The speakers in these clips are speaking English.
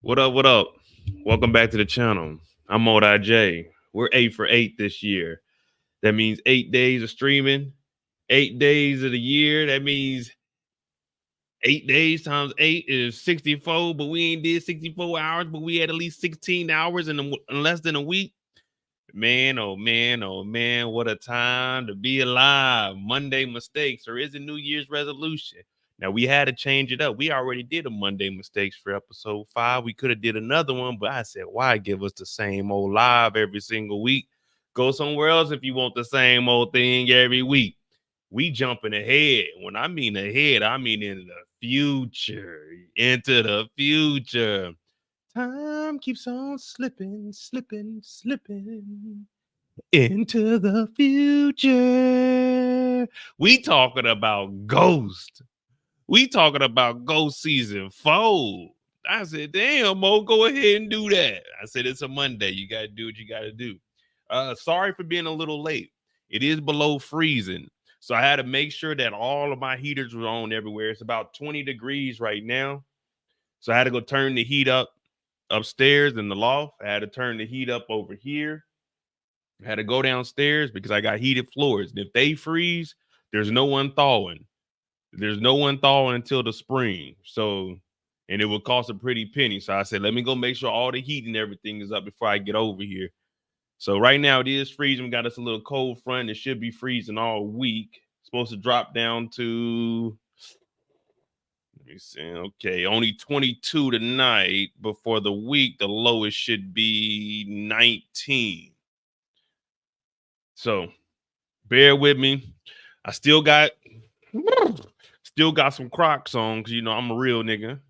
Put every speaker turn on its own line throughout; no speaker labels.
What up? What up? Welcome back to the channel. I'm Modi J. We're 8 for 8 this year. That means 8 days of streaming, 8 days of the year. That means 8 days times 8 is 64, but we ain't did 64 hours, but we had at least 16 hours in less than a week. Man, oh man, oh man, what a time to be alive. Monday mistakes, or is it New Year's resolution? Now we had to change it up. We already did a Monday mistakes for episode 5. We could have did another one, but I said, why give us the same old live every single week? Go somewhere else if you want the same old thing every week. We jumping ahead. When I mean ahead, I mean into the future. Into the future. Time keeps on slipping, slipping, slipping into the future. We talking about Ghost. We talking about Ghost season 4. I said, damn, Mo, go ahead and do that. I said, it's a Monday. You got to do what you got to do. Sorry for being a little late. It is below freezing. So I had to make sure that all of my heaters were on everywhere. It's about 20 degrees right now. So I had to go turn the heat up upstairs in the loft. I had to turn the heat up over here. I had to go downstairs because I got heated floors. And if they freeze, there's no one thawing. There's no one thawing until the spring. So, and it would cost a pretty penny. So I said, let me go make sure all the heat and everything is up before I get over here. So right now it is freezing. We got us a little cold front. It should be freezing all week. It's supposed to drop down to, let me see. Okay, only 22 tonight. But for the week, the lowest should be 19. So bear with me. I still got some Crocs on because, you know, I'm a real nigga.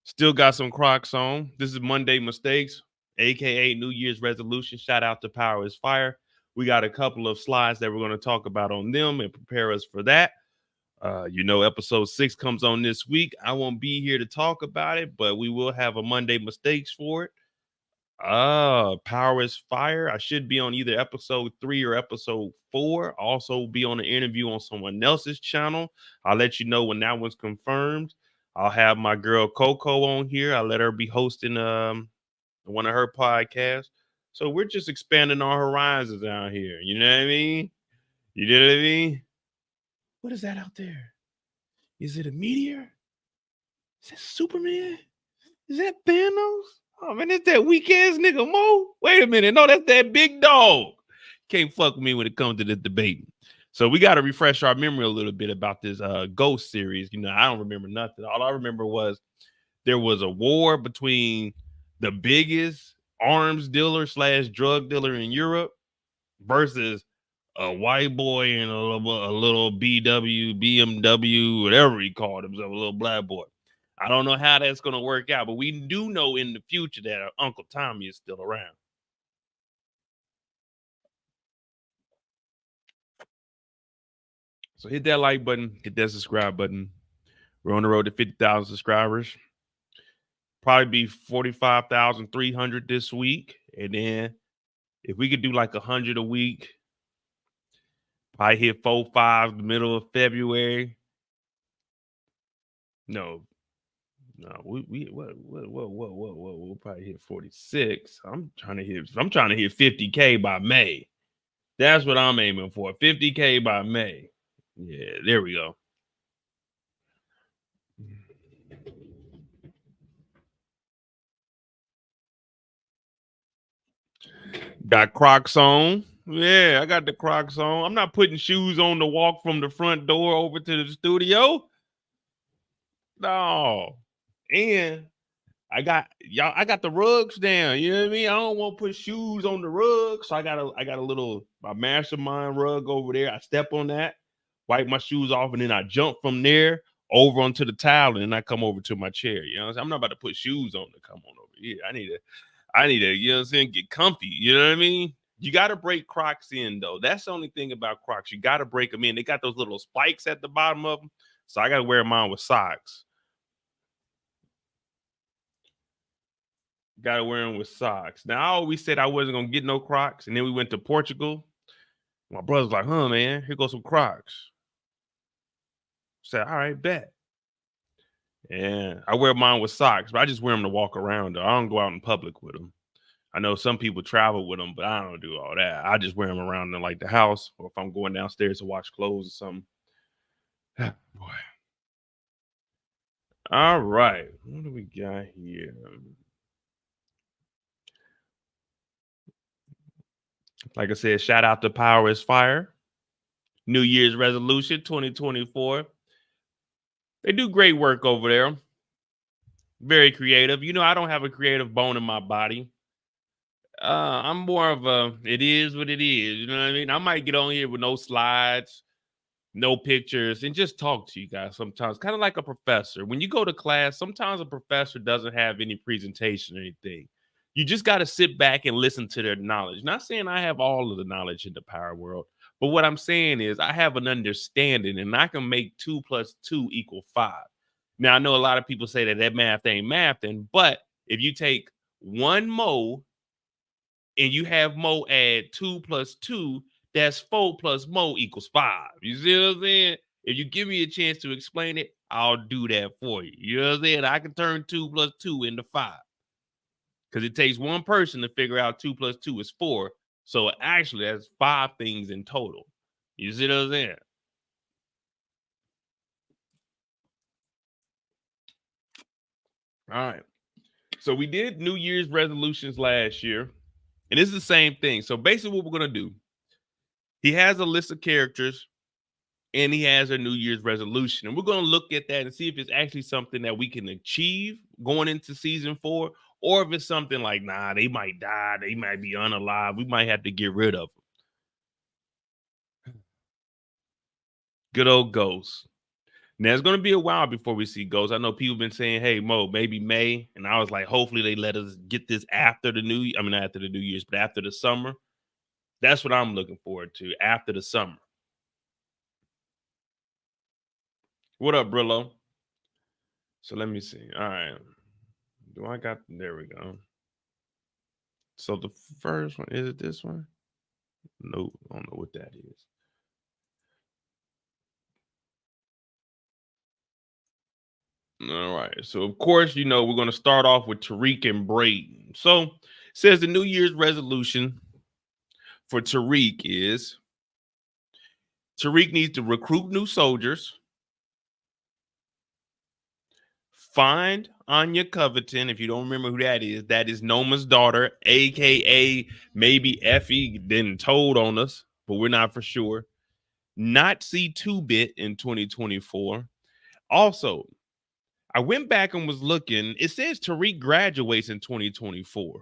Still got some Crocs on. This is Monday Mistakes, a.k.a. New Year's Resolution. Shout out to Power is Fire. We got a couple of slides that we're going to talk about on them and prepare us for that. You know, episode 6 comes on this week. I won't be here to talk about it, but we will have a Monday Mistakes for it. Power is Fire. I should be on either episode 3 or episode 4. Also be on an interview on someone else's channel. I'll let you know when that one's confirmed. I'll have my girl Coco on here. I'll let her be hosting one of her podcasts. So we're just expanding our horizons out here. You know what I mean? You know what I mean? What is that out there? Is it a meteor? Is that Superman? Is that Thanos? Oh man, it's that weak ass nigga Mo. Wait a minute. No, that's that big dog. Can't fuck with me when it comes to this debate. So we got to refresh our memory a little bit about this Ghost series. You know, I don't remember nothing. All I remember was there was a war between the biggest arms dealer / drug dealer in Europe versus a white boy and a little BMW, whatever he called himself, a little black boy. I don't know how that's going to work out, but we do know in the future that our Uncle Tommy is still around. So hit that like button, hit that subscribe button. We're on the road to 50,000 subscribers. Probably be 45,300 this week. And then if we could do like 100 a week, probably hit 4-5 the middle of February. No, we'll probably hit 46. I'm trying to hit 50K by May. That's what I'm aiming for. 50K by May. Yeah, there we go. Got Crocs on. Yeah, I got the Crocs on. I'm not putting shoes on to walk from the front door over to the studio. No. And I got the rugs down. You know what I mean? I don't want to put shoes on the rug. So I got a little my mastermind rug over there. I step on that, wipe my shoes off, and then I jump from there over onto the towel, and then I come over to my chair. You know what I'm saying? I'm not about to put shoes on to come on over here. I need to, you know what I'm saying, get comfy. You know what I mean? You got to break Crocs in, though. That's the only thing about Crocs. You got to break them in. They got those little spikes at the bottom of them. So I got to wear mine with socks. Got to wear them with socks. Now, I always said I wasn't going to get no Crocs. And then we went to Portugal. My brother's like, huh, man, here goes some Crocs. I said, all right, bet. Yeah, I wear mine with socks, but I just wear them to walk around. Though. I don't go out in public with them. I know some people travel with them, but I don't do all that. I just wear them around in like the house, or if I'm going downstairs to wash clothes or something. Boy. All right, what do we got here? Like I said, shout out to Power is Fire. New Year's resolution 2024. They do great work over there. Very creative. You know, I don't have a creative bone in my body. I'm more of a it is what it is. You know what I mean? I might get on here with no slides, no pictures, and just talk to you guys sometimes. Kind of like a professor. When you go to class, sometimes a professor doesn't have any presentation or anything. You just got to sit back and listen to their knowledge. Not saying I have all of the knowledge in the power world, but what I'm saying is I have an understanding and I can make 2 plus 2 equal 5. Now, I know a lot of people say that that math ain't mathing, but if you take one mo and you have mo add 2 plus 2, that's 4 plus mo equals 5. You see what I'm saying? If you give me a chance to explain it, I'll do that for you. You know what I'm saying? I can turn 2 plus 2 into 5. Because it takes one person to figure out 2 plus 2 is 4. So actually, that's 5 things in total. You see what I'm saying? All right. So we did New Year's resolutions last year. And it's the same thing. So basically, what we're going to do, he has a list of characters and he has a New Year's resolution. And we're going to look at that and see if it's actually something that we can achieve going into season 4, or if it's something like, nah, they might die, they might be unalive, we might have to get rid of them. Good old Ghost. Now, it's going to be a while before we see Ghost. I know people have been saying, hey, Mo, maybe May. And I was like, hopefully they let us get this after the not after the New Year's, but after the summer. That's what I'm looking forward to, after the summer. What up, Brillo? So let me see. All right. There we go. So the first one, is it this one? No, I don't know what that is. All right. So of course, you know, we're going to start off with Tariq and Brayden. So it says the New Year's resolution for Tariq is Tariq needs to recruit new soldiers, find Anya Coveton. If you don't remember who that is Noma's daughter, aka maybe Effie didn't told on us, but we're not for sure. Not see 2-bit in 2024. Also, I went back and was looking. It says Tariq graduates in 2024.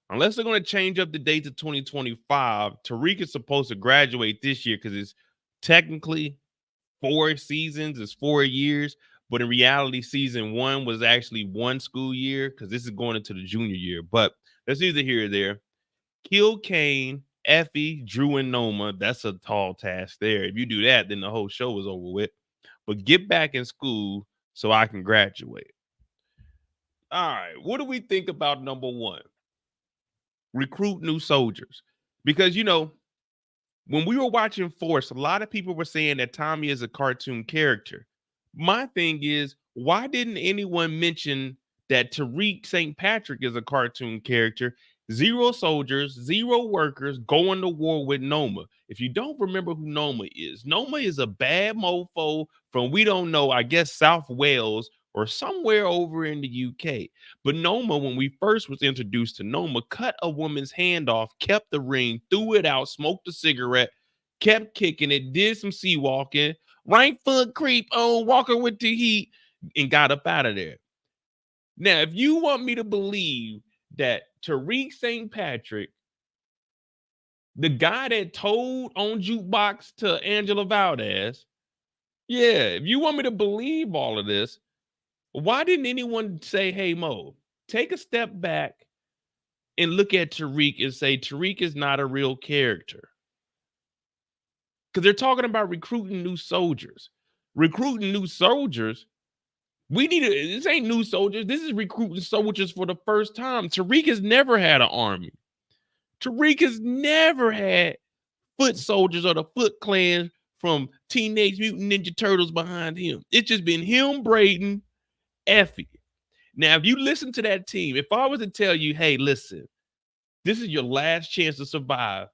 Unless they're going to change up the date to 2025, Tariq is supposed to graduate this year because it's technically 4 seasons, it's 4 years. But in reality, season 1 was actually 1 school year because this is going into the junior year. But that's neither here or there. Kilgore, Effie, Drew, and Noma. That's a tall task there. If you do that, then the whole show is over with. But get back in school so I can graduate. All right. What do we think about number 1? Recruit new soldiers. Because, you know, when we were watching Force, a lot of people were saying that Tommy is a cartoon character. My thing is, why didn't anyone mention that Tariq St. Patrick is a cartoon character? 0 soldiers, 0 workers going to war with Noma. If you don't remember who Noma is a bad mofo from, we don't know, I guess South Wales or somewhere over in the UK. But Noma, when we first was introduced to Noma, cut a woman's hand off, kept the ring, threw it out, smoked a cigarette, kept kicking it, did some sea walking, right foot creep on, walking with the heat, and got up out of there. Now, if you want me to believe that Tariq St. Patrick, the guy that told on Jukebox to Angela Valdez, yeah, if you want me to believe all of this, why didn't anyone say, hey, Mo, take a step back and look at Tariq and say Tariq is not a real character? Because they're talking about recruiting new soldiers. Recruiting new soldiers. This ain't new soldiers. This is recruiting soldiers for the first time. Tariq has never had an army. Tariq has never had foot soldiers or the Foot Clan from Teenage Mutant Ninja Turtles behind him. It's just been him, Brayden, Effie. Now, if you listen to that team, if I was to tell you, hey, listen, this is your last chance to survive,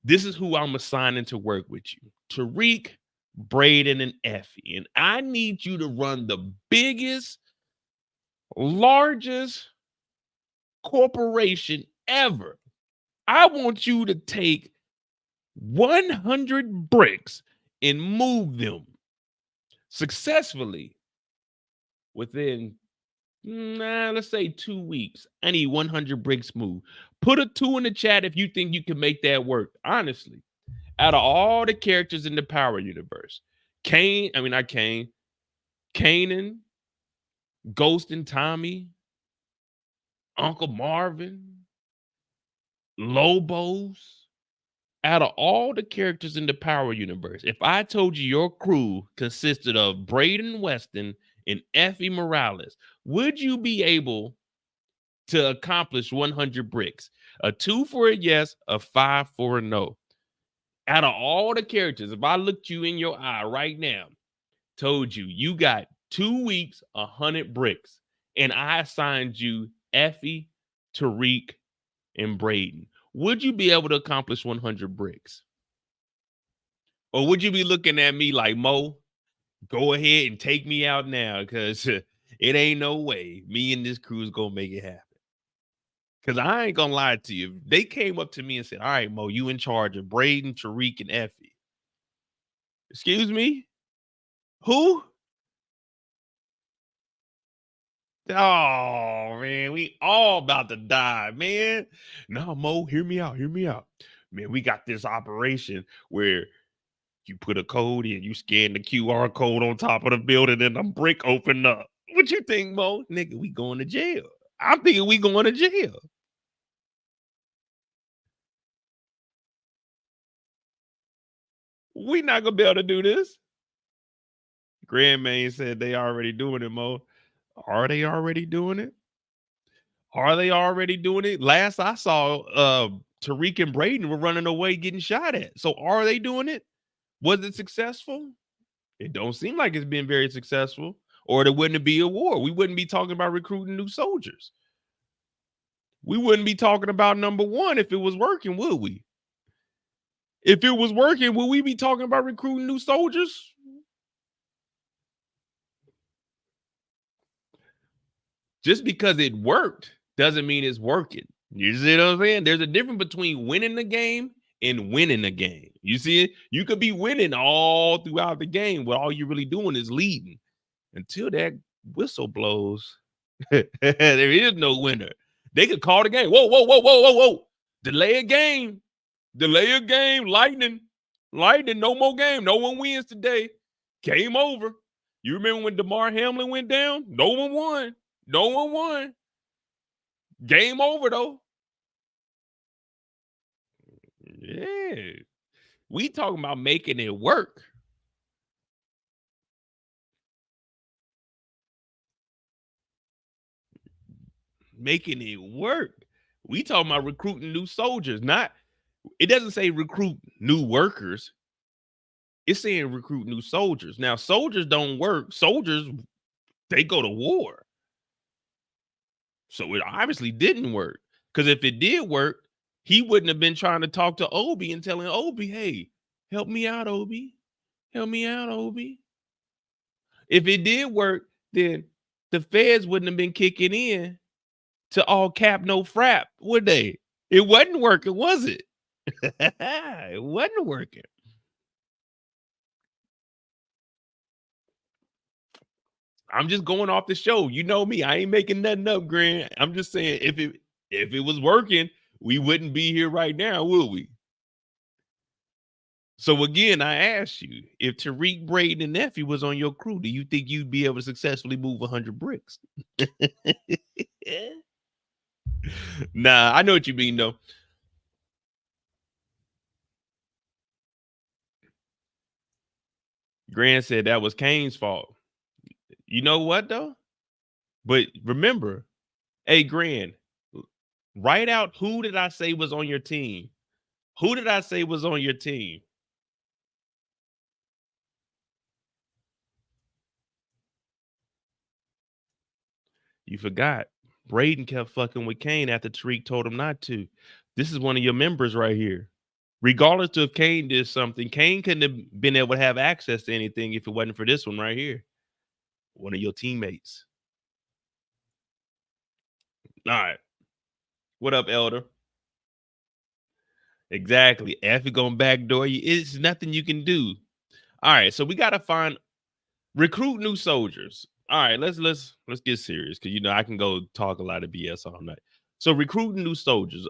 this is who I'm assigning to work with you. Tariq, Brayden, and Effie. And I need you to run the biggest, largest corporation ever. I want you to take 100 bricks and move them successfully within, let's say 2 weeks. I need 100 bricks moved. Put a 2 in the chat if you think you can make that work. Honestly, out of all the characters in the Power universe, Kanan, Ghost and Tommy, Uncle Marvin, Lobos, out of all the characters in the Power universe, if I told you your crew consisted of Brayden Weston and Effie Morales, would you be able to accomplish 100 bricks? A 2 for a yes, a 5 for a no. Out of all the characters, if I looked you in your eye right now, told you you got 2 weeks, 100 bricks, and I assigned you Effie, Tariq, and Brayden, would you be able to accomplish 100 bricks? Or would you be looking at me like, Mo, go ahead and take me out now, because it ain't no way me and this crew is going to make it happen? Because I ain't going to lie to you. They came up to me and said, all right, Mo, you in charge of Brayden, Tariq, and Effie. Excuse me? Who? Oh, man, we all about to die, man. No, Mo, hear me out. Hear me out. Man, we got this operation where you put a code in, you scan the QR code on top of the building, and the brick open up. What you think, Mo? Nigga, we going to jail. I'm thinking we going to jail. We not gonna be able to do this. Grandman said they already doing it, Mo. Are they already doing it? Are they already doing it? Last I saw, Tariq and Brayden were running away getting shot at. So are they doing it? Was it successful? It don't seem like it's been very successful, or there wouldn't be a war. We wouldn't be talking about recruiting new soldiers. We wouldn't be talking about number one if it was working, would we? If it was working, would we be talking about recruiting new soldiers? Just because it worked doesn't mean it's working. You see what I'm saying? There's a difference between winning the game and winning the game. You see it? You could be winning all throughout the game, but all you're really doing is leading. Until that whistle blows, there is no winner. They could call the game. Whoa, whoa, whoa, whoa, whoa, whoa. Delay a game. Delay a game. Lightning. No more game. No one wins today. Game over. You remember when DeMar Hamlin went down? No one won. No one won. Game over, though. Yeah. We talking about making it work. Making it work. We talking about recruiting new soldiers. Not, it doesn't say recruit new workers. It's saying recruit new soldiers. Now, soldiers don't work. Soldiers, they go to war. So it obviously didn't work. Because if it did work, he wouldn't have been trying to talk to Obi and telling Obi, hey, help me out, Obi. Help me out, Obi. If it did work, then the feds wouldn't have been kicking in to all cap, no frap, would they? It wasn't working, was it? It wasn't working. I'm just going off the show. You know me. I ain't making nothing up, Grant. I'm just saying if it was working, we wouldn't be here right now, would we? So again, I asked you, if Tariq, Brayden, and Effie was on your crew, do you think you'd be able to successfully move 100 bricks? Nah, I know what you mean, though. Grant said that was Kane's fault. You know what, though? But remember, hey, Grant, write out who did I say was on your team? Who did I say was on your team? You forgot. Brayden kept fucking with Kane after Tariq told him not to. This is one of your members right here. Regardless of if Kane did something, Kane couldn't have been able to have access to anything if it wasn't for this one right here. One of your teammates. All right. What up, Elder? Exactly. Effie gonna backdoor you. It's nothing you can do. All right, so we gotta recruit new soldiers. All right, let's get serious because I can go talk a lot of BS all night. So recruiting new soldiers.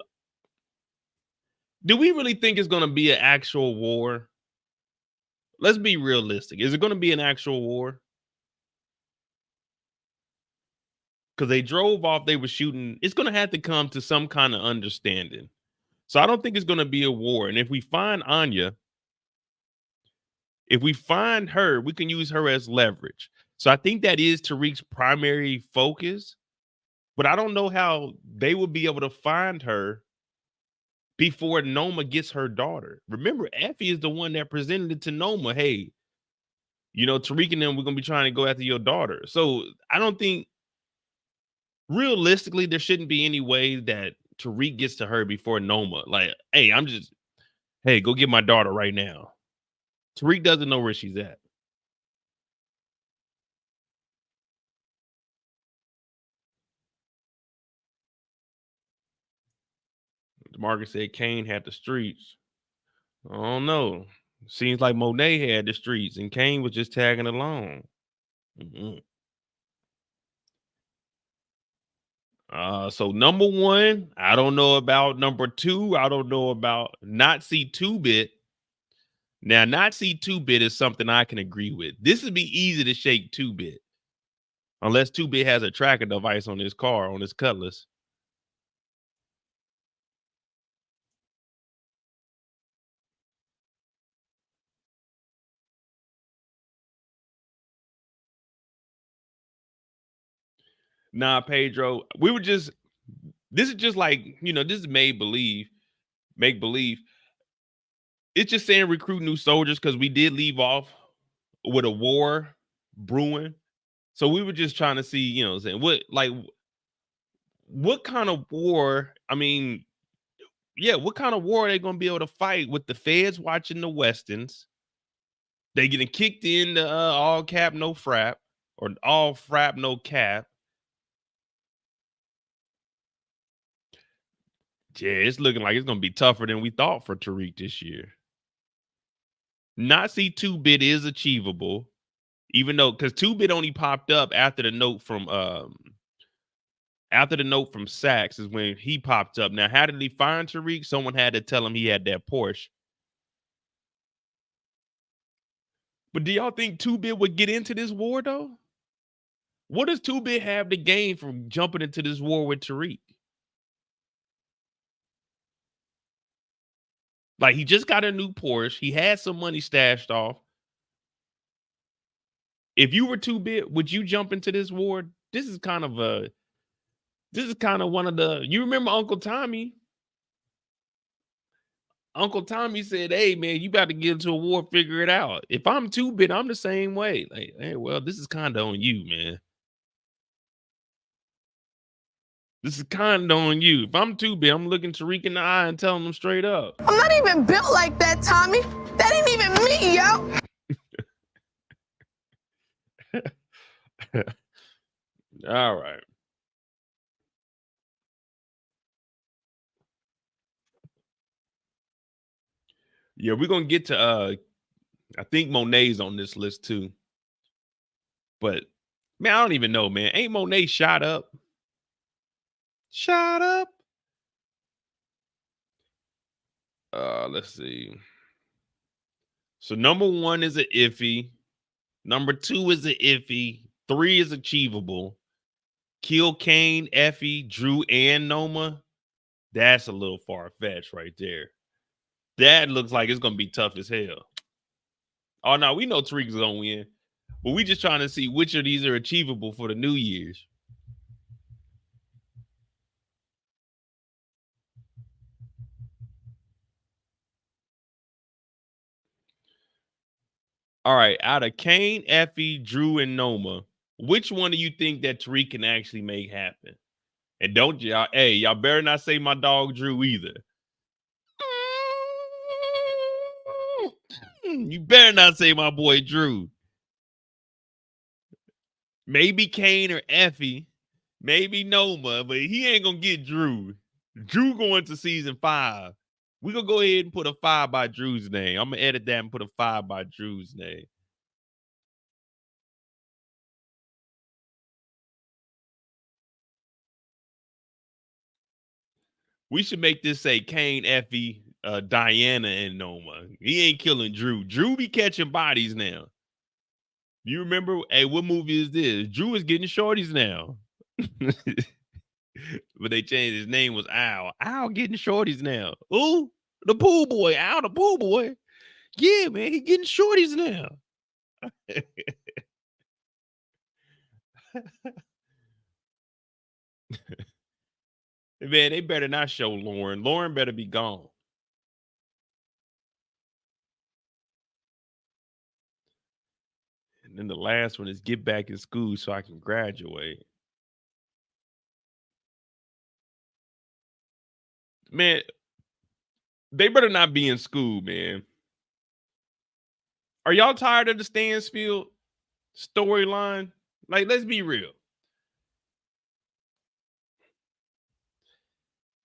Do we really think it's gonna be an actual war? Let's be realistic. Is it gonna be an actual war? Because they drove off, they were shooting. It's gonna have to come to some kind of understanding. So I don't think it's gonna be a war. And if we find Anya, if we find her, we can use her as leverage. So I think that is Tariq's primary focus. But I don't know how they will be able to find her before Noma gets her daughter. Remember, Effie is the one that presented it to Noma. Hey, Tariq and them, we're gonna be trying to go after your daughter. So I don't think realistically there shouldn't be any way that Tariq gets to her before Noma. Like, hey, go get my daughter right now. Tariq doesn't know where she's at. Margaret said Kane had the streets. I don't know. Seems like Monet had the streets and Kane was just tagging along. So number one, I don't know about. Number two, I don't know about. Not see 2-bit. Now, not see 2-bit is something I can agree with. This would be easy to shake 2-bit. Unless 2-bit has a tracking device on his car, on his Cutlass. Nah, Pedro, this is just like, this is make believe. It's just saying recruit new soldiers because we did leave off with a war brewing. So we were just trying to see, saying what kind of war, what kind of war are they going to be able to fight with the feds watching the Westons? They getting kicked in the all cap, no frap, or all frap, no cap. Yeah, it's looking like it's going to be tougher than we thought for Tariq this year. Not see 2-bit is achievable, even though because 2-bit only popped up after the note from Saks is when he popped up. Now, how did he find Tariq? Someone had to tell him he had that Porsche. But do y'all think 2-bit would get into this war though? What does 2-bit have to gain from jumping into this war with Tariq? Like, he just got a new Porsche. He had some money stashed off. If you were 2-bit, would you jump into this war? This is kind of one of the. You remember Uncle Tommy? Uncle Tommy said, "Hey man, you about to get into a war, figure it out." If I'm 2-bit, I'm the same way. Like, hey, well, this is kind of on you, man. This is kind of on you. If I'm 2-bit, I'm looking Tariq in the eye and telling him straight up.
I'm not even built like that, Tommy. That ain't even me,
yo. All right. Yeah, we're gonna get to I think Monet's on this list too. But man, I don't even know, man. Ain't Monet shot up? Shot up? Let's see. So number one is an iffy. Number two is an iffy. 3 is achievable. Kill Kane, Effie, Drew, and Noma. That's a little far-fetched right there. That looks like it's gonna be tough as hell. Oh no, we know Tariq's gonna win. But we just trying to see which of these are achievable for the New Year's. All right, out of Kane, Effie, Drew, and Noma, Which one do you think that Tariq can actually make happen? And don't y'all, hey, y'all better not say my dog Drew either. You better not say my boy Drew. Maybe Kane or Effie, maybe Noma, but he ain't gonna get Drew. Drew going to season 5. We're gonna go ahead and put a 5 by Drew's name. I'm gonna edit that and put a 5 by Drew's name. We should make this say Kane, Effie, Diana, and Noma. He ain't killing Drew. Drew be catching bodies now. You remember? Hey, what movie is this? Drew is getting shorties now. But they changed his name was Al. Al getting shorties now. Ooh, the pool boy. Al, the pool boy. Yeah, man, he getting shorties now. Man, they better not show Lauren. Lauren better be gone. And then the last one is get back in school so I can graduate. Man, they better not be in school, man. Are y'all tired of the Stansfield storyline? Like, let's be real.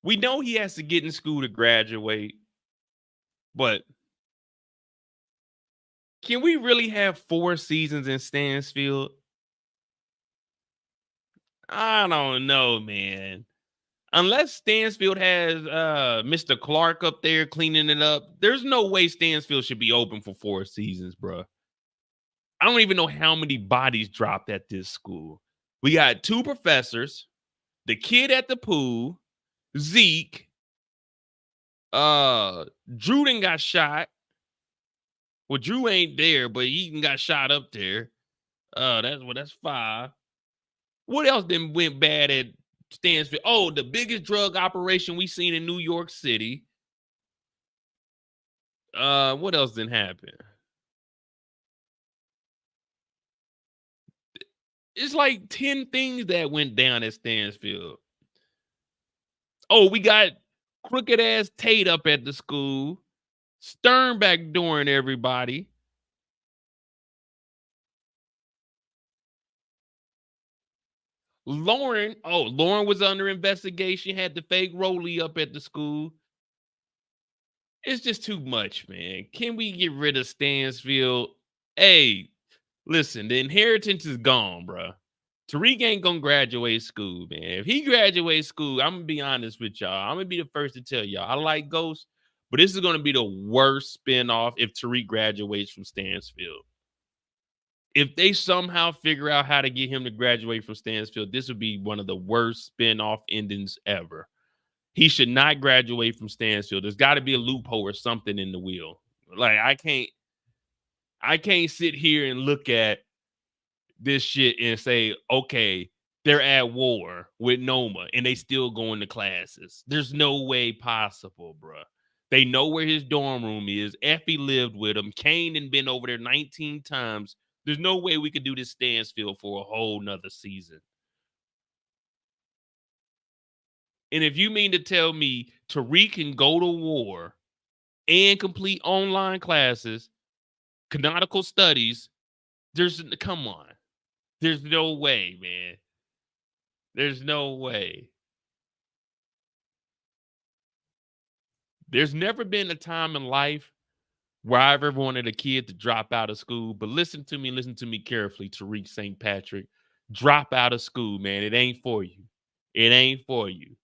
We know he has to get in school to graduate, but can we really have 4 seasons in Stansfield? I don't know, man. Unless Stansfield has Mr. Clark up there cleaning it up, there's no way Stansfield should be open for 4 seasons, bro. I don't even know how many bodies dropped at this school. We got 2 professors, the kid at the pool, Zeke, Drew done got shot. Well, Drew ain't there, but he even got shot up there. That's 5. What else then went bad at Stansfield? Oh, the biggest drug operation we seen in New York City. What else didn't happen? It's like 10 things that went down at Stansfield. Oh, we got crooked ass Tate up at the school. Stern backdooring everybody. Lauren was under investigation, had the fake Rolly up at the school. It's just too much, man. Can we get rid of Stansfield? Hey, listen, the inheritance is gone, bro. Tariq ain't gonna graduate school, man. If he graduates school, I'm gonna be honest with y'all. I'm gonna be the first to tell y'all. I like Ghost, but this is gonna be the worst spinoff if Tariq graduates from Stansfield. If they somehow figure out how to get him to graduate from Stansfield, this would be one of the worst spinoff endings ever. He should not graduate from Stansfield. There's got to be a loophole or something in the wheel. Like I can't sit here and look at this shit and say, okay, they're at war with Noma and they still going to classes. There's no way possible, bro. They know where his dorm room is. Effie lived with him. Kane had been over there 19 times. There's no way we could do this Stansfield for a whole nother season. And if you mean to tell me Tariq can go to war and complete online classes, canonical studies, come on. There's no way, man. There's no way. There's never been a time in life where I've ever wanted a kid to drop out of school. But listen to me carefully, Tariq St. Patrick. Drop out of school, man. It ain't for you. It ain't for you.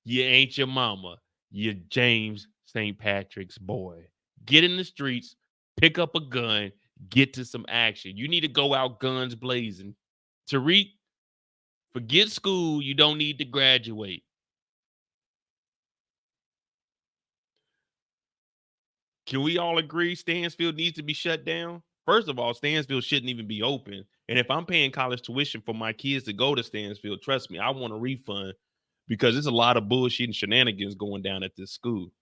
You ain't your mama. You're James St. Patrick's boy. Get in the streets, pick up a gun, get to some action. You need to go out guns blazing. Tariq, forget school. You don't need to graduate. Can we all agree Stansfield needs to be shut down? First of all, Stansfield shouldn't even be open. And if I'm paying college tuition for my kids to go to Stansfield, trust me, I want a refund because there's a lot of bullshit and shenanigans going down at this school.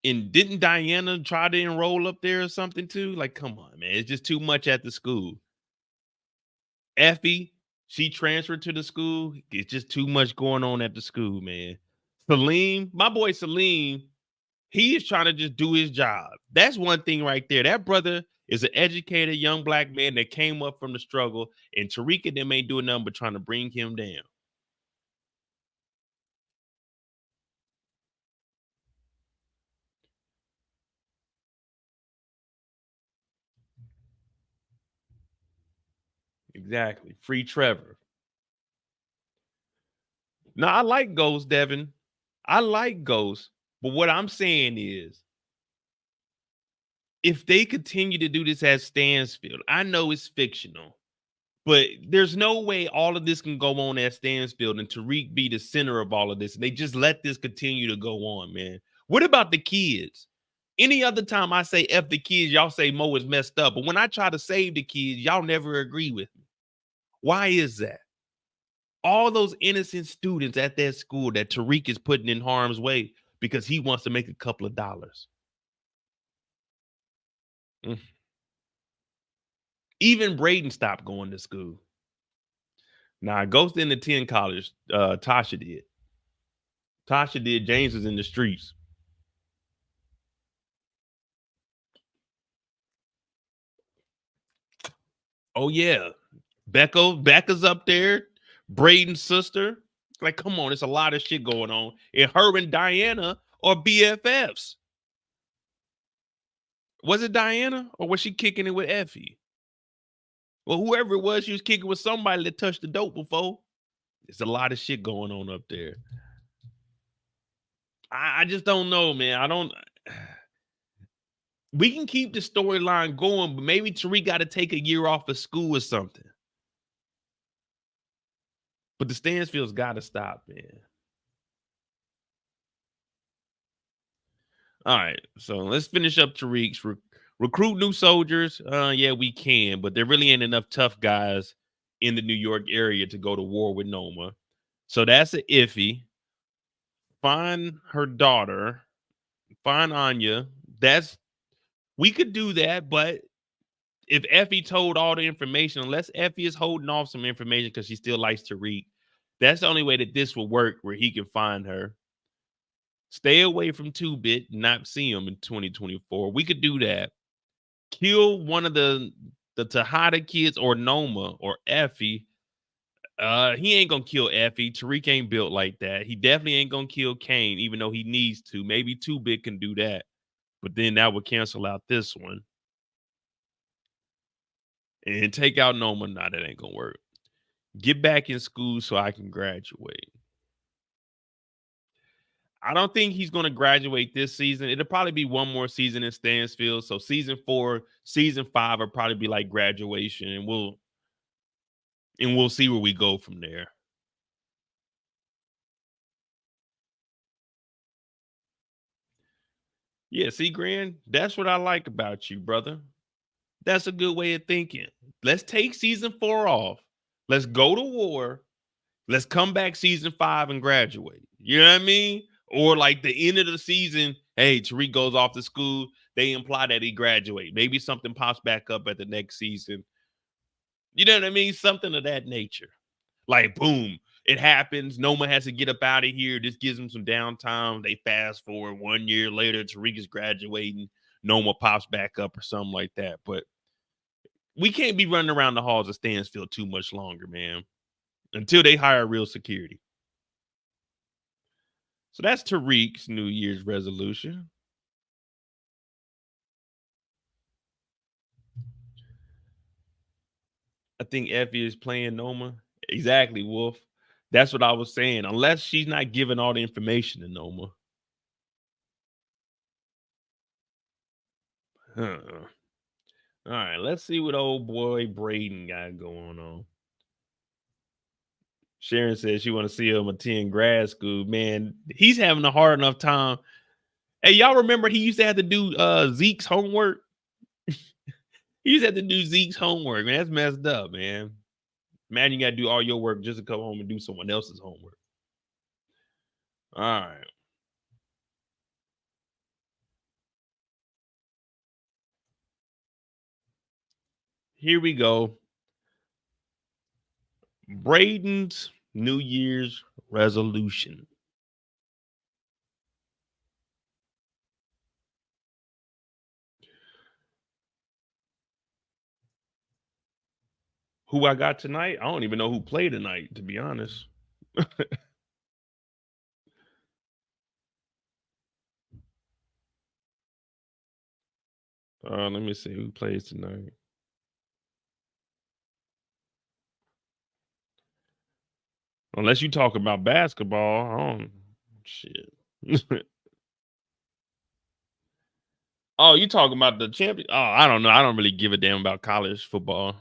And didn't Diana try to enroll up there or something too? Like, come on, man. It's just too much at the school. Effie, she transferred to the school. It's just too much going on at the school, man. Salim, my boy Salim, he is trying to just do his job. That's one thing right there. That brother is an educated young black man that came up from the struggle, and Tariq and them ain't doing nothing but trying to bring him down. Exactly. Free Trevor. No, I like Ghost, Devin. I like Ghost. But what I'm saying is, if they continue to do this at Stansfield, I know it's fictional, but there's no way all of this can go on at Stansfield and Tariq be the center of all of this. And they just let this continue to go on, man. What about the kids? Any other time I say F the kids, y'all say Mo is messed up. But when I try to save the kids, y'all never agree with me. Why is that? All those innocent students at that school that Tariq is putting in harm's way because he wants to make a couple of dollars. Mm. Even Brayden stopped going to school. Nah, Ghost didn't attend college. Tasha did. Tasha did. James was in the streets. Oh yeah, Becca's up there. Brayden's sister. Like, come on, it's a lot of shit going on. And her and Diana are BFFs. Was it Diana or was she kicking it with Effie? Well, whoever it was, she was kicking with somebody that touched the dope before. There's a lot of shit going on up there. I just don't know, man. I don't. We can keep the storyline going, but maybe Tariq got to take a year off of school or something. But the Stansfields got to stop, man. All right, so let's finish up Tariq's recruit new soldiers. Yeah, we can, but there really ain't enough tough guys in the New York area to go to war with Noma. So that's an iffy. Find her daughter. Find Anya. We could do that, but if Effie told all the information, unless Effie is holding off some information because she still likes Tariq, that's the only way that this will work where he can find her. Stay away from 2-Bit, not see him in 2024. We could do that. Kill one of the Tejada kids or Noma or Effie. He ain't gonna kill Effie. Tariq ain't built like that. He definitely ain't gonna kill Kane, even though he needs to. Maybe 2-Bit can do that, but then that would cancel out this one. And take out Noma. Nah, that ain't gonna work. Get back in school so I can graduate. I don't think he's going to graduate this season. It'll probably be one more season in Stansfield. So season 4, season 5 will probably be like graduation, and we'll see where we go from there. Yeah, see, Grand, that's what I like about you, brother. That's a good way of thinking. Let's take season 4 off. Let's go to war. Let's come back season 5 and graduate. You know what I mean? Or like the end of the season, hey, Tariq goes off to school. They imply that he graduate. Maybe something pops back up at the next season. You know what I mean? Something of that nature. Like, boom, it happens. Noma has to get up out of here. This gives him some downtime. They fast forward 1 year later. Tariq is graduating. Noma pops back up or something like that. But we can't be running around the halls of Stansfield too much longer, man, until they hire real security. So that's Tariq's New Year's resolution. I think Effie is playing Noma. Exactly, Wolf. That's what I was saying. Unless she's not giving all the information to Noma. Huh. All right, let's see what old boy Brayden got going on. Sharon says she want to see him attend grad school. Man, he's having a hard enough time. Hey, y'all remember he used to have to do Zeke's homework? He used to have to do Zeke's homework, man. That's messed up, man. Imagine you got to do all your work just to come home and do someone else's homework. All right. Here we go. Brayden's New Year's resolution. Who I got tonight? I don't even know who played tonight, to be honest. Let me see who plays tonight. Unless you talk about basketball, I don't shit. Oh, you talking about the champion? Oh, I don't know. I don't really give a damn about college football.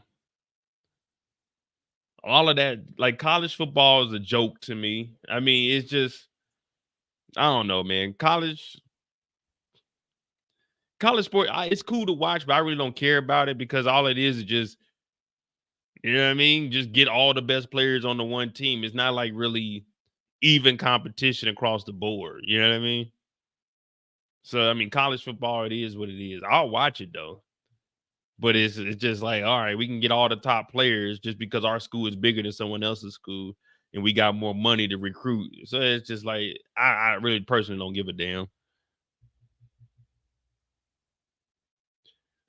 All of that, like college football is a joke to me. I mean, it's just, I don't know, man. College sport, it's cool to watch, but I really don't care about it because all it is just, you know what I mean? Just get all the best players on the one team. It's not like really even competition across the board. You know what I mean? So I mean, college football, it is what it is. I'll watch it though. But it's just like, all right, we can get all the top players just because our school is bigger than someone else's school and we got more money to recruit. So it's just like I really personally don't give a damn.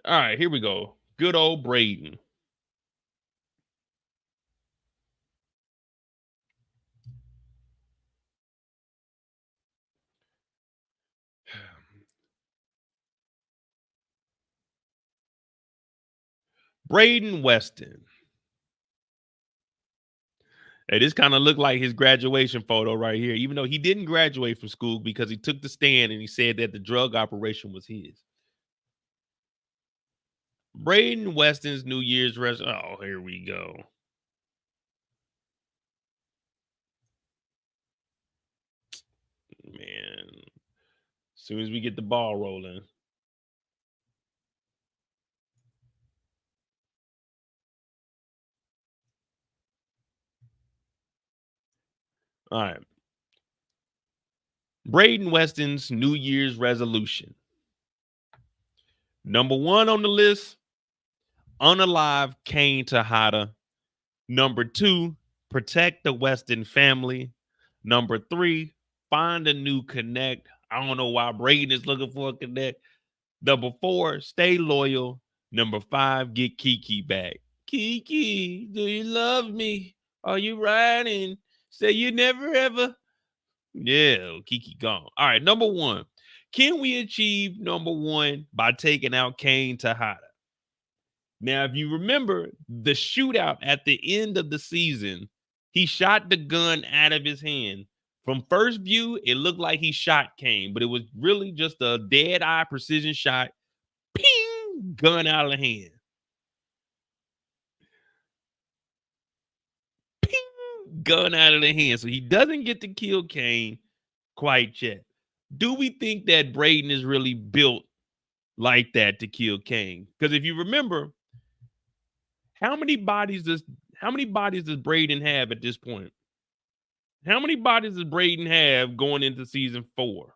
All right, here we go. Good old Brayden. Brayden Weston. Hey, this kind of looked like his graduation photo right here, even though he didn't graduate from school because he took the stand and he said that the drug operation was his. Brayden Weston's New Year's resolution. Oh, here we go. Man, as soon as we get the ball rolling. All right. Brayden Weston's New Year's resolution. Number 1 on the list, unalive Kane Tejada. Number 2, protect the Weston family. Number 3, find a new connect. I don't know why Brayden is looking for a connect. Number 4, stay loyal. Number 5, get Kiki back. Kiki, do you love me? Are you riding? Say you never ever. Yeah, Kiki gone. All right, number 1. Can we achieve number 1 by taking out Kane Tejada? Now, if you remember the shootout at the end of the season, he shot the gun out of his hand. From first view, it looked like he shot Kane, but it was really just a dead eye precision shot. Ping! Gun out of the hand. Ping! Gun out of the hand. So he doesn't get to kill Kane quite yet. Do we think that Brayden is really built like that to kill Kane? Because if you remember, how many bodies does Brayden have at this point? How many bodies does Brayden have going into season 4?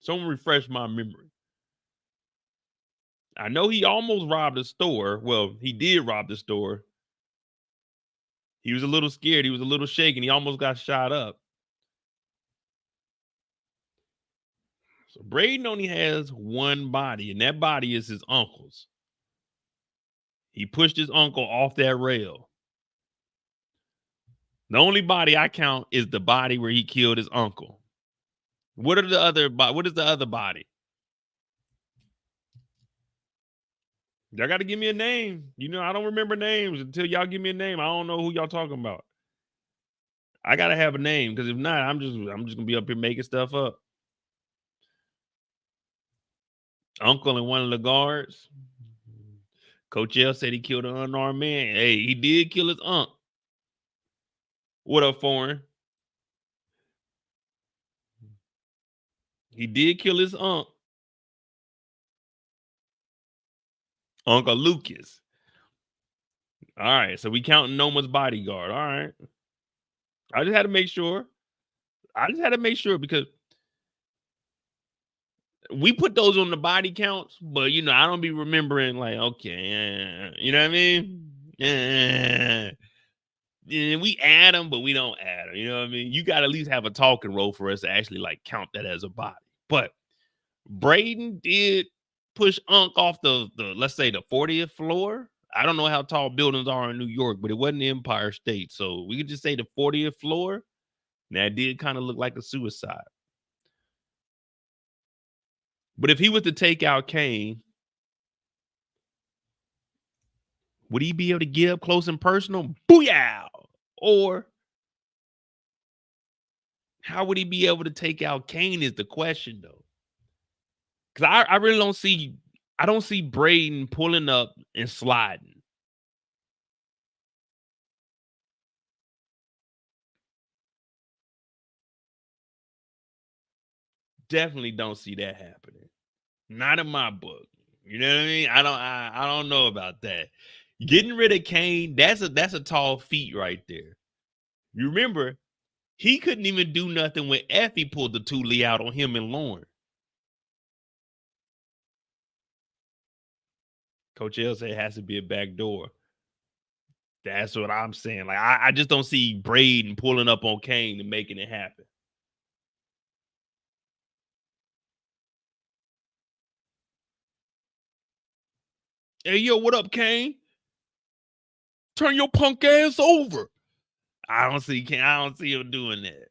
Someone refresh my memory. I know he almost robbed a store. Well, he did rob the store. He was a little scared. He was a little shaken. He almost got shot up. So Brayden only has 1 body, and that body is his uncle's. He pushed his uncle off that rail. The only body I count is the body where he killed his uncle. What is the other body? Y'all got to give me a name. You know, I don't remember names until y'all give me a name. I don't know who y'all talking about. I got to have a name because if not, I'm just going to be up here making stuff up. Uncle and one of the guards. Coach L said he killed an unarmed man. Hey, he did kill his aunt. What up, foreign? He did kill his aunt. Uncle Lucas. All right, so we counting Noma's bodyguard. All right. I just had to make sure. Because We put those on the body counts, but you know, I don't be remembering like, okay, you know what I mean? Yeah, we add them, but we don't add them. You know what I mean? You got to at least have a talking role for us to actually like count that as a body. But Brayden did push Unc off the let's say the 40th floor. I don't know how tall buildings are in New York, but it wasn't the Empire State, so we could just say the 40th floor. And that did kind of look like a suicide. But if he was to take out Kane, would he be able to get up close and personal? Booyah! Or how would he be able to take out Kane is the question, though. Because I really don't see Brayden pulling up and sliding. Definitely don't see that happening. Not in my book. You know what I mean? I don't know about that. Getting rid of Kane, that's a tall feat right there. You remember, he couldn't even do nothing when Effie pulled the Thule out on him and Lauren. Coach L said it has to be a back door. That's what I'm saying. Like, I just don't see Brayden pulling up on Kane and making it happen. Hey, yo, what up, Kane? Turn your punk ass over. I don't see him doing that.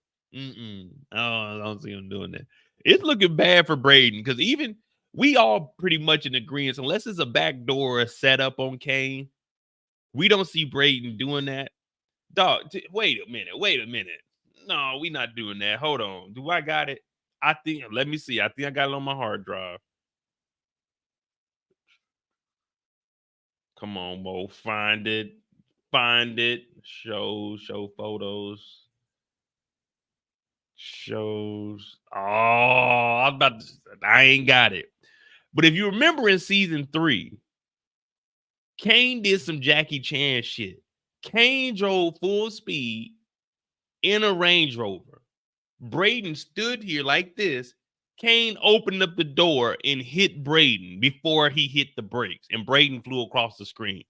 I don't see him doing that. It's looking bad for Brayden because even we all pretty much in agreement, unless it's a backdoor setup on Kane, we don't see Brayden doing that. Dog, wait a minute. No, we not doing that. Hold on. Do I got it? Let me see. I think I got it on my hard drive. Come on, Mo. Find it. Show photos. Shows. Oh, I ain't got it. But if you remember in season 3, Kane did some Jackie Chan shit. Kane drove full speed in a Range Rover. Brayden stood here like this. Kane opened up the door and hit Brayden before he hit the brakes, and Brayden flew across the screen.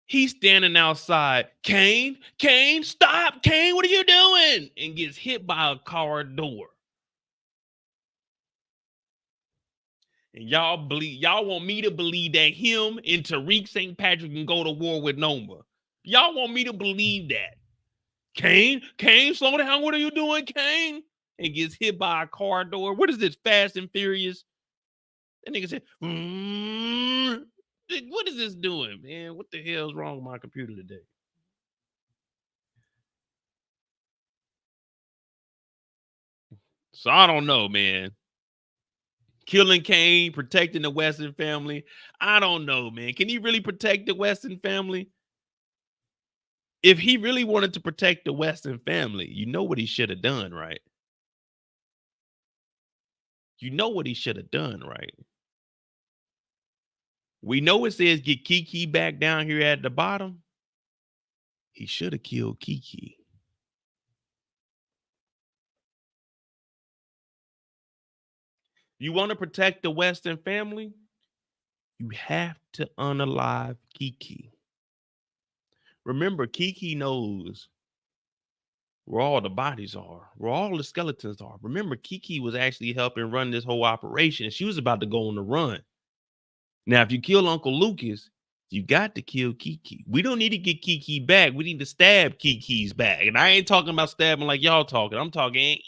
He's standing outside. Kane, stop. Kane, what are you doing? And gets hit by a car door. And y'all want me to believe that him and Tariq St. Patrick can go to war with Noma. Y'all want me to believe that. Kane, slow down. What are you doing, Kane? And gets hit by a car door. What is this, Fast and Furious? That nigga said, what is this doing, man? What the hell is wrong with my computer today? So I don't know, man. Killing Kane, protecting the Weston family. I don't know, man. Can he really protect the Weston family? If he really wanted to protect the Weston family, you know what he should have done, right? You know what he should have done, right? We know it says get Kiki back down here at the bottom. He should have killed Kiki. You want to protect the Weston family? You have to unalive Kiki. Remember, Kiki knows where all the bodies are, where all the skeletons are. Remember, Kiki was actually helping run this whole operation, and she was about to go on the run. Now, if you kill Uncle Lucas, you got to kill Kiki. We don't need to get Kiki back. We need to stab Kiki's back. And I ain't talking about stabbing like y'all talking. I'm talking.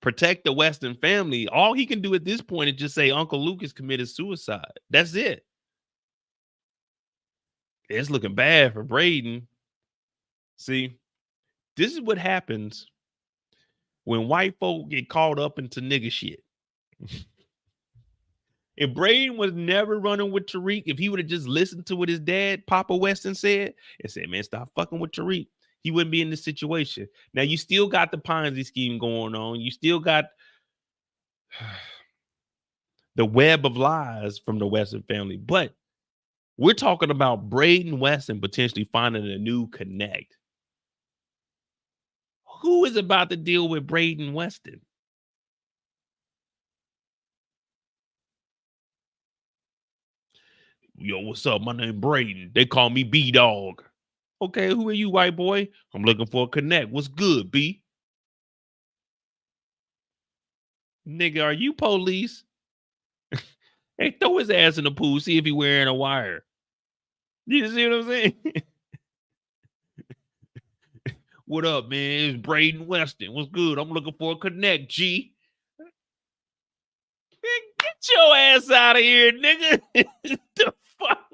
protect the Weston family. All he can do at this point is just say Uncle Lucas committed suicide. That's it. It's looking bad for Brayden. See, this is what happens when white folk get caught up into nigga shit. If Brayden was never running with Tariq, if he would have just listened to what his dad, Papa Weston, said and said, man, stop fucking with Tariq, he wouldn't be in this situation. Now, you still got the Ponzi scheme going on. You still got the web of lies from the Weston family. But we're talking about Brayden Weston potentially finding a new connect. Who is about to deal with Brayden Weston? Yo, what's up? My name Brayden. They call me B-Dog. Okay, who are you, white boy? I'm looking for a connect. What's good, B? Nigga, are you police? Hey, throw his ass in the pool, see if he wearing a wire. You see what I'm saying? What up, man? It's Brayden Weston. What's good? I'm looking for a connect, G. Man, get your ass out of here, nigga. The fuck?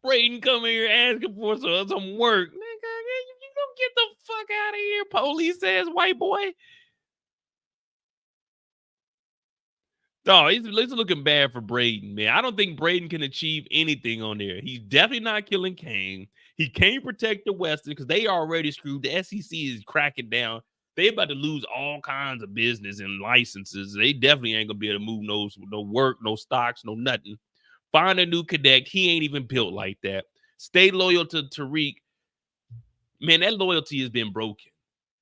Brayden coming here asking for some work. Nigga, you don't get the fuck out of here, police ass white boy. No, it's looking bad for Brayden, man. I don't think Brayden can achieve anything on there. He's definitely not killing Kane. He can't protect the Western because they already screwed. The SEC is cracking down. They about to lose all kinds of business and licenses. They definitely ain't gonna be able to move no work, no stocks, no nothing. Find a new connect. He ain't even built like that. Stay loyal to Tariq. Man, that loyalty has been broken.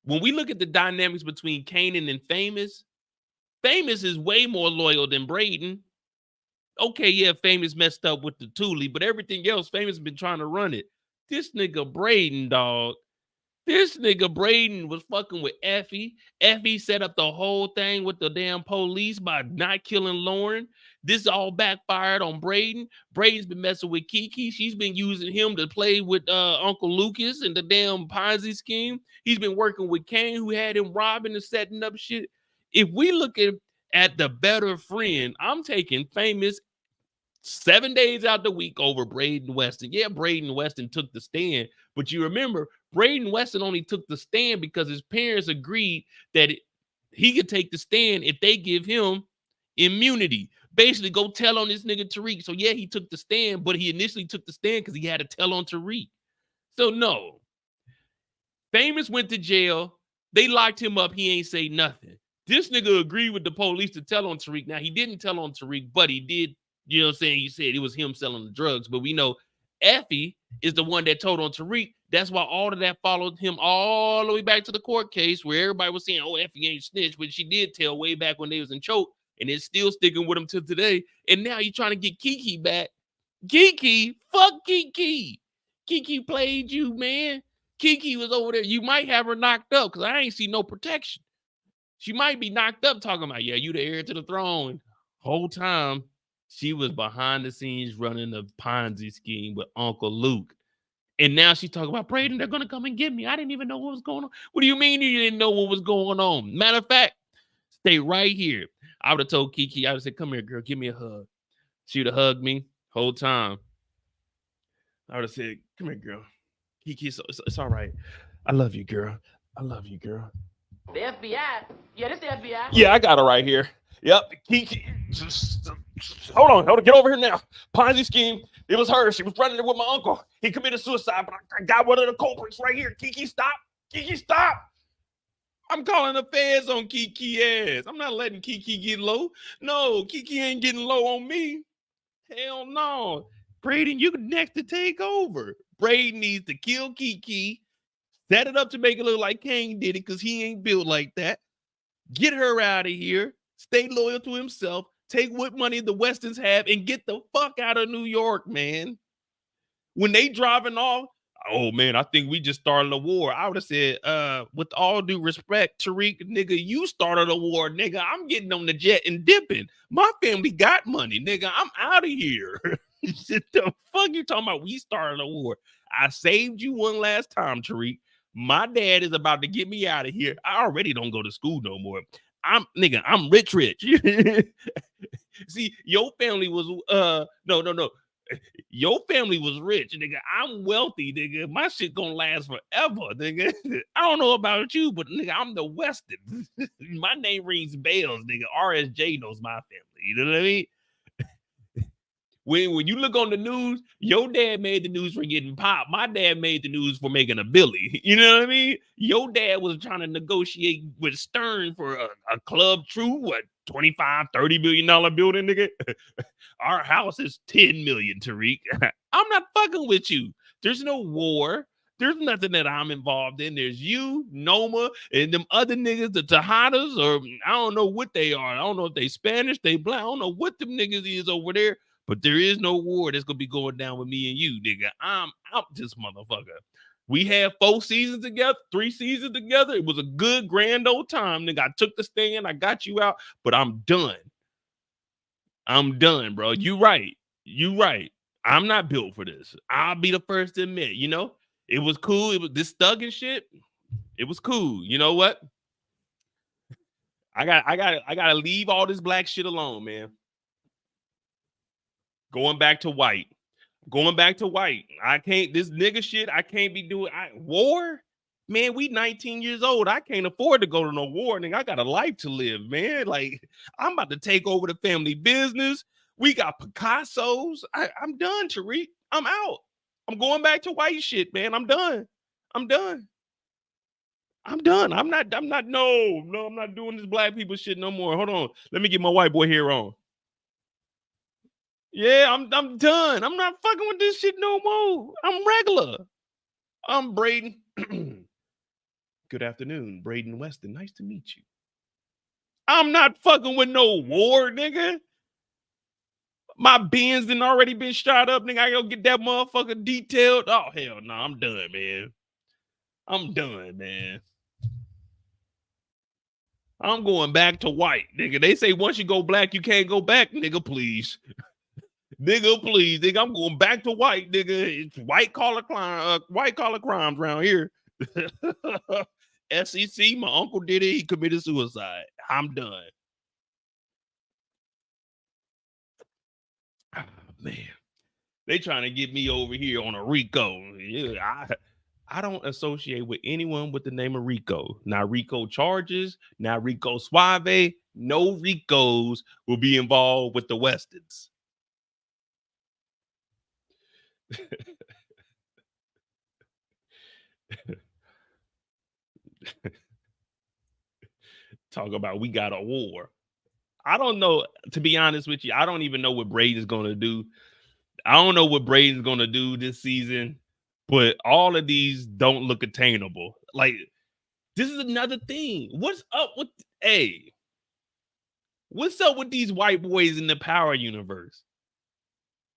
When we look at the dynamics between Kanan and Famous is way more loyal than Brayden. Okay, yeah, Famous messed up with the Thule, but everything else, Famous been trying to run it. This nigga Brayden, dog. This nigga Brayden was fucking with Effie. Effie set up the whole thing with the damn police by not killing Lauren. This all backfired on Brayden. Brayden's been messing with Kiki. She's been using him to play with Uncle Lucas and the damn Ponzi scheme. He's been working with Kane, who had him robbing and setting up shit. If we look at the better friend, I'm taking Famous 7 days out the week over Brayden Weston. Yeah, Brayden Weston took the stand, but you remember, Brayden Weston only took the stand because his parents agreed that he could take the stand if they give him immunity. Basically, go tell on this nigga Tariq. So yeah, he took the stand, but he initially took the stand because he had to tell on Tariq. So no. Famous went to jail. They locked him up. He ain't say nothing. This nigga agreed with the police to tell on Tariq. Now, he didn't tell on Tariq, but he did, you know what I'm saying? He said it was him selling the drugs. But we know Effie is the one that told on Tariq. That's why all of that followed him all the way back to the court case where everybody was saying, oh, Effie ain't snitch, but she did tell way back when they was in choke, and it's still sticking with him to today. And now you're trying to get Kiki back. Kiki? Fuck Kiki. Kiki played you, man. Kiki was over there. You might have her knocked up because I ain't see no protection. She might be knocked up talking about, yeah, you the heir to the throne. Whole time, she was behind the scenes running the Ponzi scheme with Uncle Luke. And now she's talking about, Brayden, they're going to come and get me. I didn't even know what was going on. What do you mean you didn't know what was going on? Matter of fact, stay right here. I would have told Kiki, I would have said, come here, girl, give me a hug. She would have hugged me whole time. I would have said, come here, girl. Kiki, it's all right. I love you, girl. I love you, girl.
The FBI? Yeah, this the FBI.
Yeah, I got her right here. Yep. Kiki. Hold on. Get over here now. Ponzi scheme. It was her. She was running it with my uncle. He committed suicide, but I got one of the culprits right here. Kiki, stop. Kiki, stop. I'm calling the feds on Kiki ass. I'm not letting Kiki get low. No, Kiki ain't getting low on me. Hell no. Brayden, you next to take over. Brayden needs to kill Kiki. Set it up to make it look like Kane did it because he ain't built like that. Get her out of here. Stay loyal to himself. Take what money the Westons have and get the fuck out of New York, man. When they driving off, oh, man, I think we just started a war. I would have said, with all due respect, Tariq, nigga, you started a war, nigga. I'm getting on the jet and dipping. My family got money, nigga. I'm out of here. The fuck you talking about? We started a war. I saved you one last time, Tariq. My dad is about to get me out of here. I already don't go to school no more. I'm rich. See, your family was no. Your family was rich, nigga. I'm wealthy, nigga. My shit gonna last forever, nigga. I don't know about you, but nigga, I'm the Weston. My name rings bells, nigga. RSJ knows my family. You know what I mean? When you look on the news, your dad made the news for getting popped. My dad made the news for making a Billy. You know what I mean? Your dad was trying to negotiate with Stern for a Club True, what, $25, $30 million building, nigga? Our house is 10 million, Tariq. I'm not fucking with you. There's no war. There's nothing that I'm involved in. There's you, Noma, and them other niggas, the Tejadas, or I don't know what they are. I don't know if they Spanish, they black. I don't know what them niggas is over there. But there is no war that's gonna be going down with me and you, nigga. I'm out this motherfucker. We had 4 seasons together, 3 seasons together. It was a good, grand old time, nigga. I took the stand, I got you out, but I'm done. I'm done, bro. You right. I'm not built for this. I'll be the first to admit, you know, it was cool. It was this thugging shit. It was cool. You know what? I gotta leave all this black shit alone, man. Going back to white. I can't, this nigga shit, I can't be doing war. Man, we 19 years old. I can't afford to go to no war, nigga. I got a life to live, man. Like, I'm about to take over the family business. We got Picassos. I'm done, Tariq. I'm out. I'm going back to white shit, man. I'm done. I'm not doing this black people shit no more. Hold on. Let me get my white boy here on. Yeah, I'm done. I'm not fucking with this shit no more. I'm regular. I'm Brayden. Good afternoon, Brayden Weston. Nice to meet you. I'm not fucking with no war, nigga. My Benz done already been shot up, nigga. I gotta get that motherfucker detailed. Oh, hell no. I'm done, man. I'm going back to white, nigga. They say once you go black, you can't go back, nigga, please. Nigga, I'm going back to white, nigga. It's white collar crimes around here. SEC, my uncle did it. He committed suicide. I'm done. Oh, man, they trying to get me over here on a Rico. Yeah, I don't associate with anyone with the name of Rico. Not Rico Charges, not Rico Suave. No Ricos will be involved with the Westons. Talk about we got a war. I don't know, to be honest with you. I don't even know what Brayden's gonna do. I don't know what Brayden's gonna do this season, but all of these don't look attainable. Like, this is another thing. What's up with what's up with these white boys in the Power universe?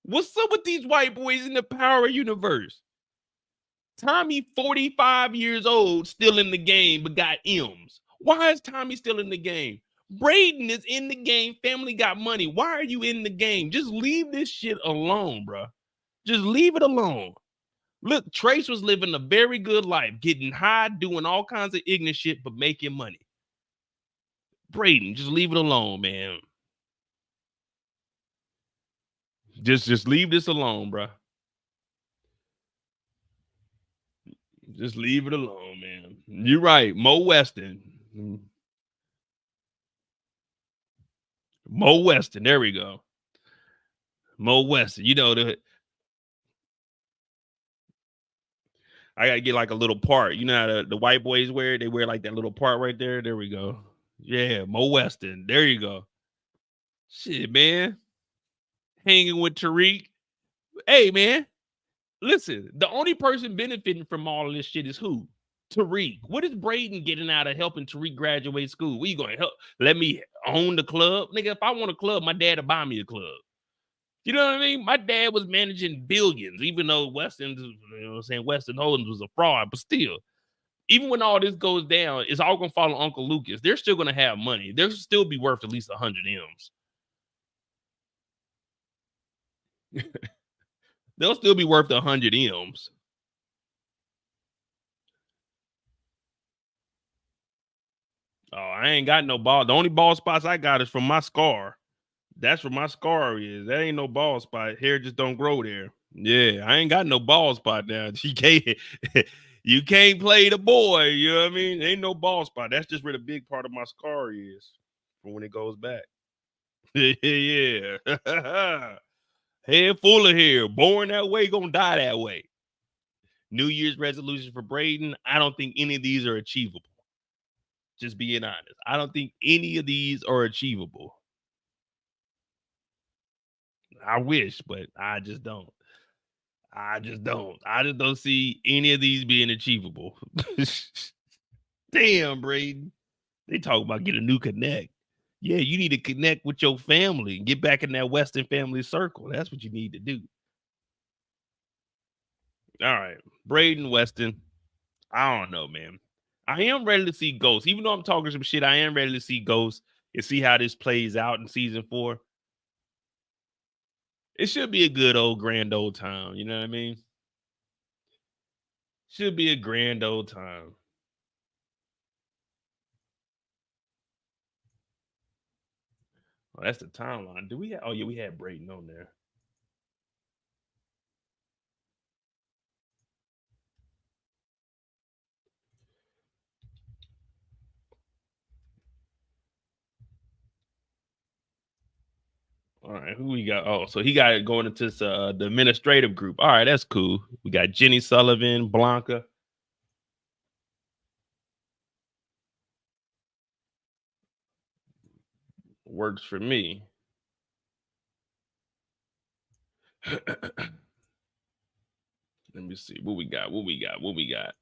What's up with these white boys in the Power universe? Tommy, 45 years old, still in the game, but got M's. Why is Tommy still in the game? Brayden is in the game. Family got money. Why are you in the game? Just leave this shit alone, bro. Just leave it alone. Look, Trace was living a very good life, getting high, doing all kinds of ignorant shit, but making money. Brayden, just leave it alone, man. Just leave this alone, bro. Just leave it alone, man. You're right. Mo Weston. Mo Weston. There we go. Mo Weston. You know, I gotta get like a little part. You know how the white boys wear? They wear like that little part right there. There we go. Yeah, Mo Weston. There you go. Shit, man. Hanging with Tariq. Hey, man. Listen, the only person benefiting from all of this shit is who? Tariq. What is Brayden getting out of helping Tariq graduate school? What are you going to help? Let me own the club? Nigga, if I want a club, my dad would buy me a club. You know what I mean? My dad was managing billions, even though Weston Holdings was a fraud, but still. Even when all this goes down, it's all going to fall on Uncle Lucas. They're still going to have money. They'll still be worth at least 100 M's. They'll still be worth 100 M's. Oh, I ain't got no ball. The only ball spots I got is from my scar. That's where my scar is. That ain't no ball spot. Hair just don't grow there. Yeah, I ain't got no ball spot now. You can't play the boy. You know what I mean? Ain't no ball spot. That's just where the big part of my scar is for when it goes back. Yeah. Head full of hair. Born that way, gonna die that way. New Year's resolution for Brayden. I don't think any of these are achievable. Just being honest. I don't think any of these are achievable. I wish, but I just don't. I just don't see any of these being achievable. Damn, Brayden. They talk about get a new connect. Yeah, you need to connect with your family and get back in that Western family circle. That's what you need to do. All right. Brayden Weston. I don't know, man. I am ready to see Ghost. Even though I'm talking some shit, I am ready to see Ghost and see how this plays out in season 4. It should be a good old grand old time. You know what I mean? Should be a grand old time. Oh, that's the timeline. Do we have? Oh yeah, we had Brayden on there. All right, who we got? Oh, so he got it going into the administrative group. All right, that's cool. We got Jenny Sullivan, Blanca. Works for me. Let me see what we got. What we got.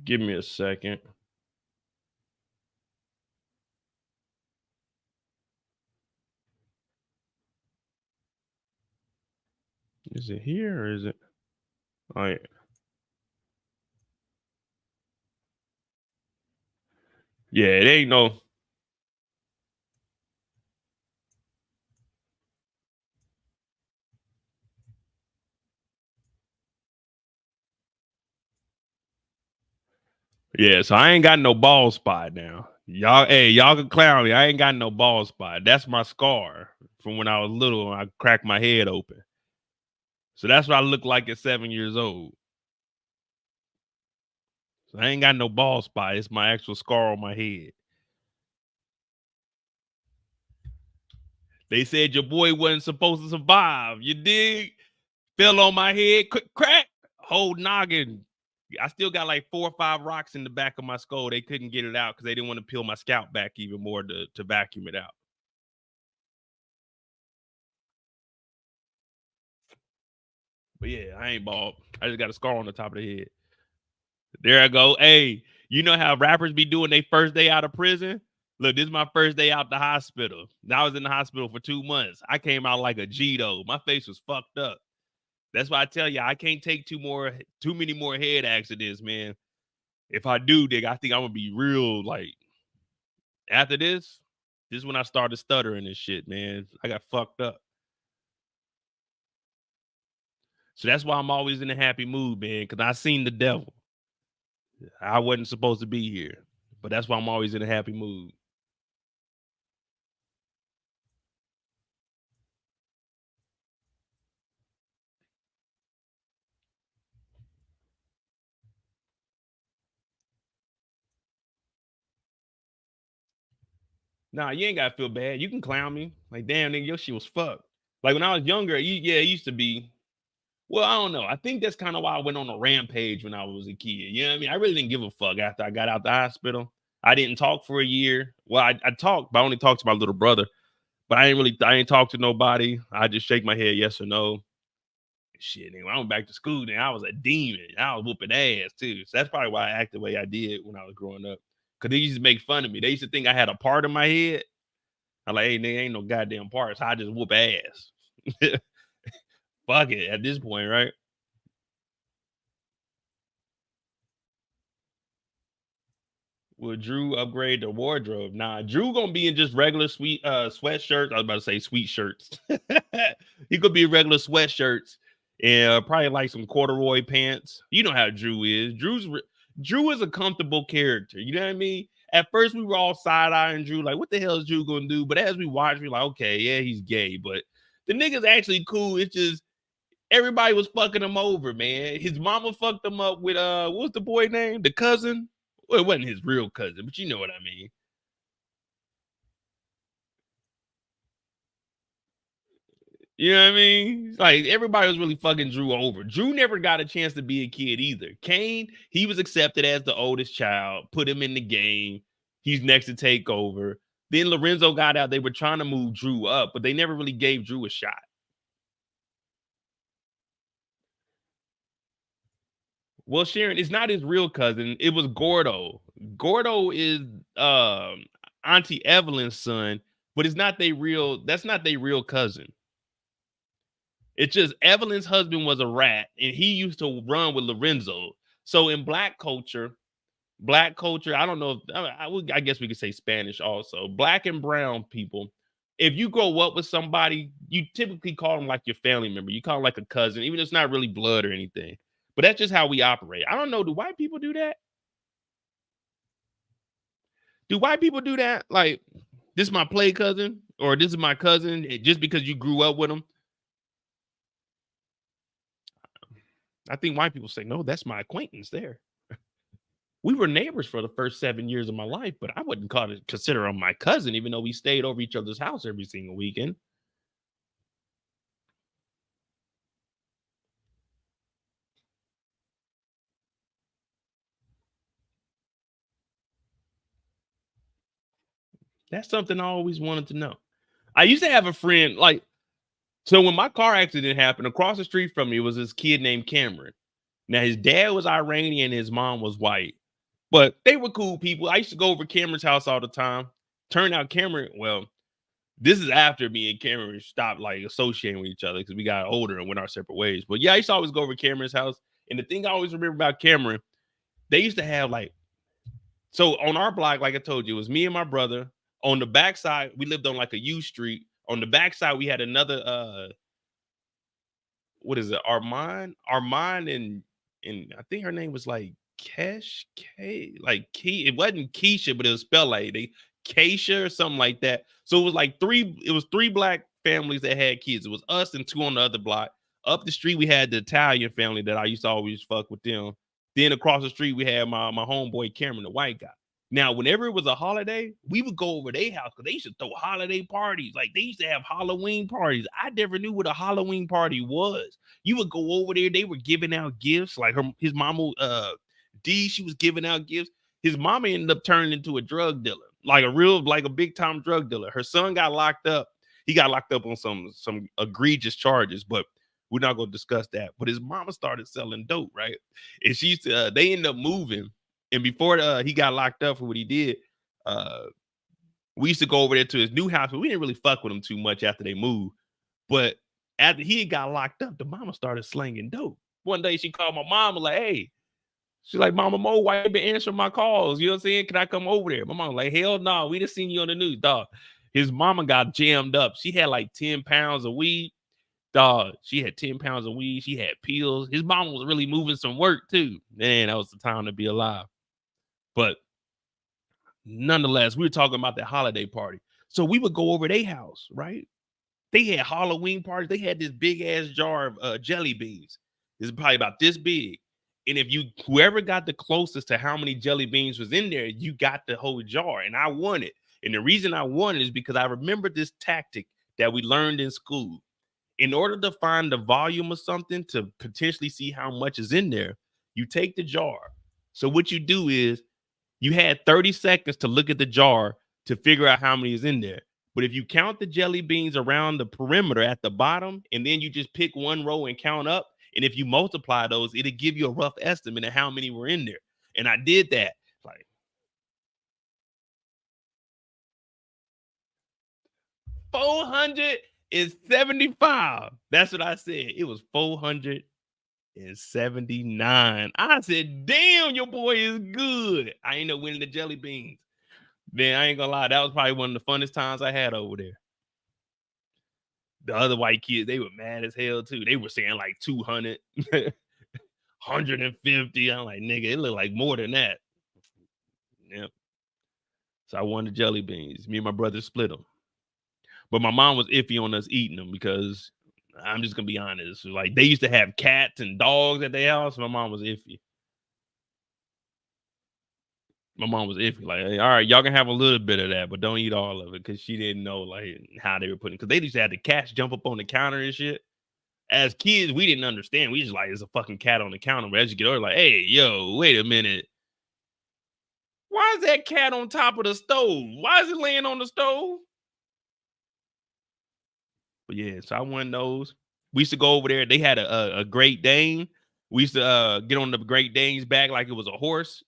Give me a second. Is it here or is it? Oh yeah. Yeah, it ain't no. Yeah, so I ain't got no ball spot now. Y'all, hey, y'all can clown me. I ain't got no ball spot. That's my scar from when I was little and I cracked my head open. So that's what I look like at 7 years old. So I ain't got no ball spot. It's my actual scar on my head. They said your boy wasn't supposed to survive. You dig? Fell on my head, quick crack, whole noggin. I still got like 4 or 5 rocks in the back of my skull. They couldn't get it out because they didn't want to peel my scalp back even more to vacuum it out. But yeah, I ain't bald. I just got a scar on the top of the head. There I go. Hey, you know how rappers be doing their first day out of prison? Look, this is my first day out the hospital. Now I was in the hospital for 2 months. I came out like a G though. My face was fucked up. That's why I tell you, I can't take too many more head accidents, man. If I do, dig, I think I'm gonna be real like after this is when I started stuttering and shit, man. I got fucked up. So that's why I'm always in a happy mood, man, because I seen the devil. I wasn't supposed to be here, but that's why I'm always in a happy mood. Nah, you ain't gotta feel bad. You can clown me. Like, damn, nigga, your shit was fucked. Like when I was younger, it used to be. Well, I don't know. I think that's kind of why I went on a rampage when I was a kid. You know what I mean? I really didn't give a fuck after I got out the hospital. I didn't talk for a year. Well, I talked, but I only talked to my little brother. But I ain't talk to nobody. I just shake my head yes or no. Shit, nigga, when I went back to school, then I was a demon. I was whooping ass too. So that's probably why I acted the way I did when I was growing up. Cause they used to make fun of me. They used to think I had a part in my head. I'm like, hey, nigga, ain't no goddamn part. So I just whoop ass. Fuck it at this point, right? Will Drew upgrade the wardrobe? Nah, Drew gonna be in just regular sweatshirts. I was about to say sweet shirts. He could be regular sweatshirts and probably like some corduroy pants. You know how Drew is. Drew is a comfortable character. You know what I mean? At first we were all side-eyeing Drew, like, what the hell is Drew gonna do? But as we watch, we're like, okay, yeah, he's gay, but the nigga's actually cool. It's just everybody was fucking him over, man. His mama fucked him up with what's the boy name? The cousin? Well, it wasn't his real cousin, but you know what I mean. You know what I mean? Like everybody was really fucking Drew over. Drew never got a chance to be a kid either. Kane, he was accepted as the oldest child, put him in the game. He's next to take over. Then Lorenzo got out. They were trying to move Drew up, but they never really gave Drew a shot. Well, Sharon, it's not his real cousin. It was Gordo. Gordo is Auntie Evelyn's son, but it's not their real. That's not their real cousin. It's just Evelyn's husband was a rat, and he used to run with Lorenzo. So in black culture, I don't know if I guess we could say Spanish also. Black and brown people, if you grow up with somebody, you typically call them like your family member. You call them like a cousin, even if it's not really blood or anything. But that's just how we operate. I don't know. Do white people do that? Do white people do that? Like, this is my play cousin, or this is my cousin, just because you grew up with them? I think white people say, no, that's my acquaintance there. We were neighbors for the first 7 years of my life, but I wouldn't consider him my cousin, even though we stayed over each other's house every single weekend. That's something I always wanted to know. I used to have a friend, like, so when my car accident happened, across the street from me was this kid named Cameron. Now, his dad was Iranian, his mom was white, but they were cool people. I used to go over Cameron's house all the time. Turned out Cameron, well, this is after me and Cameron stopped like associating with each other because we got older and went our separate ways. But yeah, I used to always go over Cameron's house. And the thing I always remember about Cameron, they used to have like, so on our block, like I told you, it was me and my brother. On the backside, we lived on like a U street. On the backside, we had another what is it? Armand and I think her name was like like Key. It wasn't Keisha, but it was spelled like Keisha or something like that. So it was like three black families that had kids. It was us and two on the other block. Up the street, we had the Italian family that I used to always fuck with them. Then across the street, we had my homeboy Cameron, the white guy. Now, whenever it was a holiday, we would go over their house because they used to throw holiday parties. Like they used to have Halloween parties. I never knew what a Halloween party was. You would go over there, they were giving out gifts. Like his mama, D, she was giving out gifts. His mama ended up turning into a drug dealer, like a big time drug dealer. Her son got locked up. He got locked up on some egregious charges, but we're not gonna discuss that. But his mama started selling dope, right? And she used to, they ended up moving. And before he got locked up for what he did, we used to go over there to his new house, but we didn't really fuck with him too much after they moved. But after he got locked up, the mama started slinging dope. One day she called my mama like, hey, she's like, Mama Mo, why you been answering my calls? You know what I'm saying? Can I come over there? My mama like, hell no, we just seen you on the news, dog. His mama got jammed up. She had like 10 pounds of weed. Dog, she had 10 pounds of weed. She had pills. His mama was really moving some work too. Man, that was the time to be alive. But nonetheless, we were talking about that holiday party. So we would go over their house, right? They had Halloween parties. They had this big ass jar of jelly beans. It's probably about this big. And if whoever got the closest to how many jelly beans was in there, you got the whole jar. And I won it. And the reason I won it is because I remember this tactic that we learned in school. In order to find the volume of something to potentially see how much is in there, you take the jar. So what you do is you had 30 seconds to look at the jar to figure out how many is in there. But if you count the jelly beans around the perimeter at the bottom, and then you just pick one row and count up, and if you multiply those, it'll give you a rough estimate of how many were in there. And I did that. Like 400 It's 75. That's what I said. It was 479. I said, damn, your boy is good. I ain't no winning the jelly beans. Man, I ain't gonna lie. That was probably one of the funnest times I had over there. The other white kids, they were mad as hell too. They were saying like 200, 150. I'm like, nigga, it looked like more than that. Yep. So I won the jelly beans. Me and my brother split them. But my mom was iffy on us eating them because I'm just gonna be honest. Like they used to have cats and dogs at their house. My mom was iffy. Like, hey, all right, y'all can have a little bit of that, but don't eat all of it because she didn't know like how they were putting. Because they used to have the cats jump up on the counter and shit. As kids, we didn't understand. We just like, there's a fucking cat on the counter. But as you get older, like, hey, yo, wait a minute. Why is that cat on top of the stove? Why is it laying on the stove? But yeah, so I won those. We used to go over there. They had a Great Dane. We used to get on the Great Dane's back like it was a horse.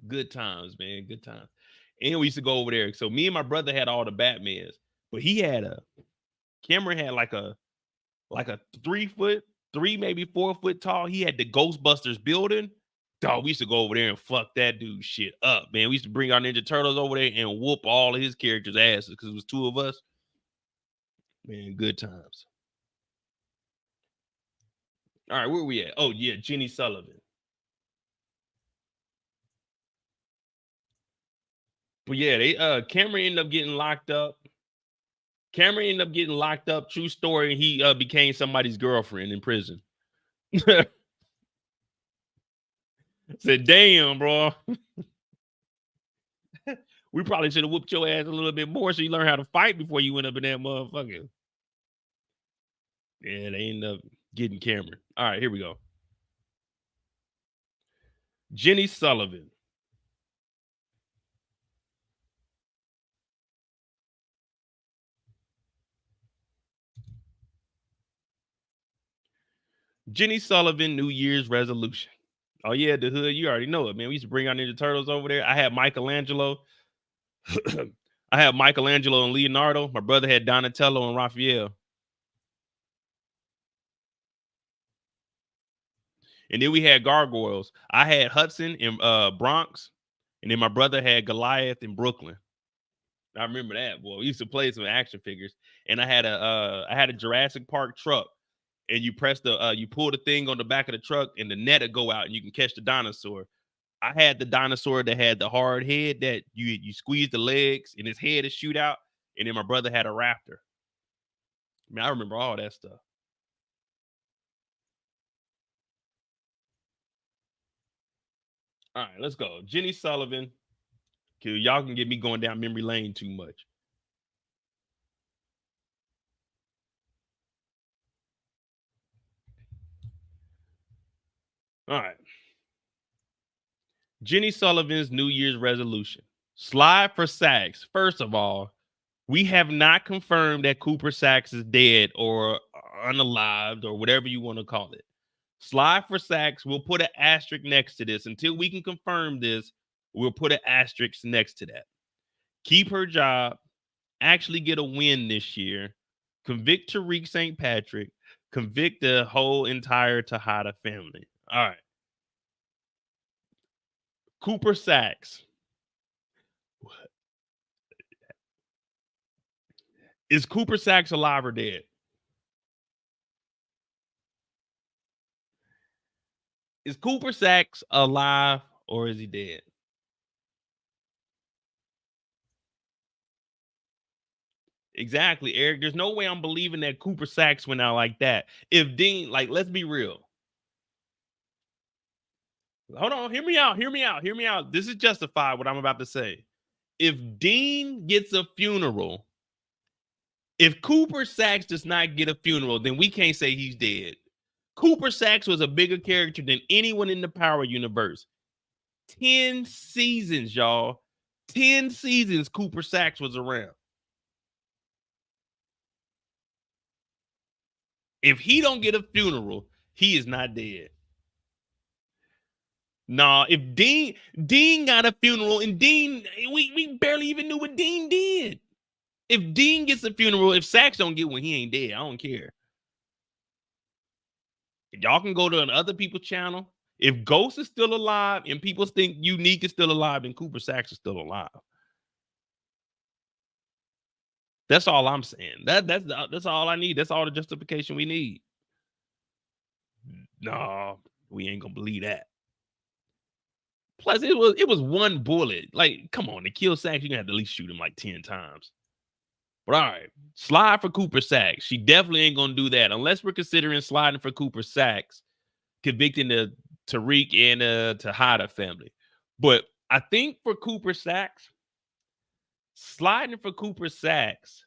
Good times, man. Good times. And we used to go over there. So me and my brother had all the Batmans, but Cameron had like a 3 foot, 3 maybe 4 foot tall. He had the Ghostbusters building. Dog, we used to go over there and fuck that dude shit up, man. We used to bring our Ninja Turtles over there and whoop all of his characters' asses because it was 2 of us. Man, good times. All right, where we at? Oh yeah, Jenny Sullivan. But yeah, Cameron ended up getting locked up. True story. He became somebody's girlfriend in prison. Said, damn, bro. We probably should have whooped your ass a little bit more so you learn how to fight before you went up in that motherfucker. Yeah, they ended up getting Cameron. All right, here we go. Jenny Sullivan. Jenny Sullivan New Year's resolution. Oh yeah, the hood, you already know it, man. We used to bring our Ninja Turtles over there. I had Michelangelo. I had Michelangelo and Leonardo. My brother had Donatello and Raphael. And then we had gargoyles. I had Hudson in Bronx, and then my brother had Goliath in Brooklyn. I remember that, boy. We used to play some action figures, and I had a Jurassic Park truck, and you pull the thing on the back of the truck, and the net would go out, and you can catch the dinosaur. I had the dinosaur that had the hard head that you squeeze the legs, and his head would shoot out, and then my brother had a raptor. I mean, I remember all that stuff. All right, let's go. Jenny Sullivan. Y'all can get me going down memory lane too much. All right. Jenny Sullivan's New Year's resolution. Slide for Sachs. First of all, we have not confirmed that Cooper Sachs is dead or unalived or whatever you want to call it. Slide for Sachs. We'll put an asterisk next to this. Until we can confirm this, we'll put an asterisk next to that. Keep her job. Actually get a win this year. Convict Tariq St. Patrick. Convict the whole entire Tejada family. All right. Cooper Sachs. Is Cooper Sachs alive or dead? Is Cooper Sachs alive or is he dead? Exactly, Eric. There's no way I'm believing that Cooper Sachs went out like that. If Dean, like, let's be real. Hold on, hear me out. This is justified what I'm about to say. If Dean gets a funeral, if Cooper Sachs does not get a funeral, then we can't say he's dead. Cooper Sachs was a bigger character than anyone in the Power universe. 10 seasons, y'all. 10 seasons Cooper Sachs was around. If he don't get a funeral, he is not dead. Nah, if Dean got a funeral and Dean, we barely even knew what Dean did. If Dean gets a funeral, if Sax don't get one, he ain't dead. I don't care. Y'all can go to another people's channel. If Ghost is still alive and people think Unique is still alive, then Cooper Sax is still alive. That's all I'm saying. That's all I need. That's all the justification we need. No, we ain't gonna believe that. Plus, it was one bullet. Like, come on, to kill Sax, you're gonna have to at least shoot him like 10 times. But all right, slide for Cooper Sax. She definitely ain't gonna do that unless we're considering sliding for Cooper Sax, convicting the Tariq and Tejada family. But I think for Cooper Sax, sliding for Cooper Sax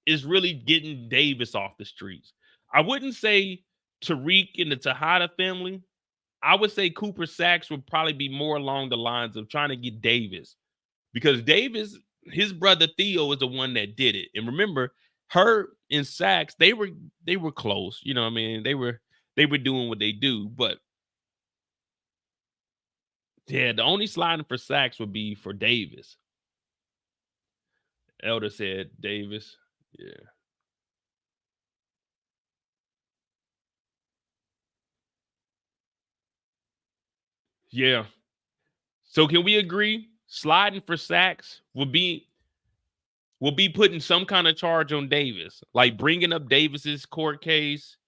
is really getting Davis off the streets. I wouldn't say Tariq and the Tejada family. I would say Cooper Sax would probably be more along the lines of trying to get Davis, because Davis, his brother Theo, is the one that did it. And remember, her and Sax, they were close. You know what I mean? They were doing what they do. But yeah, the only sliding for Sax would be for Davis. Elder said Davis. Yeah. Yeah. So can we agree sliding for Sax would be putting some kind of charge on Davis, like bringing up Davis's court case,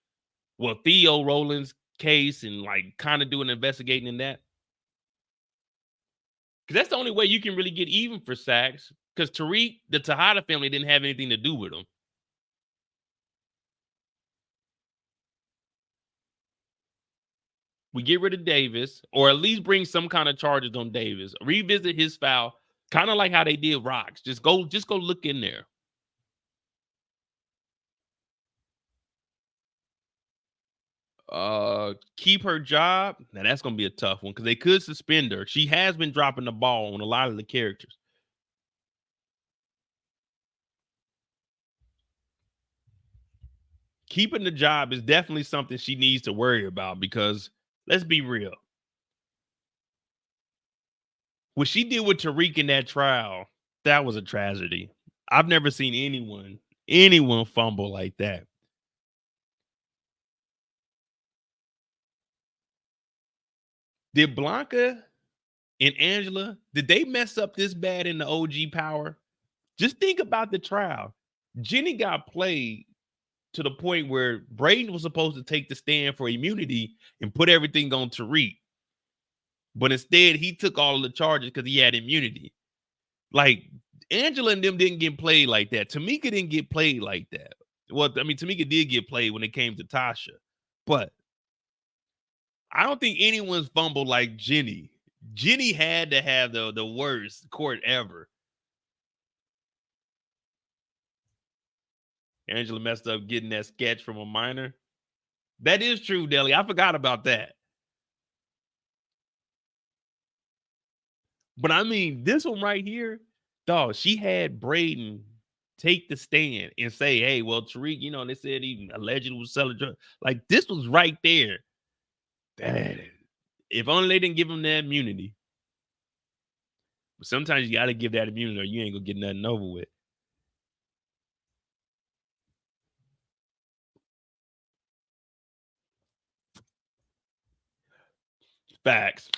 well, Theo Rowland's case, and like kind of doing investigating in that? Because that's the only way you can really get even for Sax, because Tariq, the Tejada family, didn't have anything to do with him. We get rid of Davis, or at least bring some kind of charges on Davis. Revisit his file, kind of like how they did Rocks. Just go look in there. Keep her job. Now that's gonna be a tough one because they could suspend her. She has been dropping the ball on a lot of the characters. Keeping the job is definitely something she needs to worry about, because let's be real. What she did with Tariq in that trial, that was a tragedy. I've never seen anyone fumble like that. Did Blanca and Angela, did they mess up this bad in the OG power? Just think about the trial. Jenny got played to the point where Brayden was supposed to take the stand for immunity and put everything on Tariq. But instead, he took all of the charges because he had immunity. Like, Angela and them didn't get played like that. Tamika didn't get played like that. Well, I mean, Tamika did get played when it came to Tasha. But I don't think anyone's fumbled like Jenny. Jenny had to have the worst court ever. Angela messed up getting that sketch from a minor. That is true, Deli. I forgot about that. But I mean, this one right here, dog, she had Brayden take the stand and say, hey, well, Tariq, you know, they said he allegedly was selling drugs. Like, this was right there. If only they didn't give him that immunity. But sometimes you got to give that immunity or you ain't going to get nothing over with. Facts.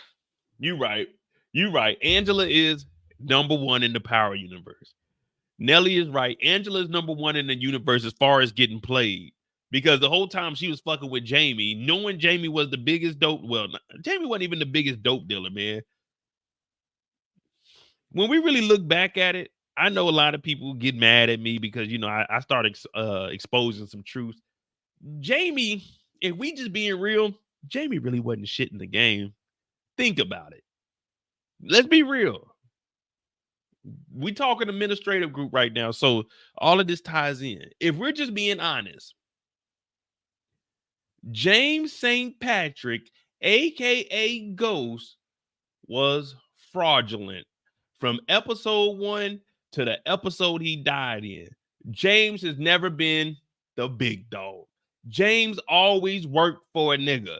You right. Angela is number one in the power universe. Nelly is right. Angela is number one in the universe as far as getting played. Because the whole time she was fucking with Jamie, knowing Jamie was the biggest dope. Well, Jamie wasn't even the biggest dope dealer, man. When we really look back at it, I know a lot of people get mad at me because, you know, I started exposing some truth. Jamie, if we just being real, Jamie really wasn't shit in the game. Think about it. Let's be real. We talking administrative group right now, so all of this ties in. If we're just being honest, James St. Patrick, aka Ghost, was fraudulent from episode 1 to the episode he died in. James has never been the big dog. James always worked for a nigga.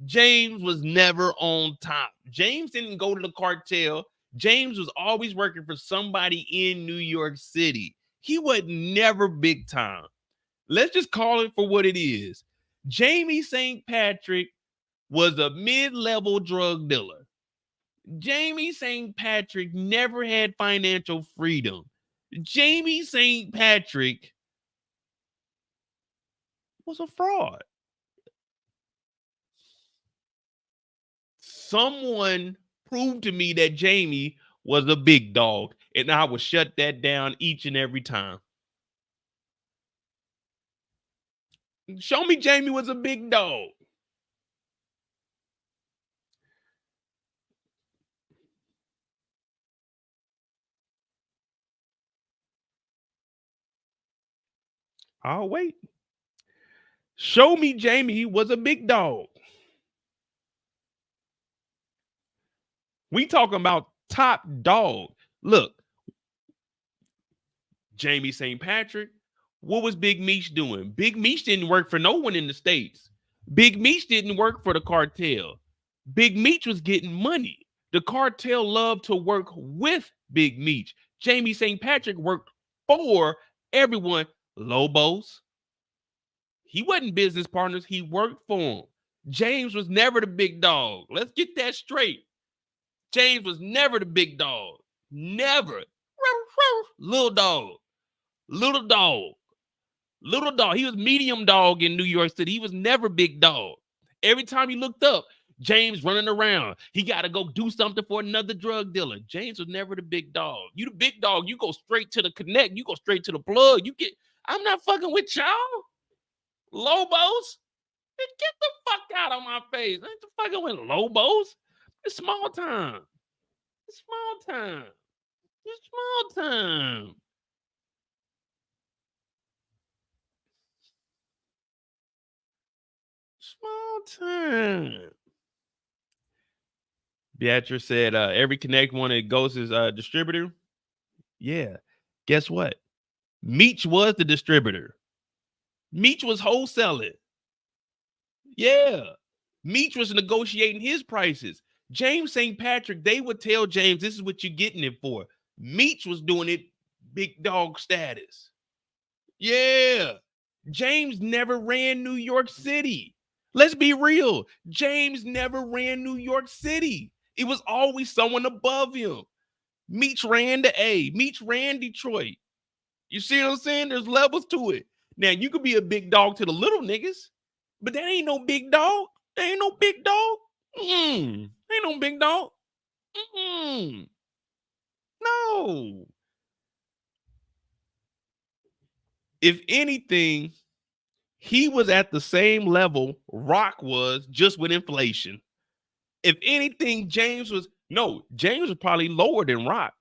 James was never on top. James didn't go to the cartel. James was always working for somebody in New York City. He was never big time. Let's just call it for what it is. Jamie St. Patrick was a mid-level drug dealer. Jamie St. Patrick never had financial freedom. Jamie St. Patrick was a fraud. Someone proved to me that Jamie was a big dog, and I would shut that down each and every time. Show me Jamie was a big dog. I'll wait. Show me Jamie was a big dog. We talking about top dog. Look, Jamie St. Patrick, what was Big Meech doing? Big Meech didn't work for no one in the States. Big Meech didn't work for the cartel. Big Meech was getting money. The cartel loved to work with Big Meech. Jamie St. Patrick worked for everyone. Lobos. He wasn't business partners. He worked for them. James was never the big dog. Let's get that straight. James was never the big dog. Never. Little dog. Little dog. Little dog. He was medium dog in New York City. He was never big dog. Every time he looked up, James running around. He got to go do something for another drug dealer. James was never the big dog. You the big dog. You go straight to the connect. You go straight to the plug. You get, I'm not fucking with y'all. Lobos. Get the fuck out of my face. I ain't fucking with Lobos. It's small time. It's small time. It's small time. Small time. Beatrice said every connect wanted Ghost's distributor. Yeah. Guess what? Meech was the distributor. Meech was wholesaling. Yeah. Meech was negotiating his prices. James St. Patrick, they would tell James, this is what you're getting it for. Meech was doing it big dog status. Yeah. James never ran New York City. Let's be real. James never ran New York City. It was always someone above him. Meech ran the A. Meech ran Detroit. You see what I'm saying? There's levels to it. Now, you could be a big dog to the little niggas, but that ain't no big dog. That ain't no big dog. Ain't no big dog. No. If anything, he was at the same level Rock was, just with inflation. If anything, James was probably lower than Rock.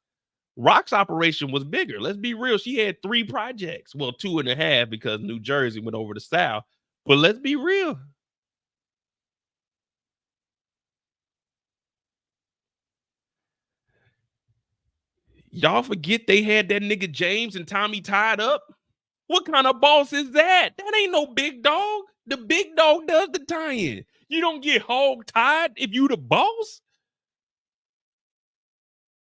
Rock's operation was bigger. Let's be real. She had 3 projects. Well, 2.5 because New Jersey went over the South. But let's be real. Y'all forget they had that nigga James and Tommy tied up? What kind of boss is that? That ain't no big dog. The big dog does the tying. You don't get hog tied if you the boss.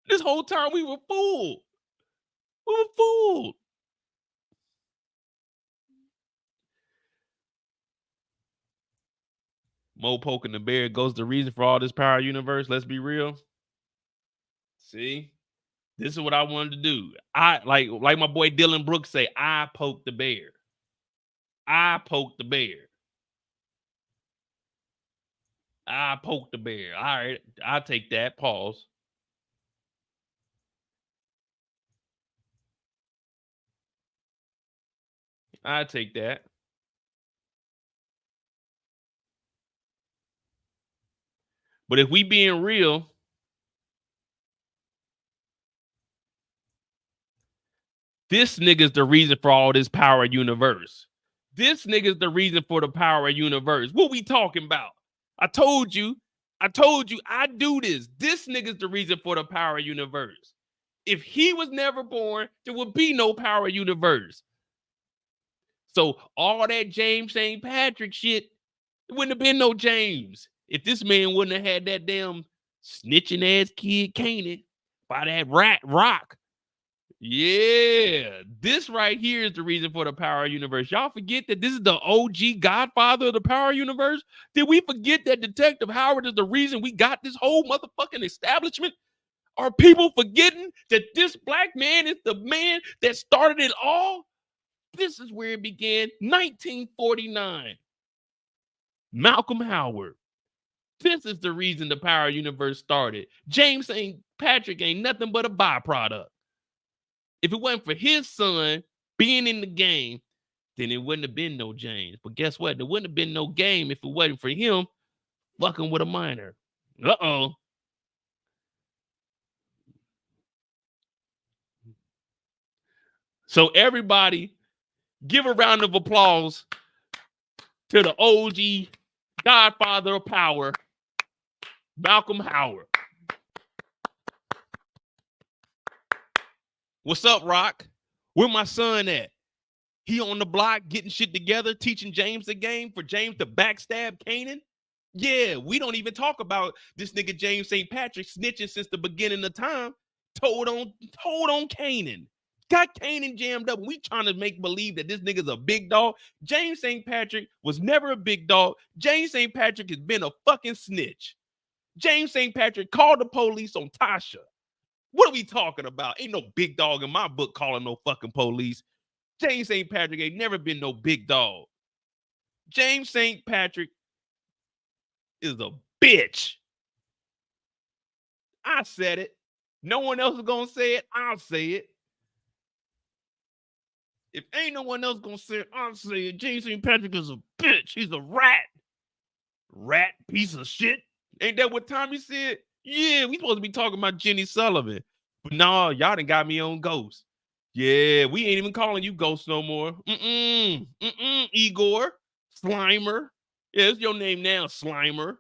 This whole time we were fooled. We were fooled. Mo poking the bear goes the reason for all this power universe. Let's be real. See? This is what I wanted to do. I like my boy Dylan Brooks say, I poked the bear. I poked the bear. I poked the bear. All right, I'll take that. Pause. I take that. But if we being real, this nigga's the reason for all this power universe. This nigga's the reason for the power universe. What we talking about? I told you I do this. This nigga's the reason for the power universe. If he was never born, there would be no power universe. So all that James St. Patrick shit, It wouldn't have been no James if this man wouldn't have had that damn snitching ass kid Kanan by that rat rock. Yeah, this right here is the reason for the Power Universe. Y'all forget that this is the OG godfather of the Power Universe? Did we forget that Detective Howard is the reason we got this whole motherfucking establishment? Are people forgetting that this black man is the man that started it all? This is where it began, 1949. Malcolm Howard. This is the reason the Power Universe started. James St. Patrick ain't nothing but a byproduct. If it wasn't for his son being in the game, then it wouldn't have been no James. But guess what? There wouldn't have been no game if it wasn't for him fucking with a minor. Uh-oh. So everybody, give a round of applause to the OG godfather of power, Malcolm Howard. What's up, Rock? Where my son at? He on the block getting shit together, teaching James the game for James to backstab Kanan? Yeah, we don't even talk about this nigga James St. Patrick snitching since the beginning of time. Told on Kanan. Got Kanan jammed up. We trying to make believe that this nigga's a big dog. James St. Patrick was never a big dog. James St. Patrick has been a fucking snitch. James St. Patrick called the police on Tasha. What are we talking about? Ain't no big dog in my book calling no fucking police. James St. Patrick ain't never been no big dog. James St. Patrick is a bitch. I said it. No one else is going to say it. I'll say it. If ain't no one else going to say it, I'll say it. James St. Patrick is a bitch. He's a rat. Rat piece of shit. Ain't that what Tommy said? Yeah, we supposed to be talking about Jenny Sullivan. But no, y'all done got me on Ghost. Yeah, we ain't even calling you Ghost no more. Igor. Slimer. Yeah, it's your name now, Slimer.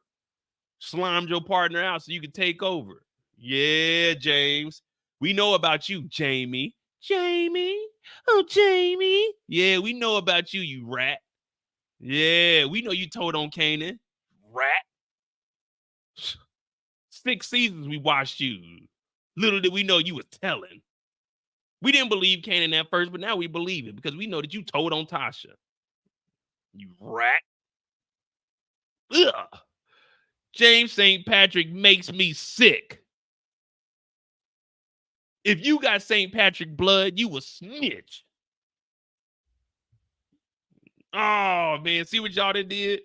Slimed your partner out so you can take over. Yeah, James. We know about you, Jamie. Jamie? Oh, Jamie. Yeah, we know about you, you rat. Yeah, we know you told on Kanan. Rat. 6 seasons we watched you. Little did we know you was telling. We didn't believe Kanan at first, but now we believe it because we know that you told on Tasha. You rat. Ugh. James St. Patrick makes me sick. If you got St. Patrick blood, you a snitch. Oh, man. See what y'all done did?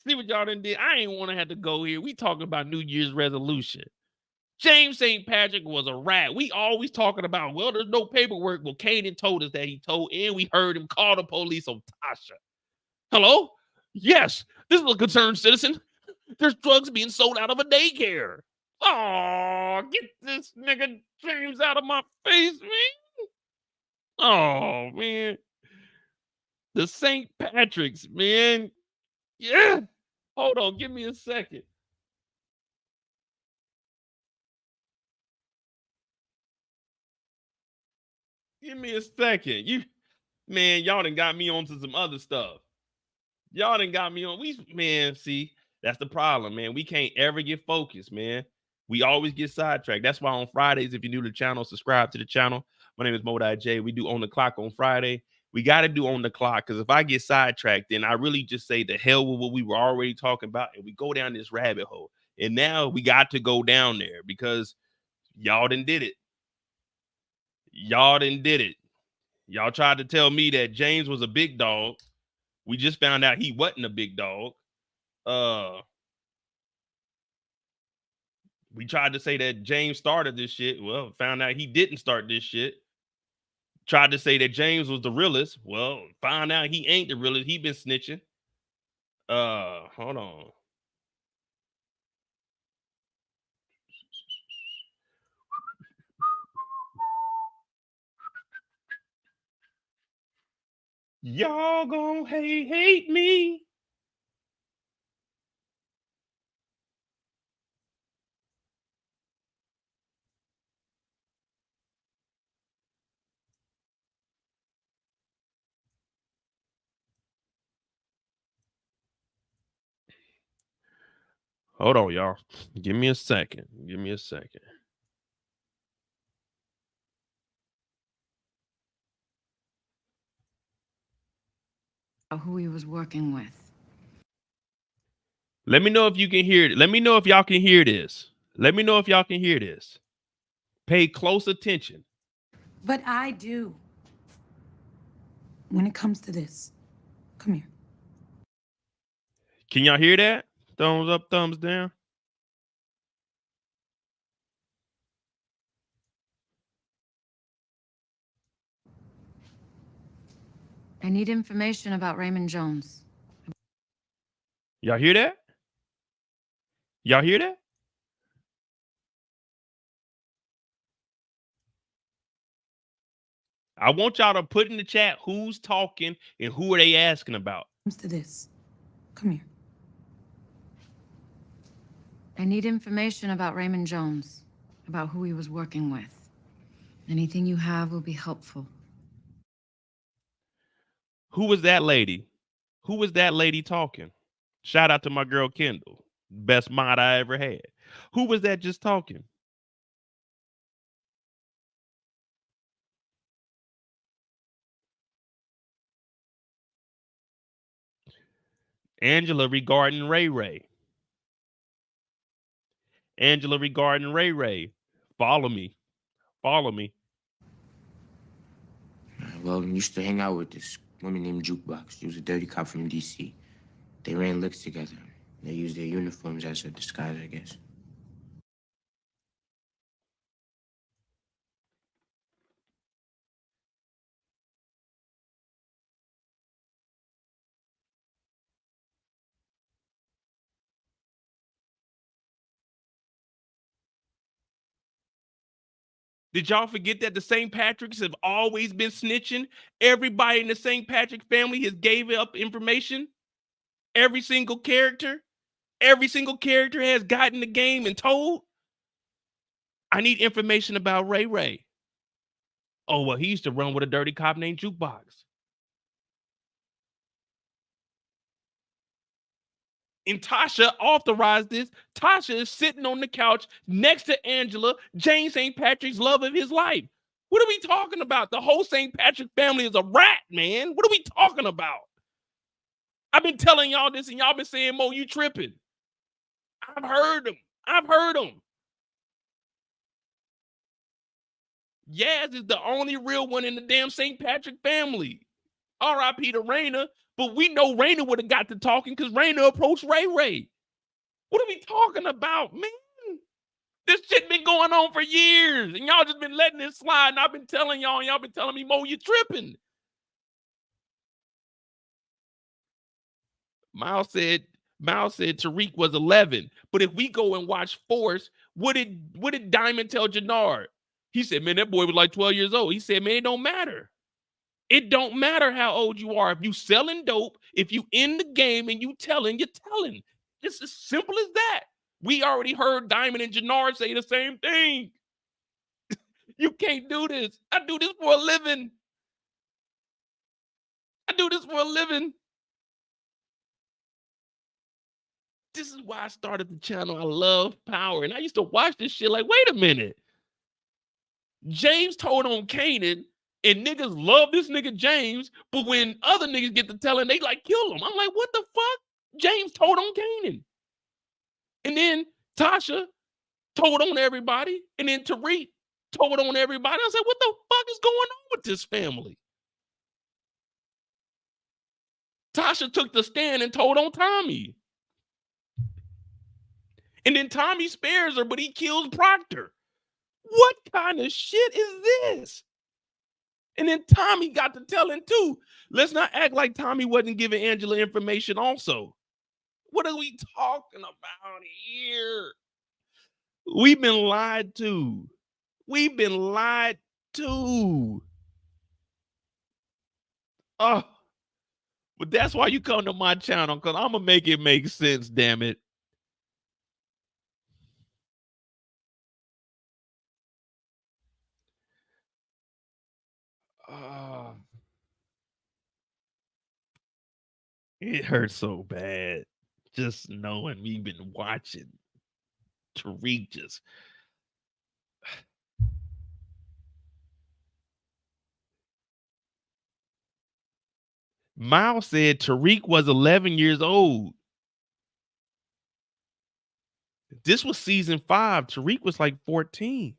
See what y'all done did? I ain't want to have to go here. We talking about New Year's resolution. James St. Patrick was a rat. We always talking about, well, there's no paperwork. Well, Kanan told us that he told, and we heard him call the police on Tasha. Hello? Yes, this is a concerned citizen. There's drugs being sold out of a daycare. Oh, get this nigga James out of my face, man. Oh, man. The St. Patrick's, man. Yeah. Hold on, give me a second. Give me a second. Man, y'all done got me onto some other stuff. Y'all done got me on. Man, see, that's the problem, man. We can't ever get focused, man. We always get sidetracked. That's why on Fridays, if you're new to the channel, subscribe to the channel. My name is Mo.J. We do On the Clock on Friday. We got to do On the Clock because if I get sidetracked, then I really just say the hell with what we were already talking about and we go down this rabbit hole. And now we got to go down there because y'all done did it. Y'all done did it. Y'all tried to tell me that James was a big dog. We just found out he wasn't a big dog. We tried to say that James started this shit. Well, found out he didn't start this shit. Tried to say that James was the realest. Well, found out he ain't the realest. He been snitching. Hold on. Y'all gonna hate me. Hold on, y'all. Give me a second. Give me a second.
Who he was working with.
Let me know if you can hear it. Let me know if y'all can hear this. Let me know if y'all can hear this. Pay close attention.
But I do. When it comes to this, come here.
Can y'all hear that? Thumbs up, thumbs down.
I need information about Raymond Jones.
Y'all hear that? Y'all hear that? I want y'all to put in the chat who's talking and who are they asking about.
Comes to this, come here.
I need information about Raymond Jones, about who he was working with. Anything you have will be helpful.
Who was that lady? Who was that lady talking? Shout out to my girl Kendall. Best mod I ever had. Who was that just talking? Angela regarding Ray Ray. Angela regarding Ray Ray. Follow me. Follow me.
Well, I used to hang out with this woman named Jukebox. She was a dirty cop from D.C. They ran licks together. They used their uniforms as a disguise, I guess.
Did y'all forget that the St. Patricks have always been snitching? Everybody in the St. Patrick family has gave up information. Every single character has gotten the game and told. I need information about Ray Ray. Oh, well, he used to run with a dirty cop named Jukebox. And Tasha authorized this. Tasha is sitting on the couch next to Angela, Jane St. Patrick's love of his life. What are we talking about? The whole St. Patrick family is a rat, man. What are we talking about? I've been telling y'all this and y'all been saying, Mo, you tripping. I've heard them. Yaz is the only real one in the damn St. Patrick family. R.I.P. to Raina, but we know Raina would have got to talking because Raina approached Ray Ray. What are we talking about, man? This shit been going on for years, and y'all just been letting it slide, and I've been telling y'all, and y'all been telling me, Mo, you tripping. Miles said Tariq was 11, but if we go and watch Force, what did Diamond tell Jannard? He said, man, that boy was like 12 years old. He said, man, it don't matter. It don't matter how old you are. If you selling dope, if you in the game and you telling, you're telling. It's as simple as that. We already heard Diamond and Jannard say the same thing. You can't do this. I do this for a living. This is why I started the channel. I love power. And I used to watch this shit like, wait a minute. James told on Kanan, and niggas love this nigga James, but when other niggas get to telling, they like kill him. I'm like, what the fuck? James told on Kanan. And then Tasha told on everybody, and then Tariq told on everybody. I said, what the fuck is going on with this family? Tasha took the stand and told on Tommy. And then Tommy spares her, but he kills Proctor. What kind of shit is this? And then Tommy got to telling too. Let's not act like Tommy wasn't giving Angela information also. What are we talking about here? We've been lied to. Oh, but that's why you come to my channel, because I'm going to make it make sense, damn it. It hurts so bad. just knowing we've been watching Tariq just. Miles said Tariq was 11 years old. This was season 5. Tariq was like 14,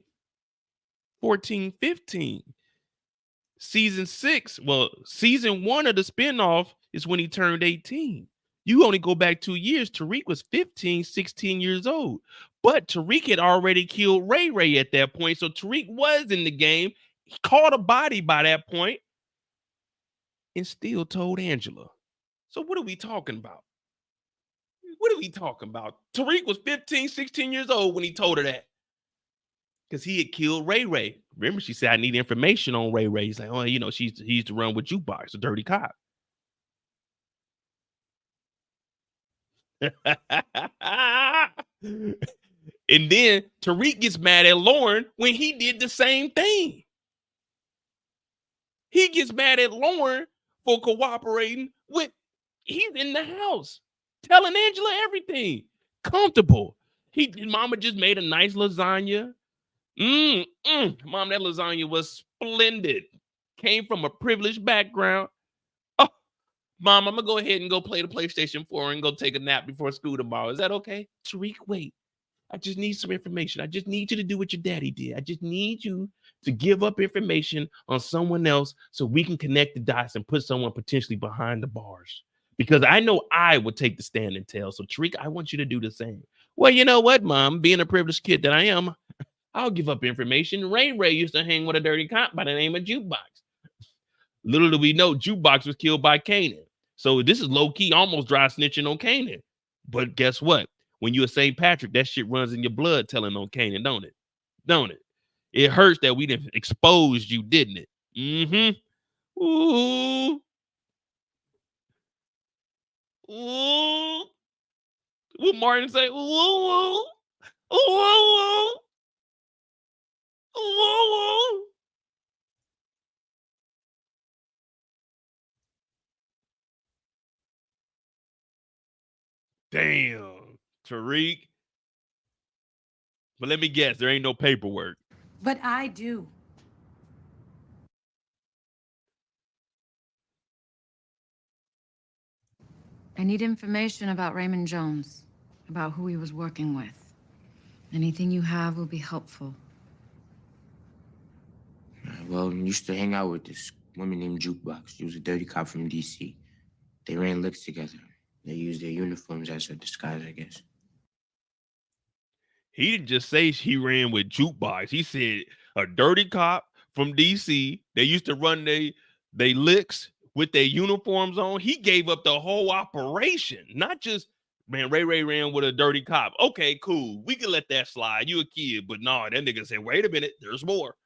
15. Season 6, well, season 1 of the spinoff is when he turned 18. You only go back 2 years. Tariq was 15, 16 years old. But Tariq had already killed Ray Ray at that point. So Tariq was in the game. He caught a body by that point and still told Angela. So what are we talking about? What are we talking about? Tariq was 15, 16 years old when he told her that. Because he had killed Ray Ray. Remember, she said, I need information on Ray Ray. He's like, oh, you know, he used to run with Jukebox, a dirty cop. And then Tariq gets mad at Lauren when he did the same thing. He gets mad at Lauren for cooperating with, he's in the house, telling Angela everything. Comfortable. Mama just made a nice lasagna. Mom, that lasagna was splendid. Came from a privileged background. Oh, Mom, I'm gonna go ahead and go play the PlayStation 4 and go take a nap before school tomorrow. Is that okay? Tariq, wait. I just need some information. I just need you to do what your daddy did. I just need you to give up information on someone else so we can connect the dots and put someone potentially behind the bars. Because I know I would take the stand and tell. So Tariq, I want you to do the same. Well, you know what, Mom? Being a privileged kid that I am, I'll give up information. Ray Ray used to hang with a dirty cop by the name of Jukebox. Little do we know, Jukebox was killed by Kanan. So this is low-key, almost dry snitching on Kanan. But guess what? When you're a St. Patrick, that shit runs in your blood telling on Kanan, don't it? Don't it? It hurts that we didn't expose you, didn't it? Mm-hmm. Ooh. Ooh. What Martin say? Ooh, ooh. Ooh, ooh. Ooh, ooh. Damn, Tariq. But let me guess, there ain't no paperwork.
But I do.
I need information about Raymond Jones, about who he was working with. Anything you have will be helpful.
Well, I used to hang out with this woman named Jukebox. She was a dirty cop from DC. They ran licks together. They used their uniforms as a disguise, I guess.
He didn't just say he ran with Jukebox. He said a dirty cop from DC. They used to run they licks with their uniforms on. He gave up the whole operation, not just, man, Ray Ray ran with a dirty cop. Okay, cool. We can let that slide. You a kid. But no, that nigga said, wait a minute, there's more.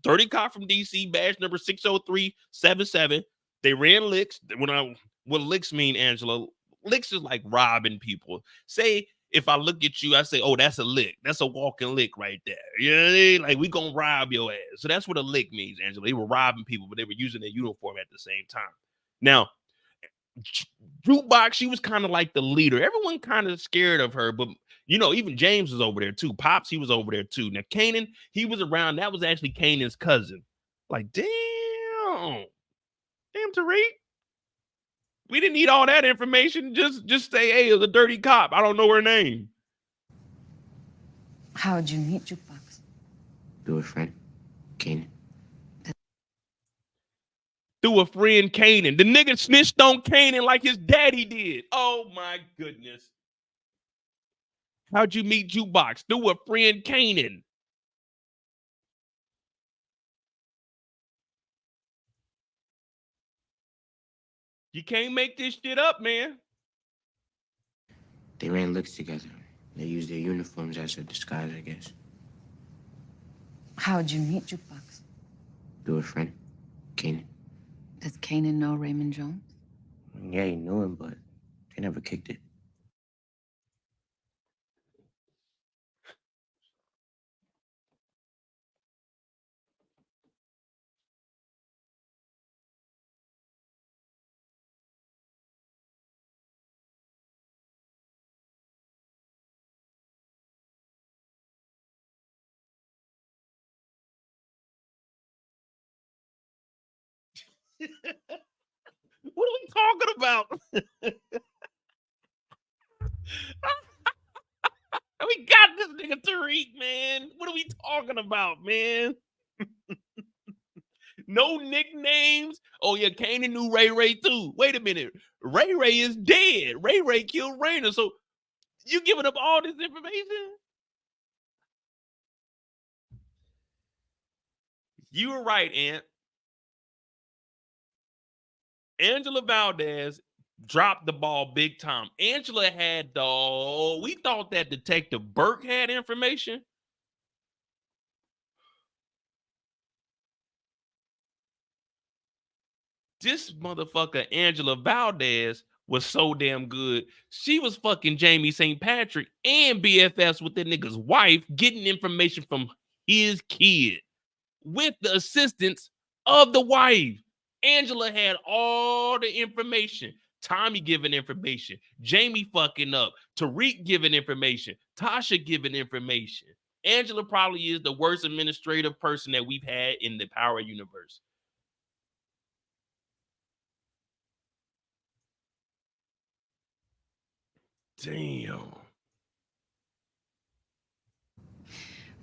Dirty cop from DC, badge number 60377. They ran licks. What licks mean, Angela? Licks is like robbing people. Say, if I look at you, I say, oh, that's a lick. That's a walking lick right there. You know what I mean? Like, we gonna rob your ass. So that's what a lick means, Angela. They were robbing people, but they were using their uniform at the same time. Now, Jukebox, she was kind of like the leader. Everyone kind of scared of her, but you know, even James was over there too. Pops, he was over there too. Now, Kanan, he was around. That was actually Kanan's cousin. Like, damn, Tariq. We didn't need all that information. Just say, hey, it was a dirty cop. I don't know her name.
How'd you meet Jukebox?
Through a friend, Kanan.
Through a friend, Kanan. The nigga snitched on Kanan like his daddy did. Oh, my goodness. How'd you meet Jukebox? Through a friend, Kanan. You can't make this shit up, man.
They ran licks together. They used their uniforms as a disguise, I guess.
How'd you meet Jukebox?
Through a friend, Kanan.
Does Kanan know Raymond Jones?
Yeah, he knew him, but they never kicked it.
What are we talking about? We got this nigga Tariq, man. What are we talking about, man? No nicknames. Oh yeah, Kanan knew Ray Ray too. Wait a minute. Ray Ray is dead. Ray Ray killed Raina. So you giving up all this information? You were right, Aunt. Angela Valdez dropped the ball big time. Angela had we thought that Detective Burke had information. This motherfucker Angela Valdez was so damn good. She was fucking Jamie St. Patrick and BFFs with the nigga's wife, getting information from his kid with the assistance of the wife. Angela had all the information. Tommy giving information. Jamie fucking up. Tariq giving information. Tasha giving information. Angela probably is the worst administrative person that we've had in the Power universe. Damn.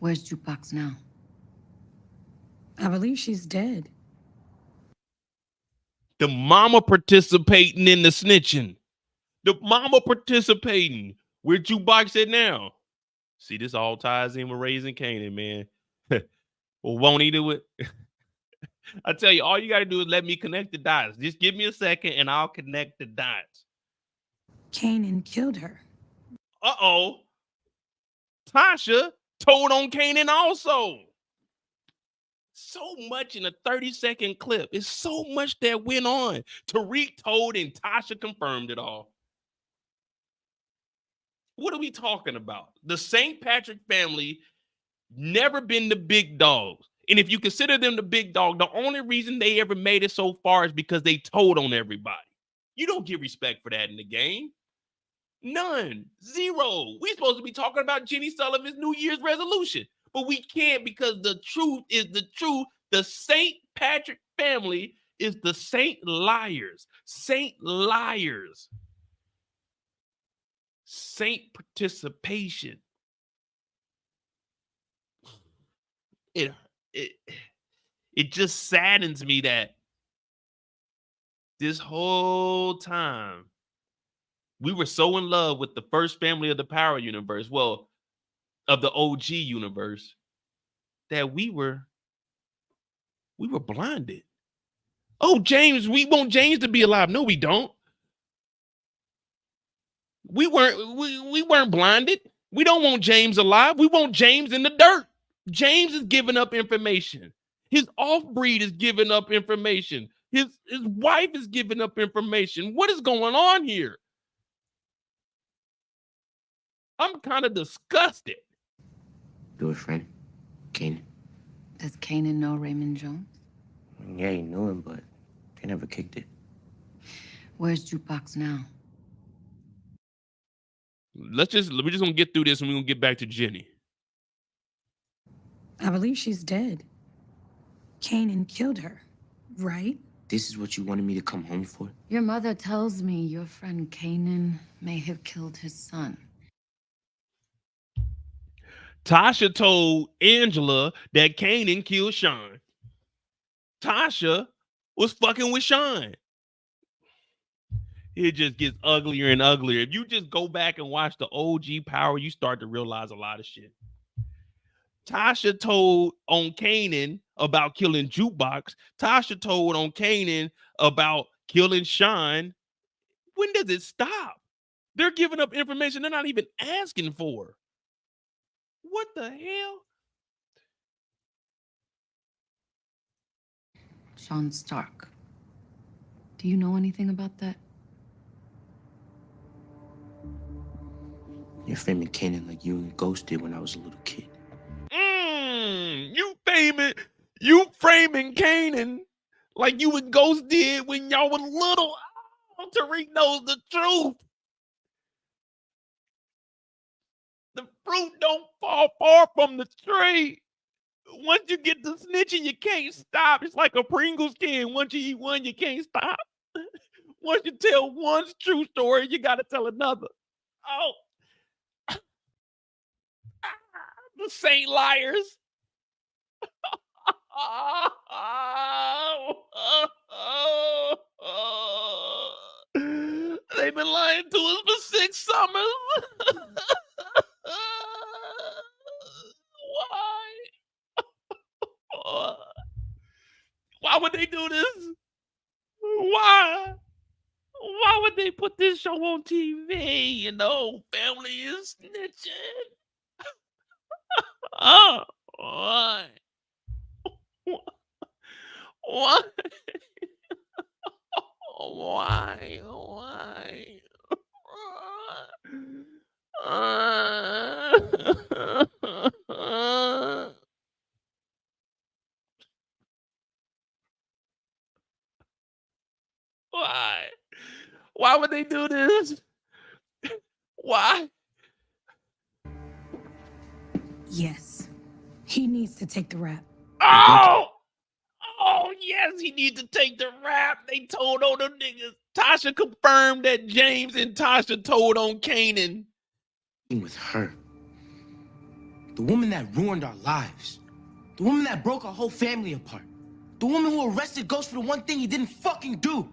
Where's Jukebox now?
I believe she's dead.
The mama participating in the snitching. The mama participating. Where Jukebox at now? See, this all ties in with Raising Kanan, man. Well, won't he do it? I tell you, all you got to do is let me connect the dots. Just give me a second and I'll connect the dots.
Kanan killed her.
Uh-oh. Tasha told on Kanan also. So much in a 30-second clip. It's so much that went on. Tariq told and Tasha confirmed it all. What are we talking about? The St. Patrick family never been the big dogs. And if you consider them the big dog, the only reason they ever made it so far is because they told on everybody. You don't get respect for that in the game. None. Zero. We're supposed to be talking about Jenny Sullivan's New Year's resolution. But we can't because the truth is the truth. The St. Patrick family is the Saint Liars. Saint Liars. Saint participation. It just saddens me that this whole time we were so in love with the first family of the Power universe, well, of the OG universe, that we were blinded. Oh, James, we want James to be alive. No, we don't. We weren't blinded. We don't want James alive. We want James in the dirt. James is giving up information. His off-breed is giving up information. His wife is giving up information. What is going on here? I'm kind of disgusted.
Your friend, Kanan.
Does Kanan know Raymond Jones?
Yeah, he knew him, but they never kicked it.
Where's Jukebox now?
We're just gonna get through this and we're gonna get back to Jenny.
I believe she's dead. Kanan killed her, right?
This is what you wanted me to come home for?
Your mother tells me your friend Kanan may have killed his son.
Tasha told Angela that Kanan killed Shawn. Tasha was fucking with Shawn. It just gets uglier and uglier. If you just go back and watch the OG Power, you start to realize a lot of shit. Tasha told on Kanan about killing Jukebox. Tasha told on Kanan about killing Shawn. When does it stop? They're giving up information they're not even asking for. What the hell?
Shawn Stark. Do you know anything about that?
You're framing Kanan like you and Ghost did when I was a little kid.
You framing Kanan like you and Ghost did when y'all was little. Oh, Tariq knows the truth. The fruit don't fall far from the tree. Once you get to snitching, you can't stop. It's like a Pringles can. Once you eat one, you can't stop. Once you tell one true story, you got to tell another. Oh, the Saint Liars. They've been lying to us for 6 summers. Why? Why would they do this? Why? Why would they put this show on TV and the whole family is snitching? Oh, why? Why? Why? Why? Why would they do this? Why?
Yes. He needs to take the rap.
Oh, yes, he needs to take the rap. They told on them niggas. Tasha confirmed that James and Tasha told on Kanan.
With her. The woman that ruined our lives. The woman that broke our whole family apart. The woman who arrested Ghost for the one thing he didn't fucking do.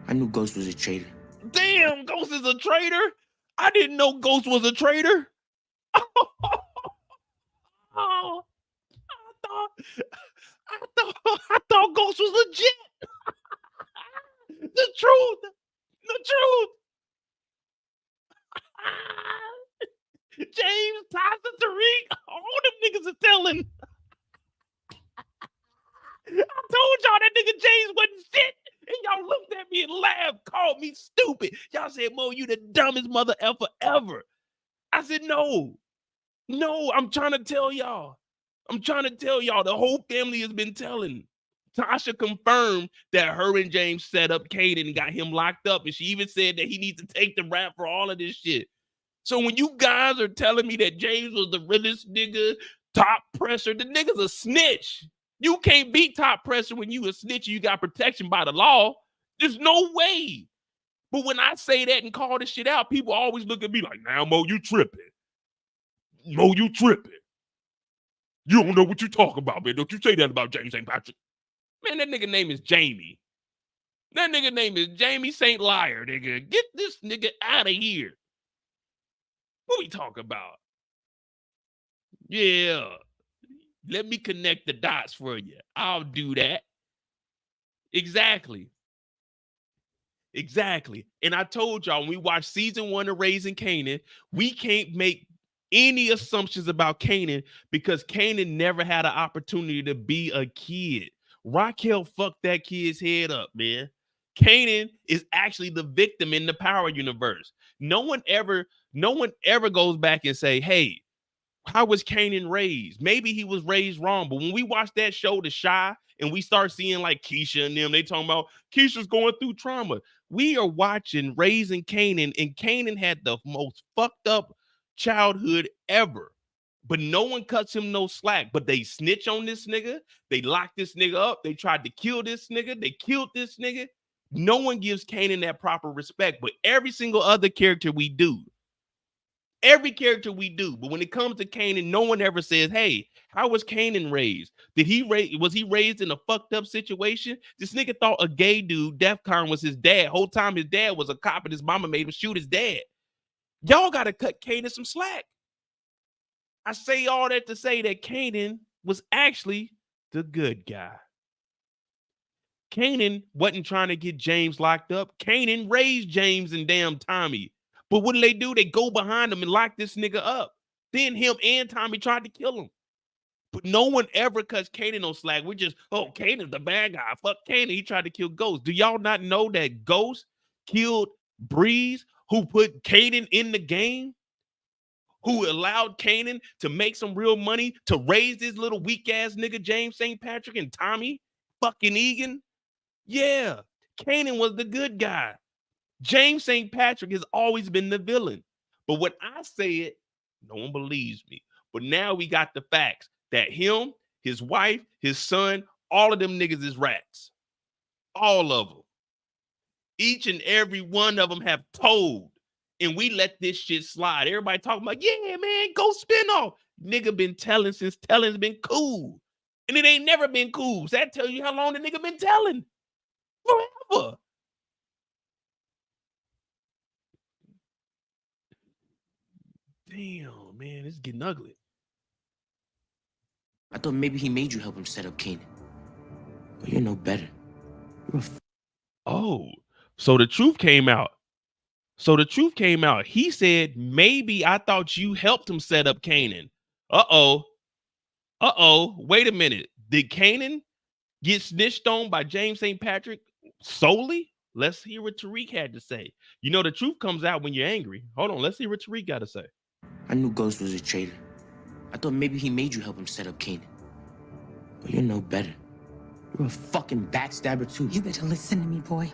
I knew Ghost was a traitor.
Damn, Ghost is a traitor? I didn't know Ghost was a traitor. Oh, I thought Ghost was legit. The truth. James, Tasha, Tariq, all them niggas are telling. I told y'all that nigga James wasn't shit. And y'all looked at me and laughed, called me stupid. Y'all said, Mo, you the dumbest mother effer ever. I said, no, I'm trying to tell y'all. The whole family has been telling. Tasha confirmed that her and James set up Kanan and got him locked up. And she even said that he needs to take the rap for all of this shit. So when you guys are telling me that James was the realest nigga, top pressure, the nigga's a snitch. You can't beat top pressure when you a snitch. You got protection by the law. There's no way. But when I say that and call this shit out, people always look at me like, now, Mo, you tripping. You don't know what you talking about, man. Don't you say that about James St. Patrick. Man, that nigga name is Jamie. That nigga name is Jamie St. Liar, nigga. Get this nigga out of here. What we talking about? Yeah. Let me connect the dots for you. I'll do that. Exactly. And I told y'all when we watched season 1 of Raising Kanan, we can't make any assumptions about Kanan because Kanan never had an opportunity to be a kid. Raquel fucked that kid's head up, man. Kanan is actually the victim in the Power universe. No one ever goes back and say, hey, how was Kanan raised? Maybe he was raised wrong. But when we watch that show, The Shy, and we start seeing like Keisha and them, they talking about Keisha's going through trauma. We are watching Raising Kanan, and Kanan had the most fucked up childhood ever. But no one cuts him no slack. But they snitch on this nigga. They lock this nigga up. They tried to kill this nigga. They killed this nigga. No one gives Kanan that proper respect. But every single other character we do. Every character we do, but when it comes to Kanan, no one ever says, hey, how was Kanan raised? Was he raised in a fucked up situation? This nigga thought a gay dude, DEFCON, was his dad. Whole time his dad was a cop and his mama made him shoot his dad. Y'all gotta cut Kanan some slack. I say all that to say that Kanan was actually the good guy. Kanan wasn't trying to get James locked up. Kanan raised James and damn Tommy. But what do? They go behind him and lock this nigga up. Then him and Tommy tried to kill him. But no one ever cuts Kanan on slack. We're just, Kanan's the bad guy. Fuck Kanan. He tried to kill Ghost. Do y'all not know that Ghost killed Breeze, who put Kanan in the game? Who allowed Kanan to make some real money to raise this little weak-ass nigga James St. Patrick and Tommy fucking Egan? Yeah, Kanan was the good guy. James St. Patrick has always been the villain. But when I say it, no one believes me. But now we got the facts that him, his wife, his son, all of them niggas is rats. All of them. Each and every one of them have told. And we let this shit slide. Everybody talking about, yeah, man, go spinoff. Nigga been telling since telling's been cool. And it ain't never been cool. So that tells you how long the nigga been telling. Forever. Damn, man, it's getting ugly.
I thought maybe he made you help him set up Kanan. But you're no better. You're a
Oh, so the truth came out. He said, maybe I thought you helped him set up Kanan. Uh-oh. Wait a minute. Did Kanan get snitched on by James St. Patrick solely? Let's hear what Tariq had to say. You know, the truth comes out when you're angry. Hold on. Let's see what Tariq got to say.
I knew Ghost was a traitor. I thought maybe he made you help him set up Kanan. But you're no better. You're a fucking backstabber too.
You better listen to me, boy.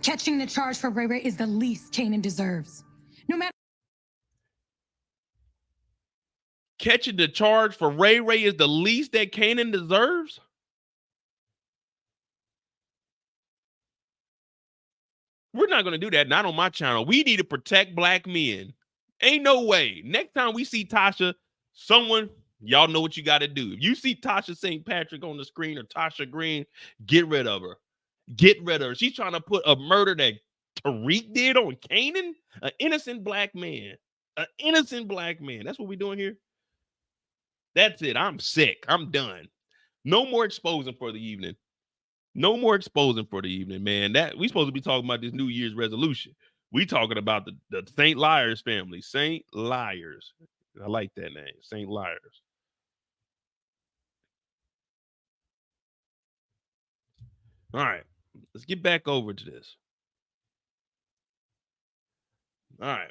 Catching the charge for Ray Ray is the least Kanan deserves. No matter.
Catching the charge for Ray Ray is the least that Kanan deserves? We're not going to do that. Not on my channel. We need to protect black men. Ain't no way. Next time we see Tasha, someone, y'all know what you got to do. If you see Tasha St. Patrick on the screen or Tasha Green, get rid of her. Get rid of her. She's trying to put a murder that Tariq did on Kanan, an innocent black man. An innocent black man. That's what we're doing here. That's it. I'm sick. I'm done. No more exposing for the evening. No more exposing for the evening, man. That we supposed to be talking about this New Year's resolution. We talking about the Saint Liars family. Saint Liars. I like that name. Saint Liars. All right. Let's get back over to this. All right.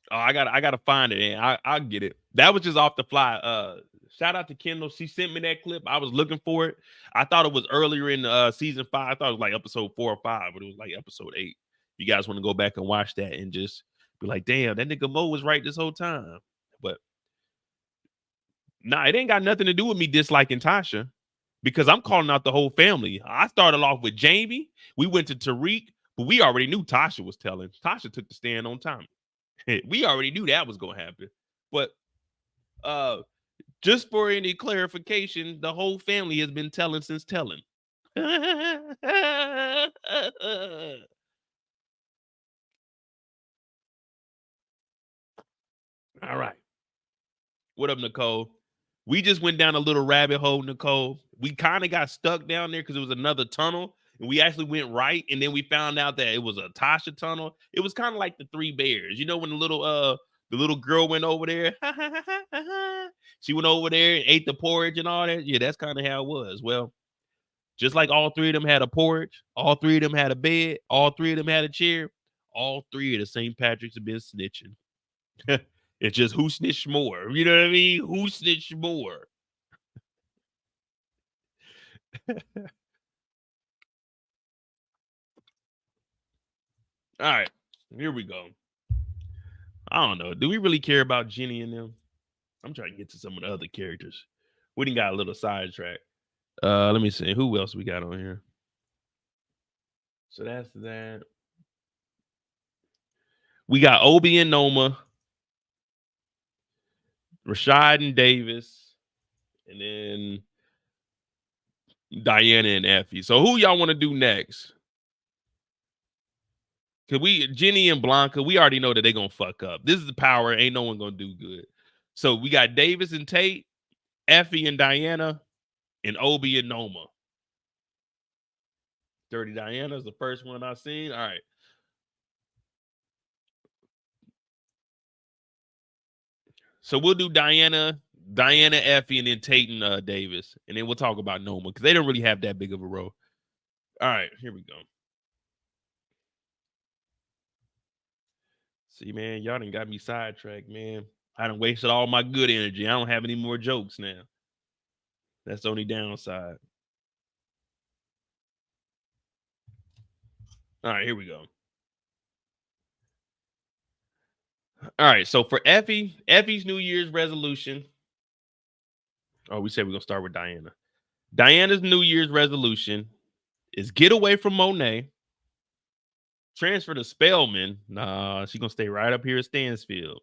Oh, I gotta find it, and I'll get it. That was just off the fly. Shout out to Kendall. She sent me that clip. I was looking for it. I thought it was earlier in season 5. I thought it was like episode 4 or 5, but it was like episode 8. You guys want to go back and watch that and just be like, damn, that nigga Mo was right this whole time. But nah, it ain't got nothing to do with me disliking Tasha because I'm calling out the whole family. I started off with Jamie. We went to Tariq, but we already knew Tasha was telling. Tasha took the stand on time. We already knew that was going to happen. But just for any clarification, the whole family has been telling since telling. All right. What up, Nicole? We just went down a little rabbit hole, Nicole. We kind of got stuck down there because it was another tunnel. And we actually went right. And then we found out that it was a Tasha tunnel. It was kind of like the Three Bears. You know, when the little girl went over there. She went over there and ate the porridge and all that. Yeah, that's kind of how it was. Well, just like all three of them had a porridge, all three of them had a bed, all three of them had a chair, all three of the St. Patrick's have been snitching. It's just who snitched more. You know what I mean? Who snitched more? All right, here we go. I don't know. Do we really care about Jenny and them? I'm trying to get to some of the other characters. We done got a little sidetrack. Let me see. Who else we got on here? So that's that. We got Obi and Noma, Rashad and Davis, and then Diana and Effie. So who y'all want to do next? Cause Jenny and Blanca, we already know that they're gonna fuck up. This is the power. Ain't no one gonna do good. So we got Davis and Tate, Effie and Diana, and Obi and Noma. Dirty Diana is the first one I've seen. All right. So we'll do Diana, Effie, and then Tate and Davis. And then we'll talk about Noma because they don't really have that big of a role. All right, here we go. See, man, y'all done got me sidetracked, man. I done wasted all my good energy. I don't have any more jokes now. That's the only downside. All right, here we go. All right, so for Effie's New Year's resolution. Oh, we said we're gonna start with Diana. Diana's New Year's resolution is get away from Monet, transfer to Spellman. Nah, she's gonna stay right up here at Stansfield.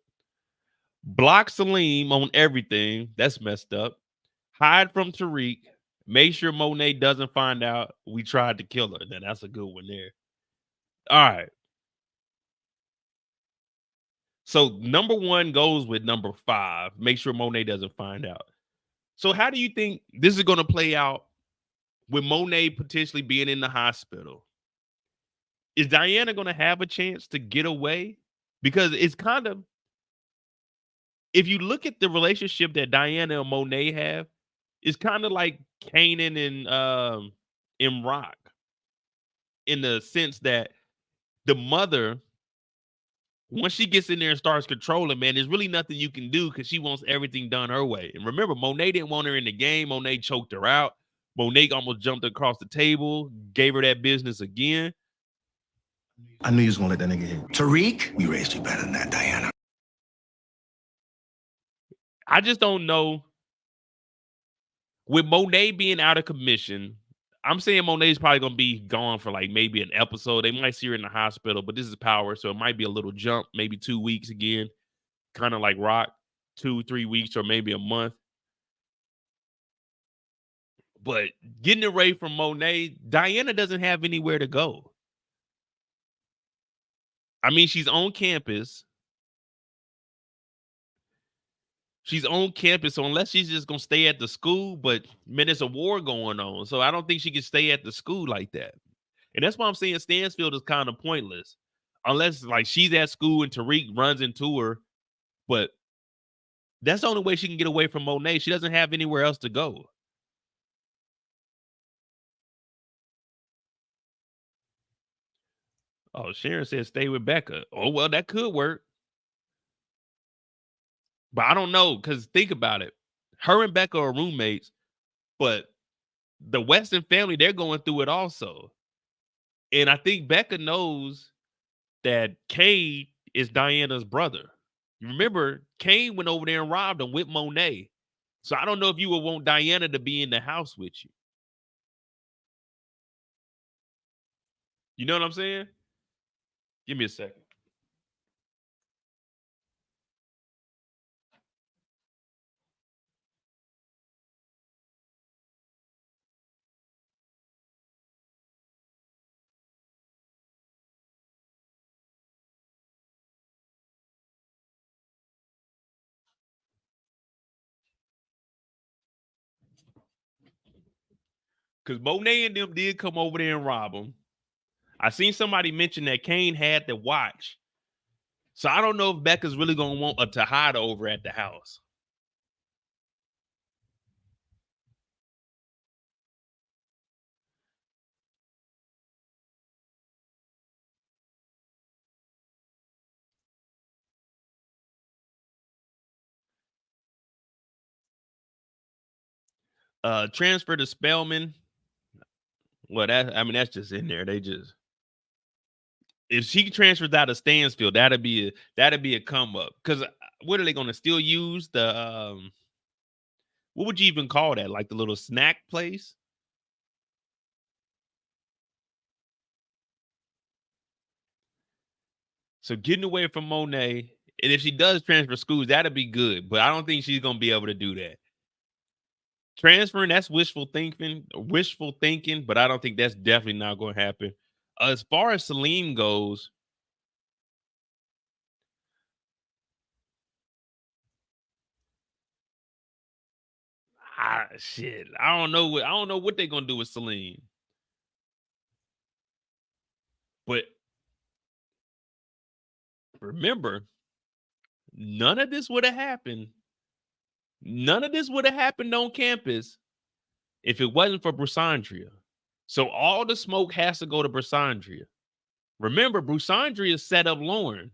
Block Salim on everything. That's messed up. Hide from Tariq. Make sure Monet doesn't find out we tried to kill her. Then that's a good one there. All right. So number 1 goes with number 5. Make sure Monet doesn't find out. So how do you think this is going to play out with Monet potentially being in the hospital? Is Diana going to have a chance to get away? Because it's kind of, if you look at the relationship that Diana and Monet have, it's kind of like Kanan and Rock, in the sense that the mother, once she gets in there and starts controlling, man, there's really nothing you can do because she wants everything done her way. And remember, Monet didn't want her in the game. Monet choked her out. Monet almost jumped across the table, gave her that business again.
I knew you was gonna let that nigga hit.
Tariq?
We raised you better than that, Diana.
I just don't know. With Monet being out of commission, I'm saying Monet's probably going to be gone for like maybe an episode. They might see her in the hospital, but this is Power, so it might be a little jump, maybe 2 weeks again, kind of like Rock, 2-3 weeks or maybe a month. But getting away from Monet, Diana doesn't have anywhere to go. I mean, she's on campus. She's on campus, so unless she's just going to stay at the school, but man, there's a war going on. So I don't think she can stay at the school like that. And that's why I'm saying Stansfield is kind of pointless. Unless like she's at school and Tariq runs into her. But that's the only way she can get away from Monet. She doesn't have anywhere else to go. Oh, Sharon said stay with Becca. Oh, well, that could work. But I don't know, because think about it. Her and Becca are roommates, but the Weston family, they're going through it also. And I think Becca knows that Kane is Diana's brother. You remember, Kane went over there and robbed him with Monet. So I don't know if you would want Diana to be in the house with you. You know what I'm saying? Give me a second. Because Monet and them did come over there and rob him. I seen somebody mention that Kane had the watch. So I don't know if Becca's really going to want a Tejada over at the house. Transfer to Spellman. Well, that's just in there. They just, if she transfers out of Stansfield, that'd be a come up. Because what are they going to still use the what would you even call that? Like the little snack place? So getting away from Monet, and if she does transfer schools, that'd be good. But I don't think she's gonna be able to do that. Transferring, that's wishful thinking, but I don't think that's definitely not going to happen. As far as Salim goes, shit, I don't know what they're gonna do with Salim. But remember, none of this would have happened. None of this would have happened on campus if it wasn't for Brusandria. So all the smoke has to go to Brusandria. Remember, Brusandria set up Lauren.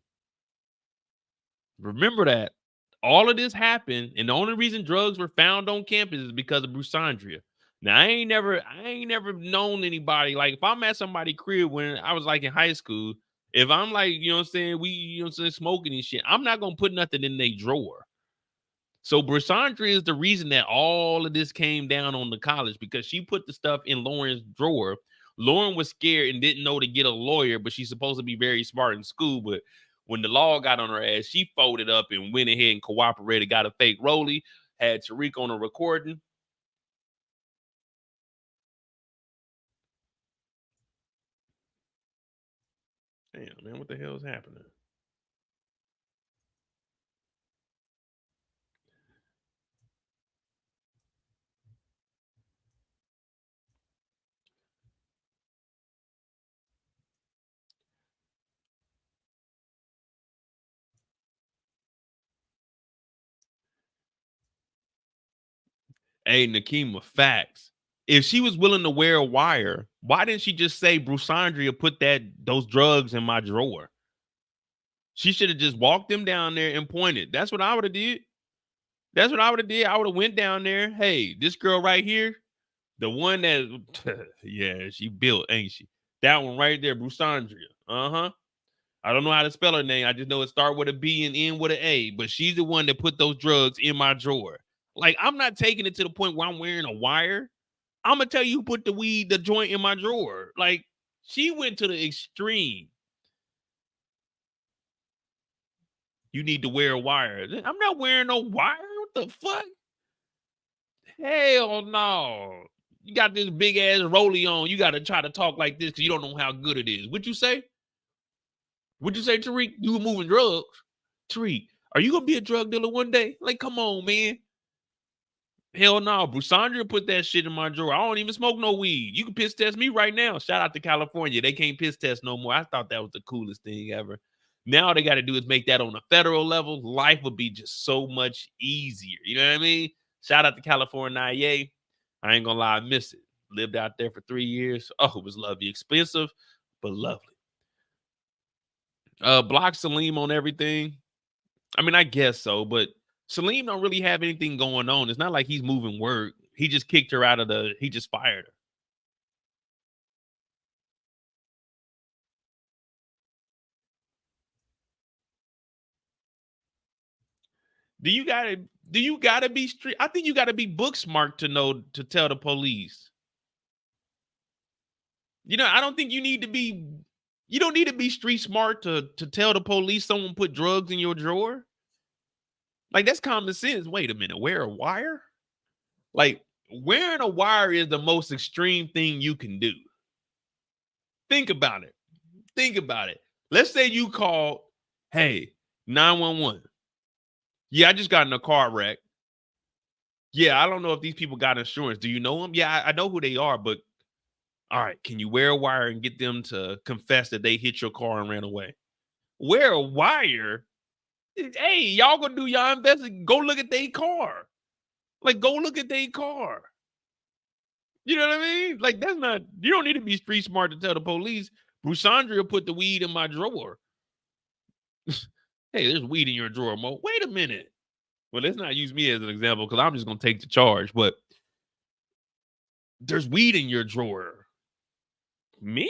Remember that. All of this happened, and the only reason drugs were found on campus is because of Brusandria. Now, I ain't never known anybody, like, if I'm at somebody's crib when I was, like, in high school, if I'm, like, you know what I'm saying, smoking and shit, I'm not gonna put nothing in their drawer. So Brusandria is the reason that all of this came down on the college, because she put the stuff in Lauren's drawer. Lauren was scared and didn't know to get a lawyer, but she's supposed to be very smart in school. But when the law got on her ass, she folded up and went ahead and cooperated, got a fake rollie, had Tariq on a recording. Damn, man, what the hell is happening? Hey, Nakima, facts. If she was willing to wear a wire, why didn't she just say, Brusandria put those drugs in my drawer? She should have just walked them down there and pointed. That's what I would have did. That's what I would have did. I would have went down there. Hey, this girl right here, the one that, yeah, she built, ain't she? That one right there, Brusandria. Uh-huh. I don't know how to spell her name. I just know it start with a B and end with an A. But she's the one that put those drugs in my drawer. Like, I'm not taking it to the point where I'm wearing a wire. I'm gonna tell you who put the joint in my drawer. Like, she went to the extreme. You need to wear a wire. I'm not wearing no wire. What the fuck? Hell no. You got this big ass rollie on. You got to try to talk like this because you don't know how good it is. What'd you say? What'd you say, Tariq? You were moving drugs. Tariq, are you gonna be a drug dealer one day? Like, come on, man. Hell no. Brusandria put that shit in my drawer. I don't even smoke no weed. You can piss test me right now. Shout out to California. They can't piss test no more. I thought that was the coolest thing ever. Now all they got to do is make that on a federal level. Life would be just so much easier. You know what I mean? Shout out to California. I ain't gonna lie, I miss it. Lived out there for 3 years. Oh, it was lovely. Expensive, but lovely. Block Salim on everything. I mean, I guess so, but Salim don't really have anything going on. It's not like he's moving work. He just kicked her out of he just fired her. Do you gotta be street? I think you gotta be book smart to know to tell the police. You know, I don't think you don't need to be street smart to tell the police someone put drugs in your drawer. Like, that's common sense. Wait a minute, wear a wire? Like, wearing a wire is the most extreme thing you can do. Think about it. Think about it. Let's say you call, hey, 911. Yeah, I just got in a car wreck. Yeah, I don't know if these people got insurance. Do you know them? Yeah, I know who they are, but all right, can you wear a wire and get them to confess that they hit your car and ran away? Wear a wire? Hey, y'all gonna do y'all investigation. Go look at their car. Like, go look at their car. You know what I mean? Like, that's not, you don't need to be street smart to tell the police, Brusandria put the weed in my drawer. Hey, there's weed in your drawer, Mo. Wait a minute. Well, let's not use me as an example because I'm just going to take the charge. But there's weed in your drawer. Me?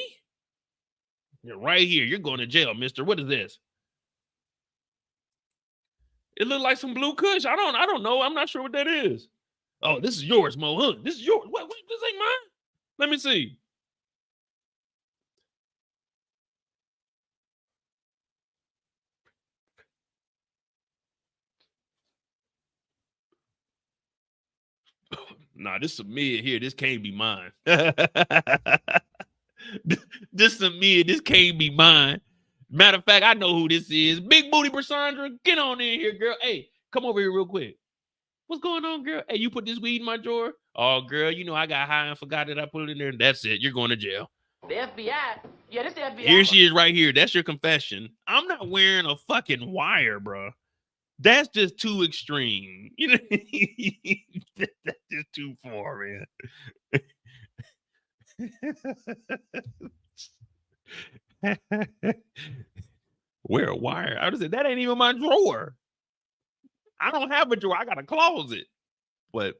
You're right here. You're going to jail, mister. What is this? It looked like some blue kush. I don't know. I'm not sure what that is. Oh, this is yours, Mo. Huh? This is yours. What? This ain't mine? Let me see. Nah, this is a mid here. This can't be mine. This is a mid. This can't be mine. Matter of fact, I know who this is. Big booty Brusandria. Get on in here, girl. Hey, come over here real quick. What's going on, girl? Hey, you put this weed in my drawer? Oh, girl, you know I got high and forgot that I put it in there. That's it. You're going to jail.
The FBI. Yeah, this the FBI.
Here she is right here. That's your confession. I'm not wearing a fucking wire, bro. That's just too extreme. You know, that's just too far, man. Wear a wire. I just said that ain't even my drawer. I don't have a drawer. I got a closet. But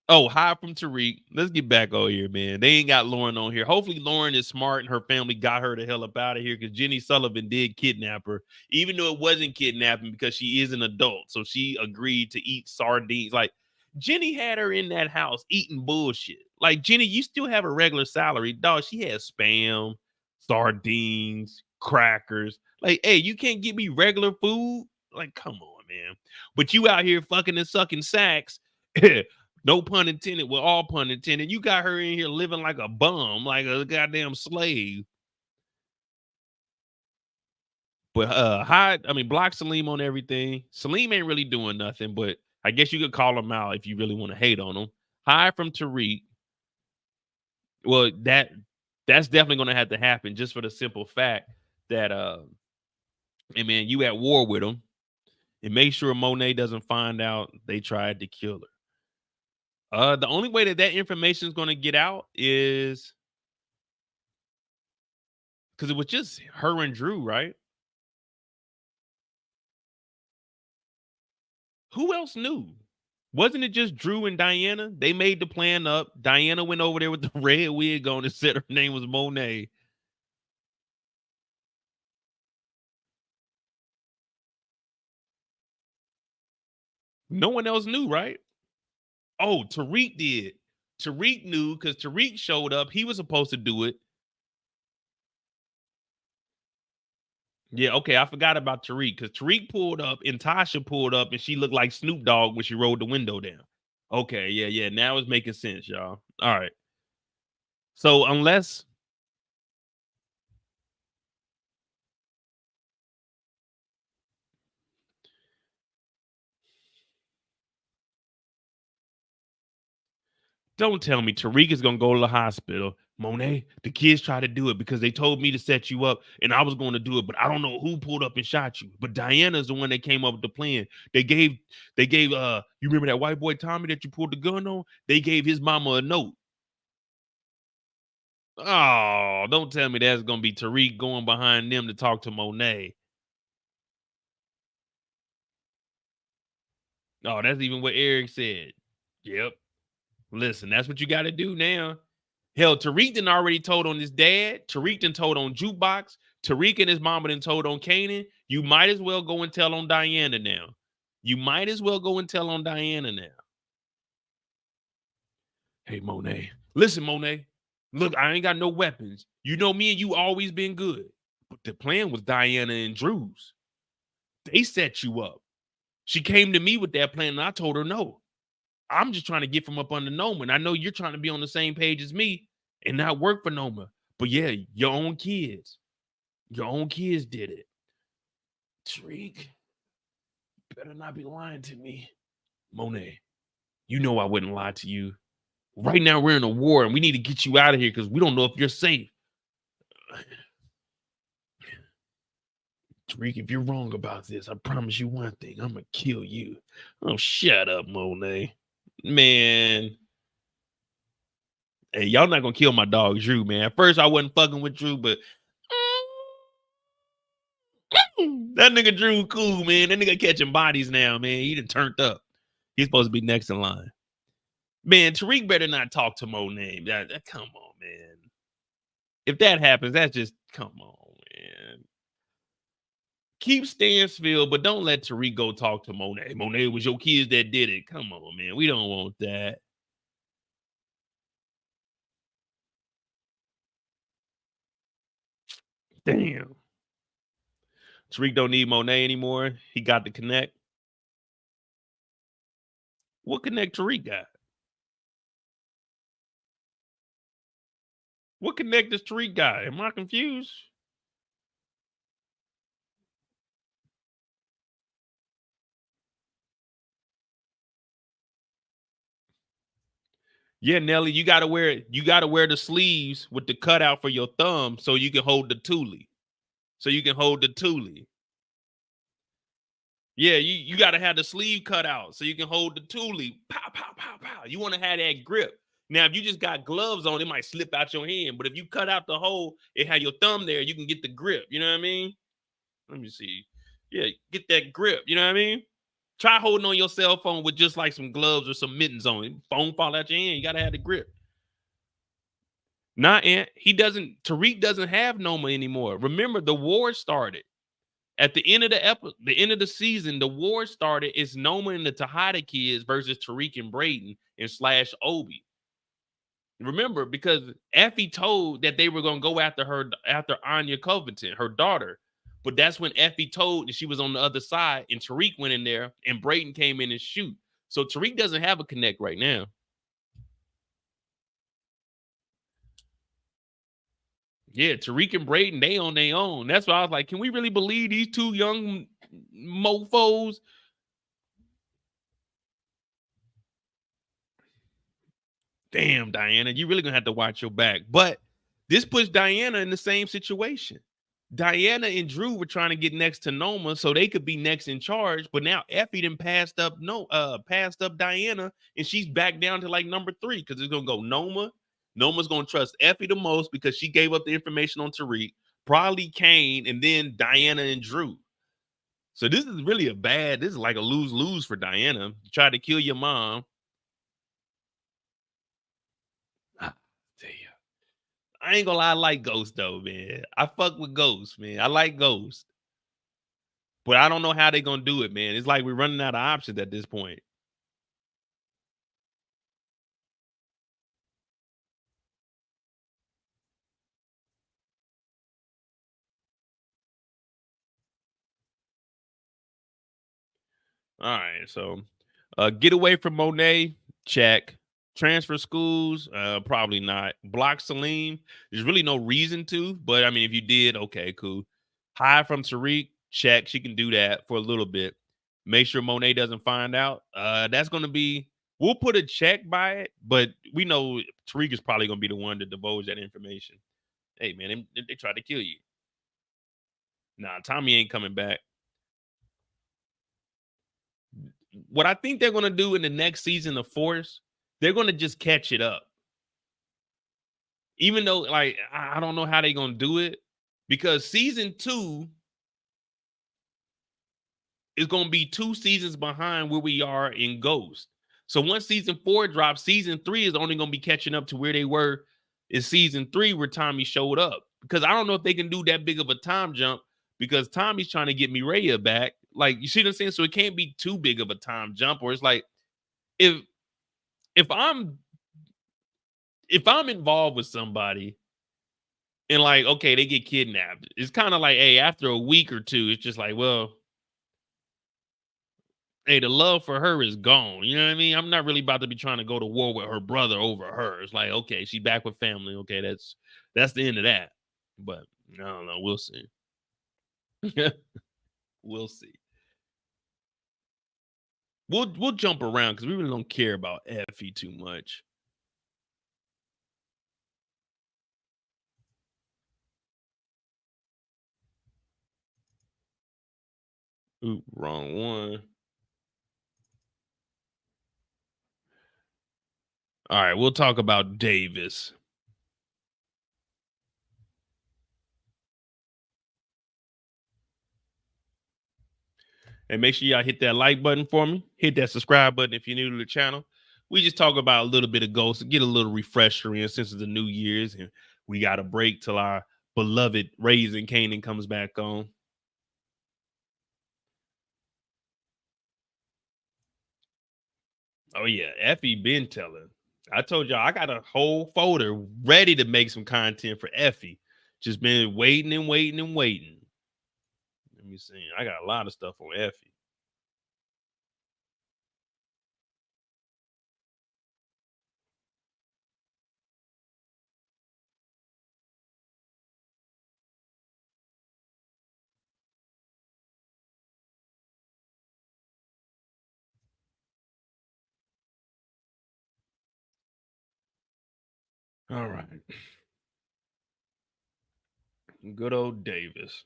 hide from Tariq. Let's get back over here, man. They ain't got Lauren on here. Hopefully Lauren is smart and her family got her the hell up out of here because Jenny Sullivan did kidnap her, even though it wasn't kidnapping because she is an adult. So she agreed to eat sardines. Like, Jenny had her in that house eating bullshit. Like, Jenny, you still have a regular salary. Dog, she had Spam, sardines, crackers. Like, hey, you can't give me regular food? Like, come on, man. But you out here fucking and sucking sacks. No pun intended, well, all pun intended. You got her in here living like a bum, like a goddamn slave. But block Salim on everything. Salim ain't really doing nothing, but I guess you could call him out if you really want to hate on him. Hide from Tariq. Well, that's definitely going to have to happen just for the simple fact that, hey man, you at war with him. And make sure Monet doesn't find out they tried to kill her. The only way that information is going to get out is because it was just her and Drew, right? Who else knew? Wasn't it just Drew and Diana? They made the plan up. Diana went over there with the red wig on and said her name was Monet. No one else knew, right? Oh, Tariq did. Tariq knew because Tariq showed up. He was supposed to do it. Yeah, okay. I forgot about Tariq because Tariq pulled up and Tasha pulled up and she looked like Snoop Dogg when she rolled the window down. Okay, yeah. Now it's making sense, y'all. All right. So unless... Don't tell me Tariq is going to go to the hospital. Monet, the kids tried to do it because they told me to set you up and I was going to do it, but I don't know who pulled up and shot you. But Diana's the one that came up with the plan. They gave, you remember that white boy Tommy that you pulled the gun on? They gave his mama a note. Oh, don't tell me that's going to be Tariq going behind them to talk to Monet. Oh, that's even what Eric said. Yep. Listen, that's what you got to do now. Hell, Tariq done already told on his dad. Tariq done told on Jukebox. Tariq and his mama done told on Kanan. You might as well go and tell on Diana now. Hey, Monet. Listen, Monet. Look, I ain't got no weapons. You know me and you always been good. But the plan was Diana and Drew's. They set you up. She came to me with that plan and I told her no. I'm just trying to get from up under Noma. And I know you're trying to be on the same page as me and not work for Noma. But yeah, your own kids did it. Tariq, you better not be lying to me. Monet, you know I wouldn't lie to you. Right now we're in a war and we need to get you out of here because we don't know if you're safe. Tariq, if you're wrong about this, I promise you one thing. I'm going to kill you. Oh, shut up, Monet. Man. Hey, y'all not going to kill my dog, Drew, man. At first, I wasn't fucking with Drew, but that nigga Drew cool, man. That nigga catching bodies now, man. He done turned up. He's supposed to be next in line. Man, Tariq better not talk to Monet. Come on, man. If that happens, that's just, come on, man. Keep Stansfield, but don't let Tariq go talk to Monet. Monet, was your kids that did it. Come on, man. We don't want that. Damn. Tariq don't need Monet anymore. He got the connect. What connect Tariq got? What connect does Tariq got? Am I confused? Yeah, Nelly, you gotta wear the sleeves with the cutout for your thumb so you can hold the toolie. Yeah, you gotta have the sleeve cut out so you can hold the toolie. Pow, pow, pow, pow. You want to have that grip. Now, if you just got gloves on, it might slip out your hand. But if you cut out the hole, it had your thumb there, you can get the grip. You know what I mean? Let me see. Yeah, get that grip. You know what I mean? Try holding on your cell phone with just like some gloves or some mittens on it. Phone fall out your hand. You gotta have the grip. Tariq doesn't have Noma anymore. Remember, the war started. At the end of the end of the season, the war started. It's Noma and the Tejada kids versus Tariq and Brayden and / Obi. Remember, because Effie told that they were gonna go after Anya Covington, her daughter. But that's when Effie told that she was on the other side, and Tariq went in there, and Brayden came in and shoot. So Tariq doesn't have a connect right now. Yeah, Tariq and Brayden, they on their own. That's why I was like, can we really believe these two young mofos? Damn, Diana, you really gonna have to watch your back. But this puts Diana in the same situation. Diana and Drew were trying to get next to Noma so they could be next in charge, but now Effie done passed up Diana, and she's back down to like number 3 because it's gonna go Noma. Noma's gonna trust Effie the most because she gave up the information on Tariq, probably Kane, and then Diana and Drew. So this is really this is like a lose-lose for Diana. You try to kill your mom. I ain't gonna lie, I like Ghost though, man. I fuck with Ghost, man. I like Ghost. But I don't know how they gonna do it, man. It's like we're running out of options at this point. All right, so get away from Monet, check. Transfer schools, probably not. Block Salim, there's really no reason to, but I mean, if you did, okay, cool. Hide from Tariq, check. She can do that for a little bit. Make sure Monet doesn't find out. That's going to be, we'll put a check by it, but we know Tariq is probably going to be the one to divulge that information. Hey, man, they tried to kill you. Nah, Tommy ain't coming back. What I think they're going to do in the next season of Force, they're going to just catch it up. Even though, like, I don't know how they're going to do it, because season 2 is going to be 2 seasons behind where we are in Ghost. So once season 4 drops, season 3 is only going to be catching up to where they were in season 3 where Tommy showed up. Because I don't know if they can do that big of a time jump, because Tommy's trying to get Mireya back. Like, you see what I'm saying? So it can't be too big of a time jump, or it's like, if I'm involved with somebody and like, okay, they get kidnapped, it's kind of like, hey, after a week or 2, it's just like, well, hey, the love for her is gone. You know what I mean? I'm not really about to be trying to go to war with her brother over her. It's like, okay, she's back with family. Okay, that's the end of that. But I don't know. We'll see. We'll see. We'll jump around because we really don't care about Effie too much. Ooh, wrong one. All right, we'll talk about Davis. And make sure y'all hit that like button for me. Hit that subscribe button if you're new to the channel. We just talk about a little bit of Ghost, get a little refresher in since it's the New Year's, and we got a break till our beloved Raising Kanan comes back on. Oh yeah, Effie been telling. I told y'all I got a whole folder ready to make some content for Effie. Just been waiting and waiting and waiting. Let me see. I got a lot of stuff on Effie. All right. Good old Davis.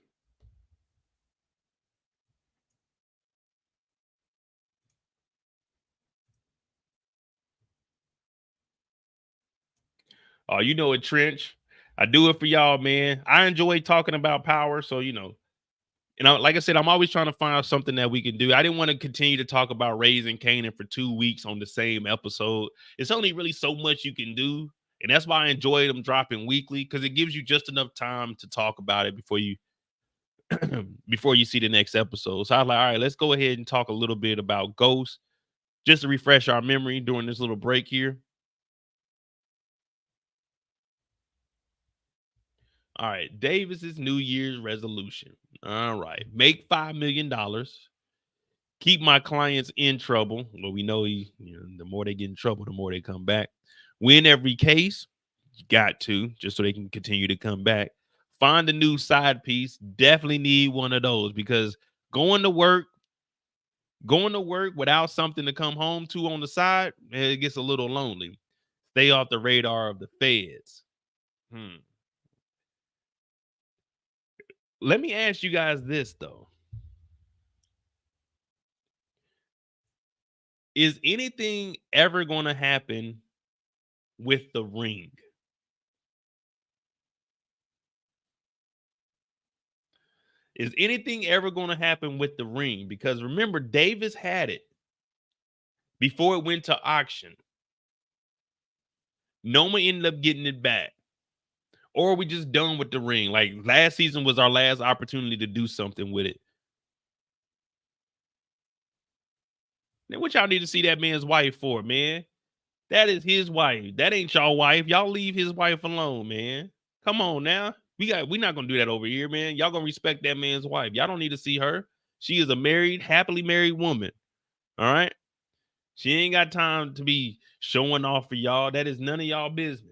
Oh, you know it, Trench. I do it for y'all, man. I enjoy talking about power, so you know, And like I said, I'm always trying to find out something that we can do. I didn't want to continue to talk about Raising Kanan for 2 weeks on the same episode. It's only really so much you can do. And that's why I enjoy them dropping weekly, because it gives you just enough time to talk about it before you before you see the next episode. So I was like, all right, let's go ahead and talk a little bit about Ghost, just to refresh our memory during this little break here. All right, Davis's New Year's resolution. All right, make $5 million. Keep my clients in trouble. Well, we know the more they get in trouble, the more they come back. Win every case. You got to, just so they can continue to come back. Find a new side piece. Definitely need one of those, because going to work without something to come home to on the side, it gets a little lonely. Stay off the radar of the feds. Let me ask you guys this, though. Is anything ever going to happen with the ring? Is anything ever going to happen with the ring? Because remember, Davis had it before it went to auction. Noma ended up getting it back. Or are we just done with the ring? Like, last season was our last opportunity to do something with it. Then what y'all need to see that man's wife for, man? That is his wife. That ain't y'all wife. Y'all leave his wife alone, man. Come on now. We're not gonna do that over here, man. Y'all gonna respect that man's wife. Y'all don't need to see her. She is a happily married woman. All right. She ain't got time to be showing off for y'all. That is none of y'all business.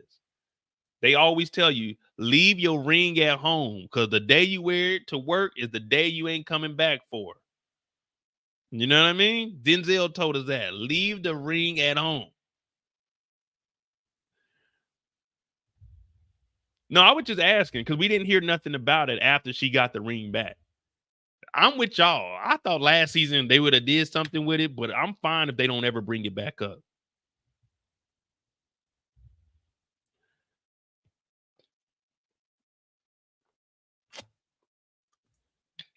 They always tell you, leave your ring at home, because the day you wear it to work is the day you ain't coming back for. You know what I mean? Denzel told us that. Leave the ring at home. No, I was just asking, because we didn't hear nothing about it after she got the ring back. I'm with y'all. I thought last season they would have did something with it, but I'm fine if they don't ever bring it back up.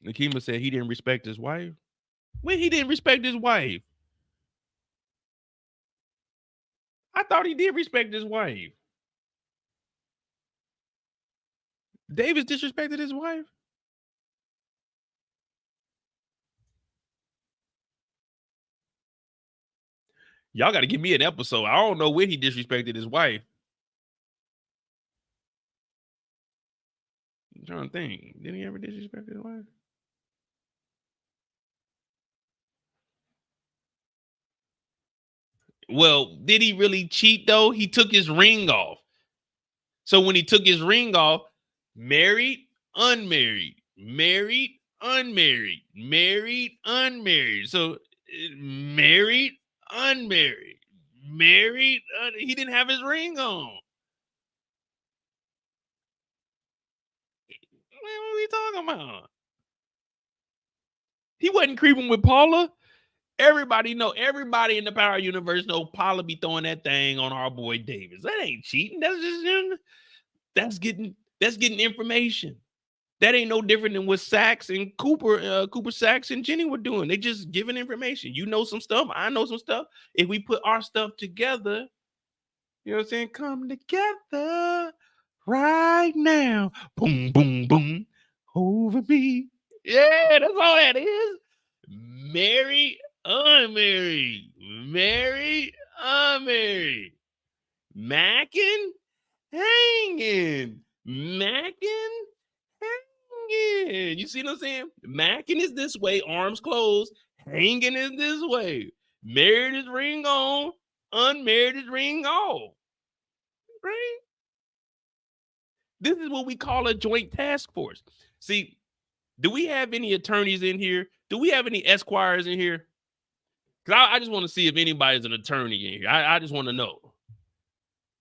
Nakima said he didn't respect his wife. When he didn't respect his wife? I thought he did respect his wife. Davis disrespected his wife? Y'all got to give me an episode. I don't know when he disrespected his wife. I'm trying to think. Did he ever disrespect his wife? Well, did he really cheat, though? He took his ring off. So when he took his ring off, married, unmarried, married, unmarried, married, unmarried. So married, unmarried, married. He didn't have his ring on. What are we talking about? He wasn't creeping with Paula. Everybody in the Power Universe know Paula be throwing that thing on our boy Davis. That ain't cheating. That's getting information. That ain't no different than what Sachs and Cooper Sachs and Jenny were doing. They just giving information. You know some stuff. I know some stuff. If we put our stuff together, you know what I'm saying? Come together right now. Boom, boom, boom. Over me. Yeah, that's all that is. Married, unmarried. Married, unmarried. Mackin', hanging. Mackin', hanging. You see what I'm saying? Mackin' is this way, arms closed. Hanging is this way. Married is ring on. Unmarried is ring off. Right? This is what we call a joint task force. See, do we have any attorneys in here? Do we have any esquires in here? Because I just want to see if anybody's an attorney in here. I just want to know.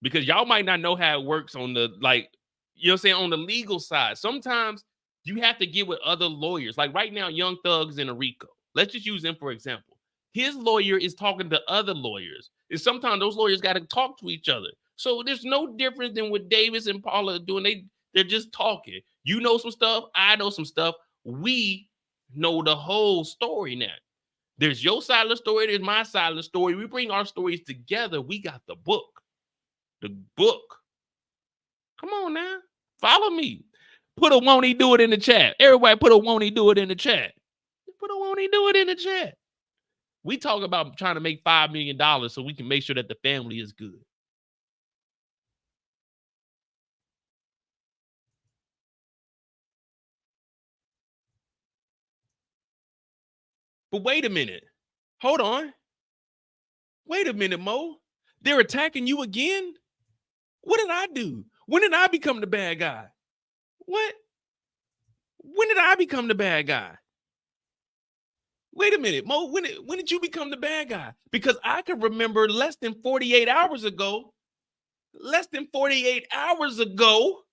Because y'all might not know how it works on the, like, you know what I'm saying, on the legal side. Sometimes you have to get with other lawyers. Like right now, Young Thug's in a RICO. Let's just use him for example. His lawyer is talking to other lawyers. And sometimes those lawyers got to talk to each other. So there's no difference than what Davis and Paula are doing. They're just talking. You know some stuff. I know some stuff. We know the whole story now. There's your side of the story, there's my side of the story. We bring our stories together. We got the book. The book. Come on now. Follow me. Put a won't he do it in the chat. Everybody put a won't he do it in the chat. Put a won't he do it in the chat. We talk about trying to make $5 million so we can make sure that the family is good. But wait a minute. Hold on. Wait a minute, Mo. They're attacking you again? What did I do? When did I become the bad guy? What? When did I become the bad guy? Wait a minute, Mo. When did you become the bad guy? Because I can remember less than 48 hours ago. Less than 48 hours ago.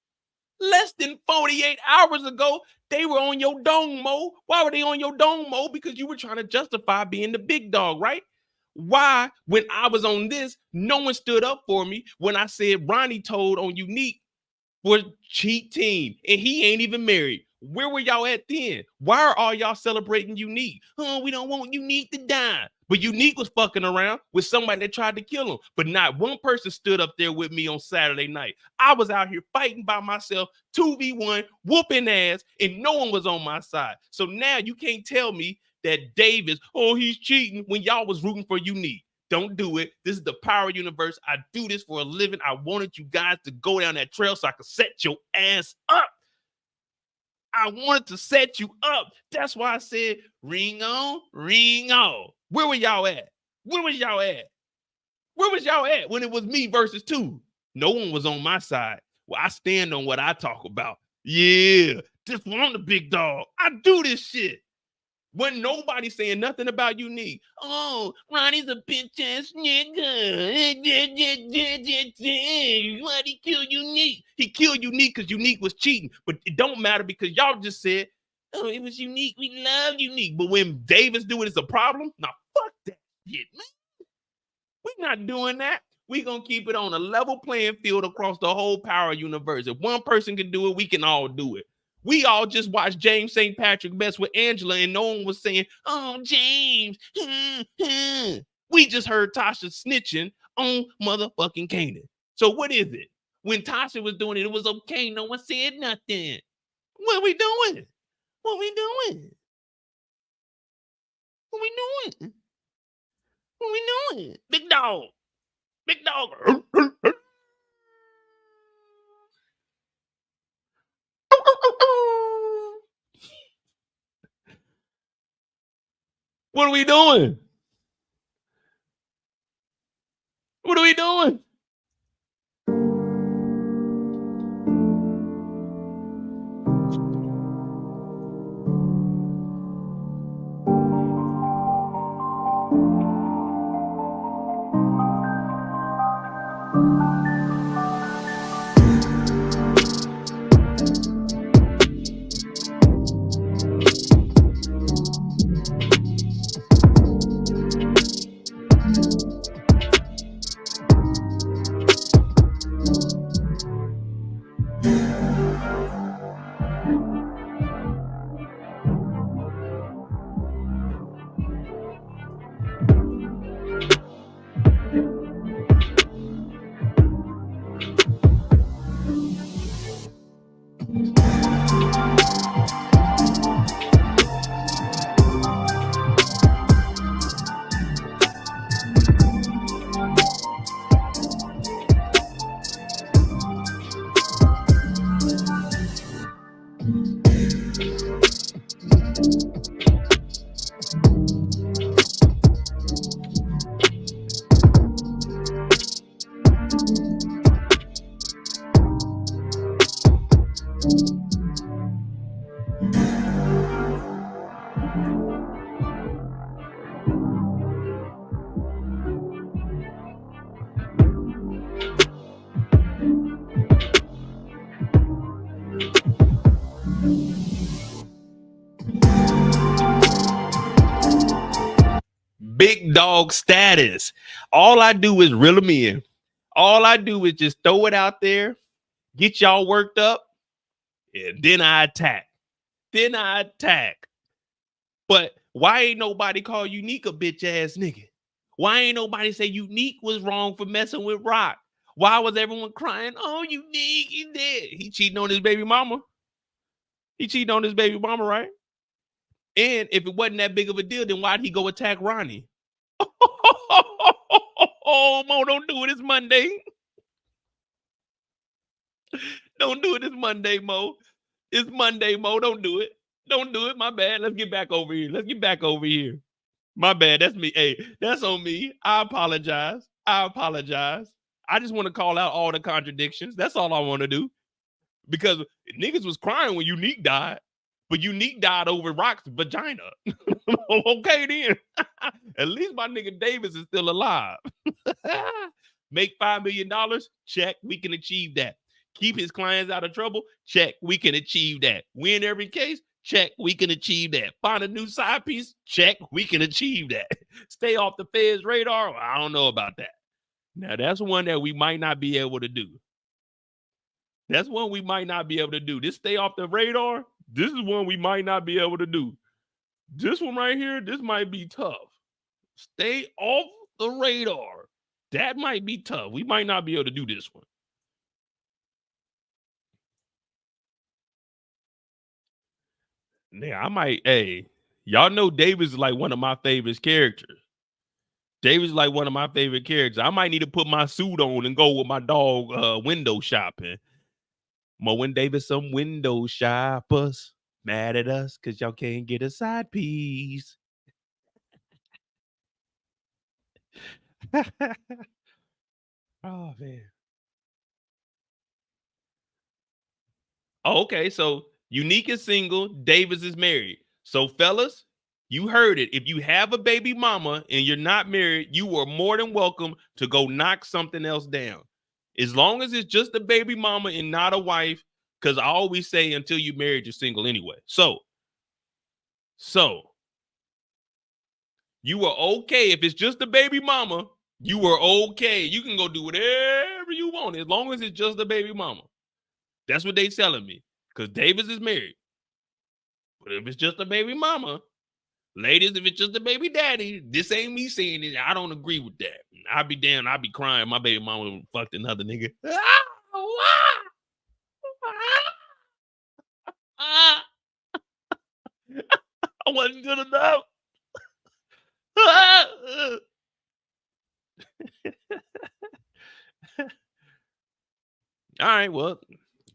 They were on your dome, Mo. Why were they on your dome, Mo? Because you were trying to justify being the big dog, right? Why, when I was on this, no one stood up for me when I said Ronnie told on Unique for cheating and he ain't even married? Where were y'all at then? Why are all y'all celebrating Unique? Oh, we don't want Unique to die. But Unique was fucking around with somebody that tried to kill him. But not one person stood up there with me on Saturday night. I was out here fighting by myself, 2v1, whooping ass, and no one was on my side. So now you can't tell me that Davis, oh, he's cheating when y'all was rooting for Unique. Don't do it. This is the Power Universe. I do this for a living. I wanted you guys to go down that trail so I could set your ass up. I wanted to set you up. That's why I said, ring on, ring on. Where were y'all at? Where was y'all at? Where was y'all at when it was me versus two? No one was on my side. Well, I stand on what I talk about. Yeah, just I'm the big dog. I do this shit. When nobody saying nothing about Unique. Oh, Ronnie's a bitch ass nigga. Why'd he kill Unique? He killed Unique because Unique was cheating. But it don't matter because y'all just said, oh, it was Unique. We love Unique. But when Davis do it, it's a problem. Now, fuck that shit, man. We're not doing that. We're going to keep it on a level playing field across the whole Power Universe. If one person can do it, we can all do it. We all just watched James St. Patrick mess with Angela and no one was saying, oh, James. We just heard Tasha snitching on motherfucking Kanan. So what is it? When Tasha was doing it, it was okay. No one said nothing. What are we doing? What are we doing? What are we doing? What are we doing? Big dog. Big dog. What are we doing? What are we doing? Big dog status. All I do is reel them in. All I do is just throw it out there, get y'all worked up, and then I attack. But why ain't nobody call Unique a bitch ass nigga? Why ain't nobody say Unique was wrong for messing with Rock? Why was everyone crying? Oh, Unique, he did. He cheating on his baby mama. He cheating on his baby mama, right? And if it wasn't that big of a deal, then why'd he go attack Ronnie? Oh, Mo, don't do it. It's Monday. Don't do it. It's Monday, Mo. It's Monday, Mo. Don't do it. Don't do it. My bad. Let's get back over here. Let's get back over here. My bad. That's me. Hey, that's on me. I apologize. I apologize. I just want to call out all the contradictions. That's all I want to do. Because niggas was crying when Unique died. But Unique died over Rock's vagina. Okay, then. At least my nigga Davis is still alive. Make $5 million? Check. We can achieve that. Keep his clients out of trouble? Check. We can achieve that. Win every case? Check. We can achieve that. Find a new side piece? Check. We can achieve that. Stay off the Fed's radar? I don't know about that. Now, that's one that we might not be able to do. That's one we might not be able to do. This stay off the radar? This is one we might not be able to do. This one right here, this might be tough. Stay off the radar. That might be tough. We might not be able to do this one. Yeah, I might, hey, y'all know Davis is like one of my favorite characters. Davis is like one of my favorite characters. I might need to put my suit on and go with my dog window shopping. Mo and Davis, some window shoppers, mad at us because y'all can't get a side piece. Oh, man. Oh, okay, so Unique is single, Davis is married. So, fellas, you heard it. If you have a baby mama and you're not married, you are more than welcome to go knock something else down. As long as it's just a baby mama and not a wife, because I always say until you married, you're single anyway. So you are okay. If it's just a baby mama, you are okay. You can go do whatever you want as long as it's just a baby mama. That's what they telling me. Because Davis is married. But if it's just a baby mama, ladies, if it's just a baby daddy, this ain't me saying it. I don't agree with that. I'd be damned. I'd be crying. My baby mama fucked another nigga. I wasn't good enough. All right, well,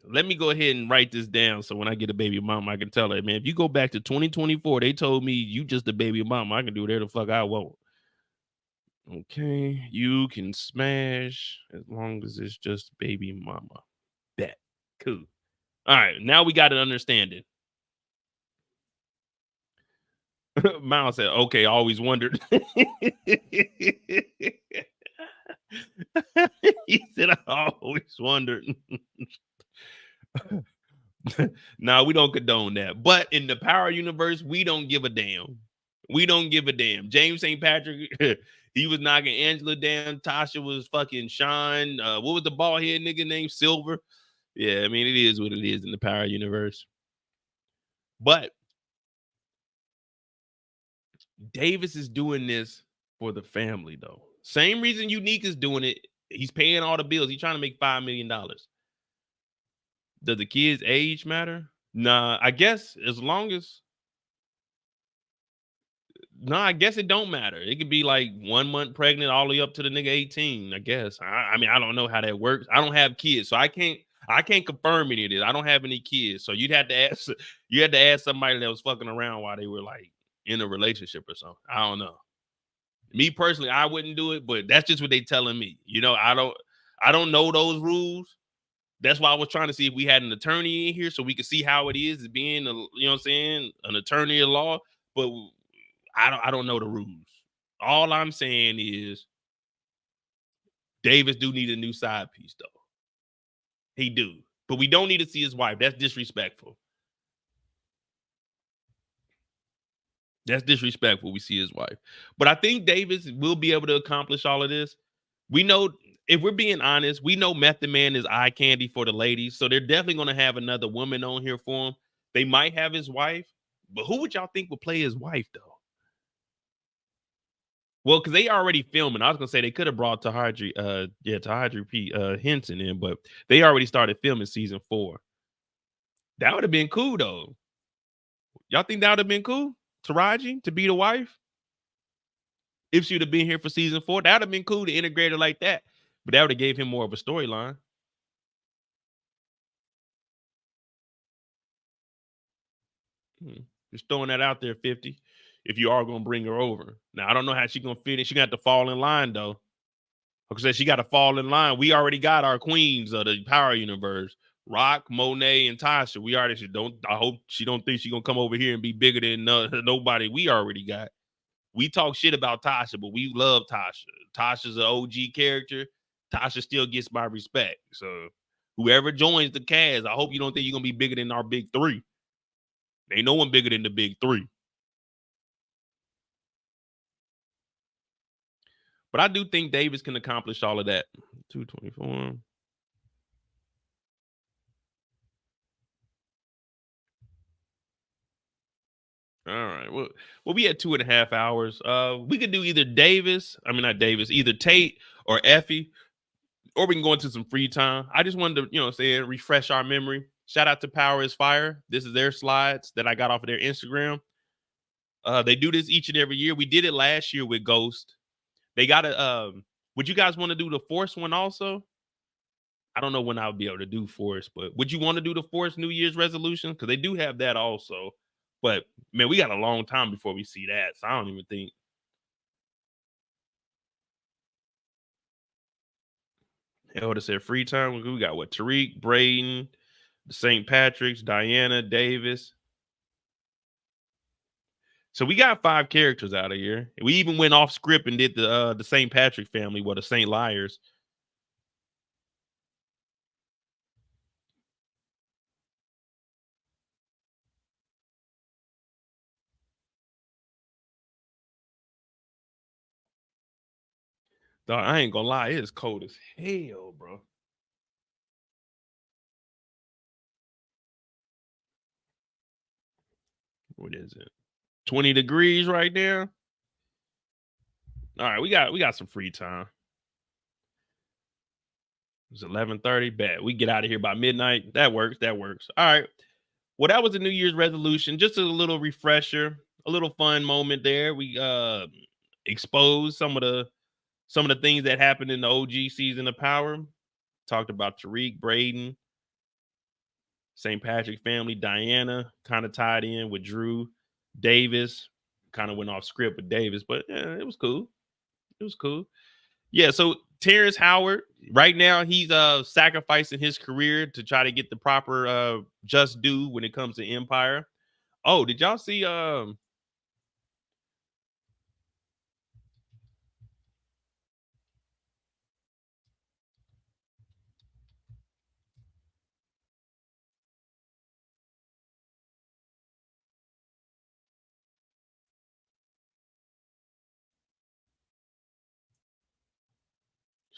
let me go ahead and write this down so when I get a baby mama, I can tell her, man, if you go back to 2024, they told me you just a baby mama. I can do whatever the fuck I want. Okay, you can smash as long as it's just baby mama. Bet. Cool. All right, now we got an understanding. Miles said, okay, always wondered. He said, I always wondered. Nah, we don't condone that. But in the Power universe, we don't give a damn. We don't give a damn. James St. Patrick, he was knocking Angela down. Tasha was fucking Shawn. What was the bald head nigga named Silver? Yeah, I mean, it is what it is in the Power universe. But Davis is doing this for the family, though. Same reason Unique is doing it. He's paying all the bills. He's trying to make $5 million. Does the kid's age matter? Nah, I guess as long as... No, I guess it don't matter. It could be like 1 month pregnant all the way up to the nigga 18, I guess. I mean, I don't know how that works. I don't have kids, so I can't confirm any of this. I don't have any kids. So you had to ask somebody that was fucking around while they were like in a relationship or something. I don't know. Me personally, I wouldn't do it, but that's just what they telling me. You know, I don't know those rules. That's why I was trying to see if we had an attorney in here so we could see how it is being, you know what I'm saying, an attorney at law. But I don't know the rules. All I'm saying is Davis do need a new side piece, though. He do. But we don't need to see his wife. That's disrespectful. That's disrespectful. We see his wife. But I think Davis will be able to accomplish all of this. We know, if we're being honest, we know Method Man is eye candy for the ladies. So they're definitely going to have another woman on here for him. They might have his wife, But who would y'all think would play his wife though? Well, because they already filming. I was gonna say they could have brought Taraji, Taraji P. Henson in, but they already started filming season 4. That would have been cool though. Y'all think that would have been cool? Taraji to be the wife? If she'd have been here for season 4, that would have been cool to integrate her like that. But that would have gave him more of a storyline. Just throwing that out there, 50. If you are gonna bring her over. Now I don't know how she's gonna fit in. She got to fall in line though. Like I said, she got to fall in line. We already got our queens of the Power Universe. Rock, Monet, and Tasha. We already I hope she don't think she's gonna come over here and be bigger than nobody we already got. We talk shit about Tasha, but we love Tasha. Tasha's an OG character. Tasha still gets my respect. So whoever joins the cast, I hope you don't think you're gonna be bigger than our big 3. Ain't no one bigger than the big 3. But I do think Davis can accomplish all of that. 224. All right. Well, we had 2.5 hours. We could do either either Tate or Effie, or we can go into some free time. I just wanted to, refresh our memory. Shout out to Power is Fire. This is their slides that I got off of their Instagram. They do this each and every year. We did it last year with Ghost. They got a. Would you guys want to do the Force one also? I don't know when I'll be able to do Force, but would you want to do the Force New Year's resolution? Because they do have that also. But man, we got a long time before we see that. So I don't even think. Hell, to say free time. We got what? Tariq, Brayden, St. Patrick's, Diana, Davis. So we got 5 characters out of here. We even went off script and did the St. Patrick family, the St. Liars. Dog, I ain't gonna lie, it's cold as hell, bro. What is it? 20 degrees right now. All right, we got some free time. It's 11:30. Bet we get out of here by midnight. That works. All right. Well, that was a New Year's resolution. Just a little refresher, a little fun moment there. We exposed some of the things that happened in the OG season of Power. Talked about Tariq, Brayden, St. Patrick family, Diana kind of tied in with Drew, Davis. Kind of went off script with Davis, but it was cool. Yeah, so Terrence Howard, right now, he's sacrificing his career to try to get the proper just due when it comes to Empire. Oh, did y'all see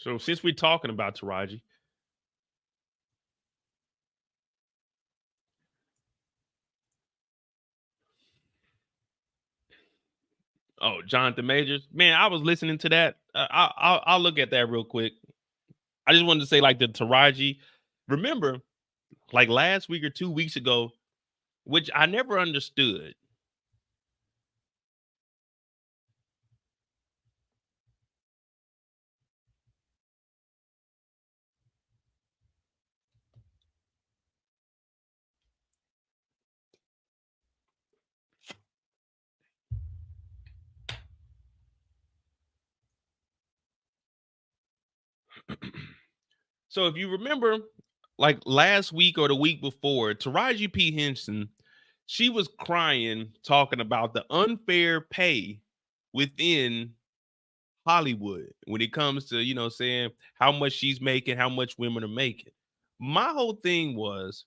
so since we're talking about Taraji, oh, Jonathan Majors, man, I was listening to that. I'll look at that real quick. I just wanted to say, like, the Taraji. Remember, like last week or 2 weeks ago, which I never understood. So if you remember, like last week or the week before, Taraji P. Henson, she was crying, talking about the unfair pay within Hollywood when it comes to, saying how much she's making, how much women are making. My whole thing was,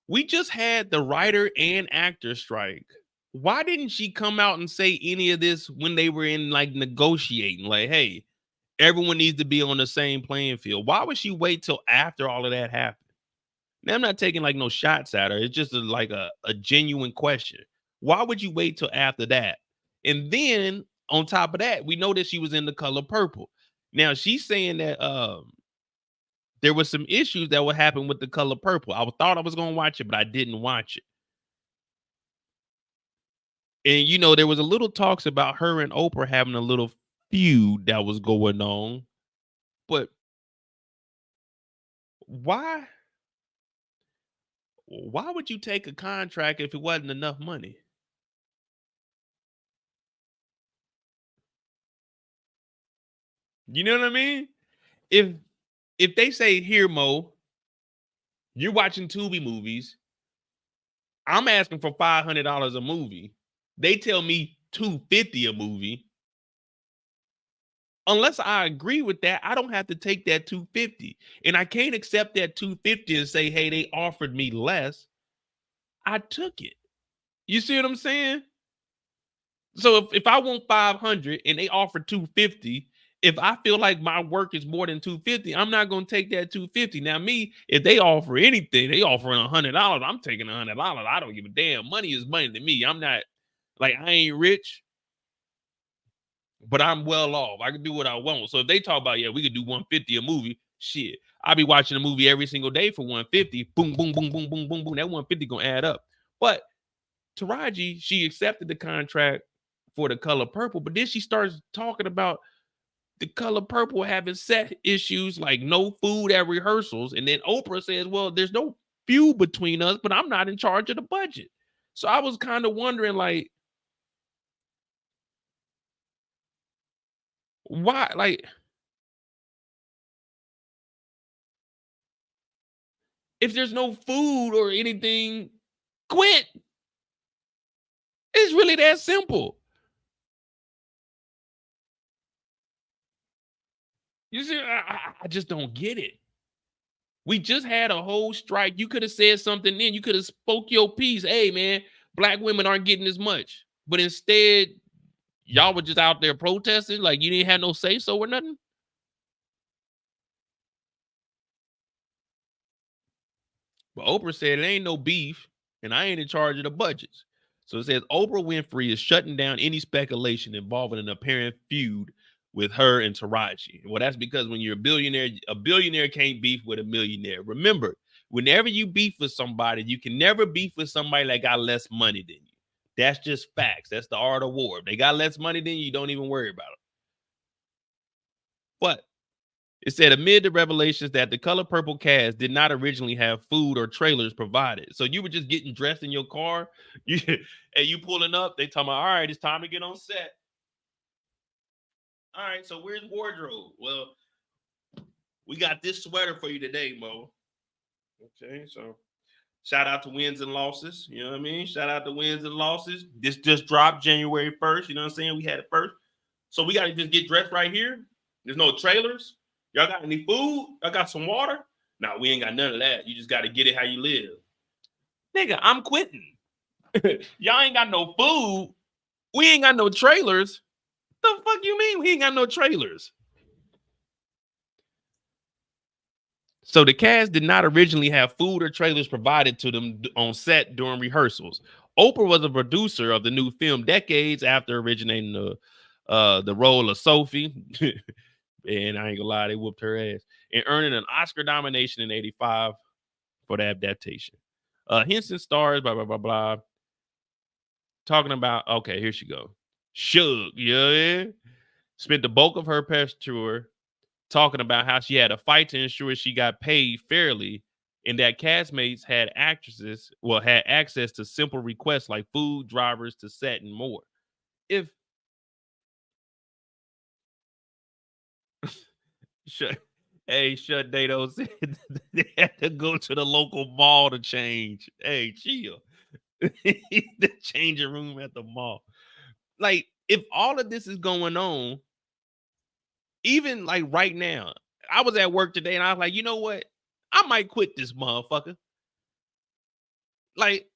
we just had the writer and actor strike. Why didn't she come out and say any of this when they were in like negotiating? Like, hey, everyone needs to be on the same playing field. Why would she wait till after all of that happened? Now, I'm not taking like no shots at her. It's just like a genuine question. Why would you wait till after that? And then on top of that, we know that she was in The Color Purple. Now she's saying that there was some issues that would happen with The Color Purple. I thought I was gonna watch it, but I didn't watch it. And you know, there was a little talks about her and Oprah having a little feud that was going on. But why would you take a contract if it wasn't enough money? You know what I mean? If they say, here, Mo, you're watching Tubi movies, I'm asking for $500 a movie. They tell me $250 a movie. Unless I agree with that, I don't have to take that $250. And I can't accept that $250 and say, hey, they offered me less. I took it. You see what I'm saying? So if I want $500 and they offer $250, if I feel like my work is more than $250, I'm not gonna take that $250. Now, me, if they offer anything, they offering $100, I'm taking $100. I don't give a damn. Money is money to me. I'm not like, I ain't rich, but I'm well off. I can do what I want. So if they talk about, yeah, we could do $150 a movie, shit, I'll be watching a movie every single day for $150. Boom, boom, boom, boom, boom, boom, boom. That $150 gonna add up. But Taraji, she accepted the contract for The Color Purple, but then she starts talking about The Color Purple having set issues like no food at rehearsals. And then Oprah says, well, there's no feud between us, but I'm not in charge of the budget. So I was kind of wondering, like, why, like, if there's no food or anything, quit. It's really that simple. You see, I just don't get it. We just had a whole strike. You could have said something then. You could have spoke your piece. Hey, man, black women aren't getting as much. But instead, y'all were just out there protesting. Like you didn't have no say so or nothing. But Oprah said it ain't no beef and I ain't in charge of the budgets. So it says Oprah Winfrey is shutting down any speculation involving an apparent feud with her and Taraji. Well, that's because when you're a billionaire can't beef with a millionaire. Remember, whenever you beef with somebody, you can never beef with somebody that got less money than you. That's just facts. That's the art of war. If they got less money than you, don't even worry about it. But it said amid the revelations that The Color Purple cast did not originally have food or trailers provided. So you were just getting dressed in your car, and you pulling up, they talking about, all right, it's time to get on set. All right, so where's wardrobe? Well, we got this sweater for you today, Mo. Okay, so shout out to wins and losses. You know what I mean? Shout out to wins and losses. This just dropped January 1st. You know what I'm saying? We had it first. So we got to just get dressed right here. There's no trailers. Y'all got any food? Y'all got some water? No, we ain't got none of that. You just got to get it how you live. Nigga, I'm quitting. Y'all ain't got no food. We ain't got no trailers. The fuck you mean we ain't got no trailers? So the cast did not originally have food or trailers provided to them on set during rehearsals. Oprah was a producer of the new film decades after originating the role of Sophie. And I ain't gonna lie, they whooped her ass. And earning an Oscar nomination in '85 for the adaptation. Henson stars, blah, blah, blah, blah. Talking about, okay, here she go. Shug, yeah. Spent the bulk of her press tour talking about how she had a fight to ensure she got paid fairly and that castmates had access to simple requests like food, drivers to set, and more. If Shut Dato said they had to go to the local mall to change. Hey, chill. The changing room at the mall. Like, if all of this is going on, even like right now, I was at work today and I was like, you know what? I might quit this motherfucker. Like,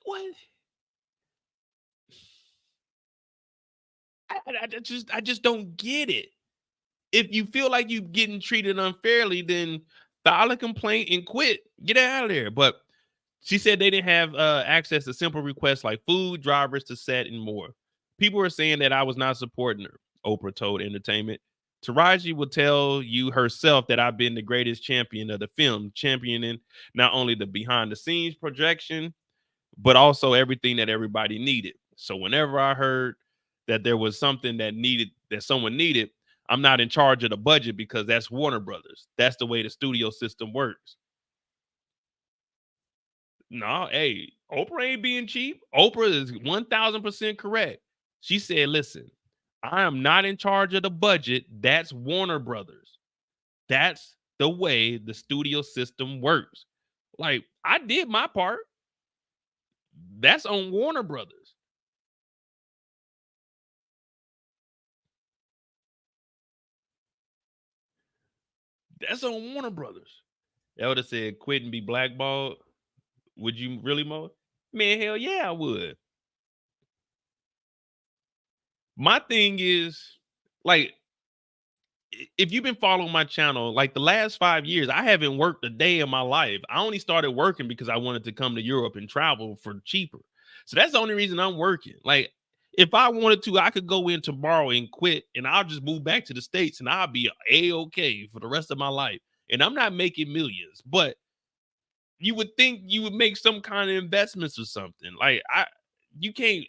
what? I just don't get it. If you feel like you're getting treated unfairly, then file a complaint and quit. Get out of there. But she said they didn't have access to simple requests like food, drivers to set, and more. People were saying that I was not supporting her, Oprah told Entertainment. Taraji will tell you herself that I've been the greatest champion of the film, championing not only the behind the scenes projection, but also everything that everybody needed. So whenever I heard that there was something that someone needed, I'm not in charge of the budget because that's Warner Brothers. That's the way the studio system works. No, hey, Oprah ain't being cheap. Oprah is 1000% correct. She said, listen, I am not in charge of the budget. That's Warner Brothers. That's the way the studio system works. Like, I did my part. That's on Warner Brothers. That's on Warner Brothers. That would have said quit and be blackballed. Would you really, Mo? Man, hell yeah, I would. My thing is, like, if you've been following my channel, like the last 5 years, I haven't worked a day in my life. I only started working because I wanted to come to Europe and travel for cheaper. So that's the only reason I'm working. Like, if I wanted to, I could go in tomorrow and quit, and I'll just move back to the States and I'll be A-okay for the rest of my life. And I'm not making millions, but you would think you would make some kind of investments or something. Like, you can't.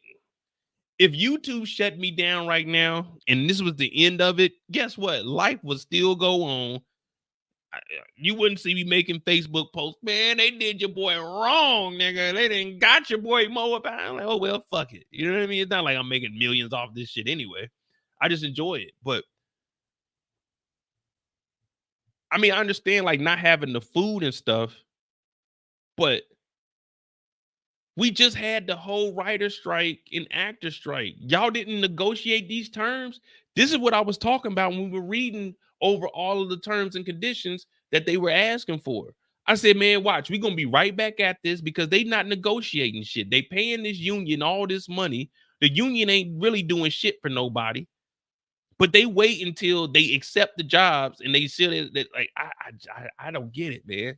If YouTube shut me down right now and this was the end of it, guess what? Life would still go on. You wouldn't see me making Facebook posts. Man, they did your boy wrong, nigga. They didn't got your boy Mo up. I'm like, oh, well, fuck it. You know what I mean? It's not like I'm making millions off this shit anyway. I just enjoy it. But I mean, I understand like not having the food and stuff, but we just had the whole writer strike and actor strike. Y'all didn't negotiate these terms. This is what I was talking about when we were reading over all of the terms and conditions that they were asking for. I said, man, watch, we're going to be right back at this because they not negotiating shit. They paying this union all this money. The union ain't really doing shit for nobody, but they wait until they accept the jobs and they see that like, I don't get it, man.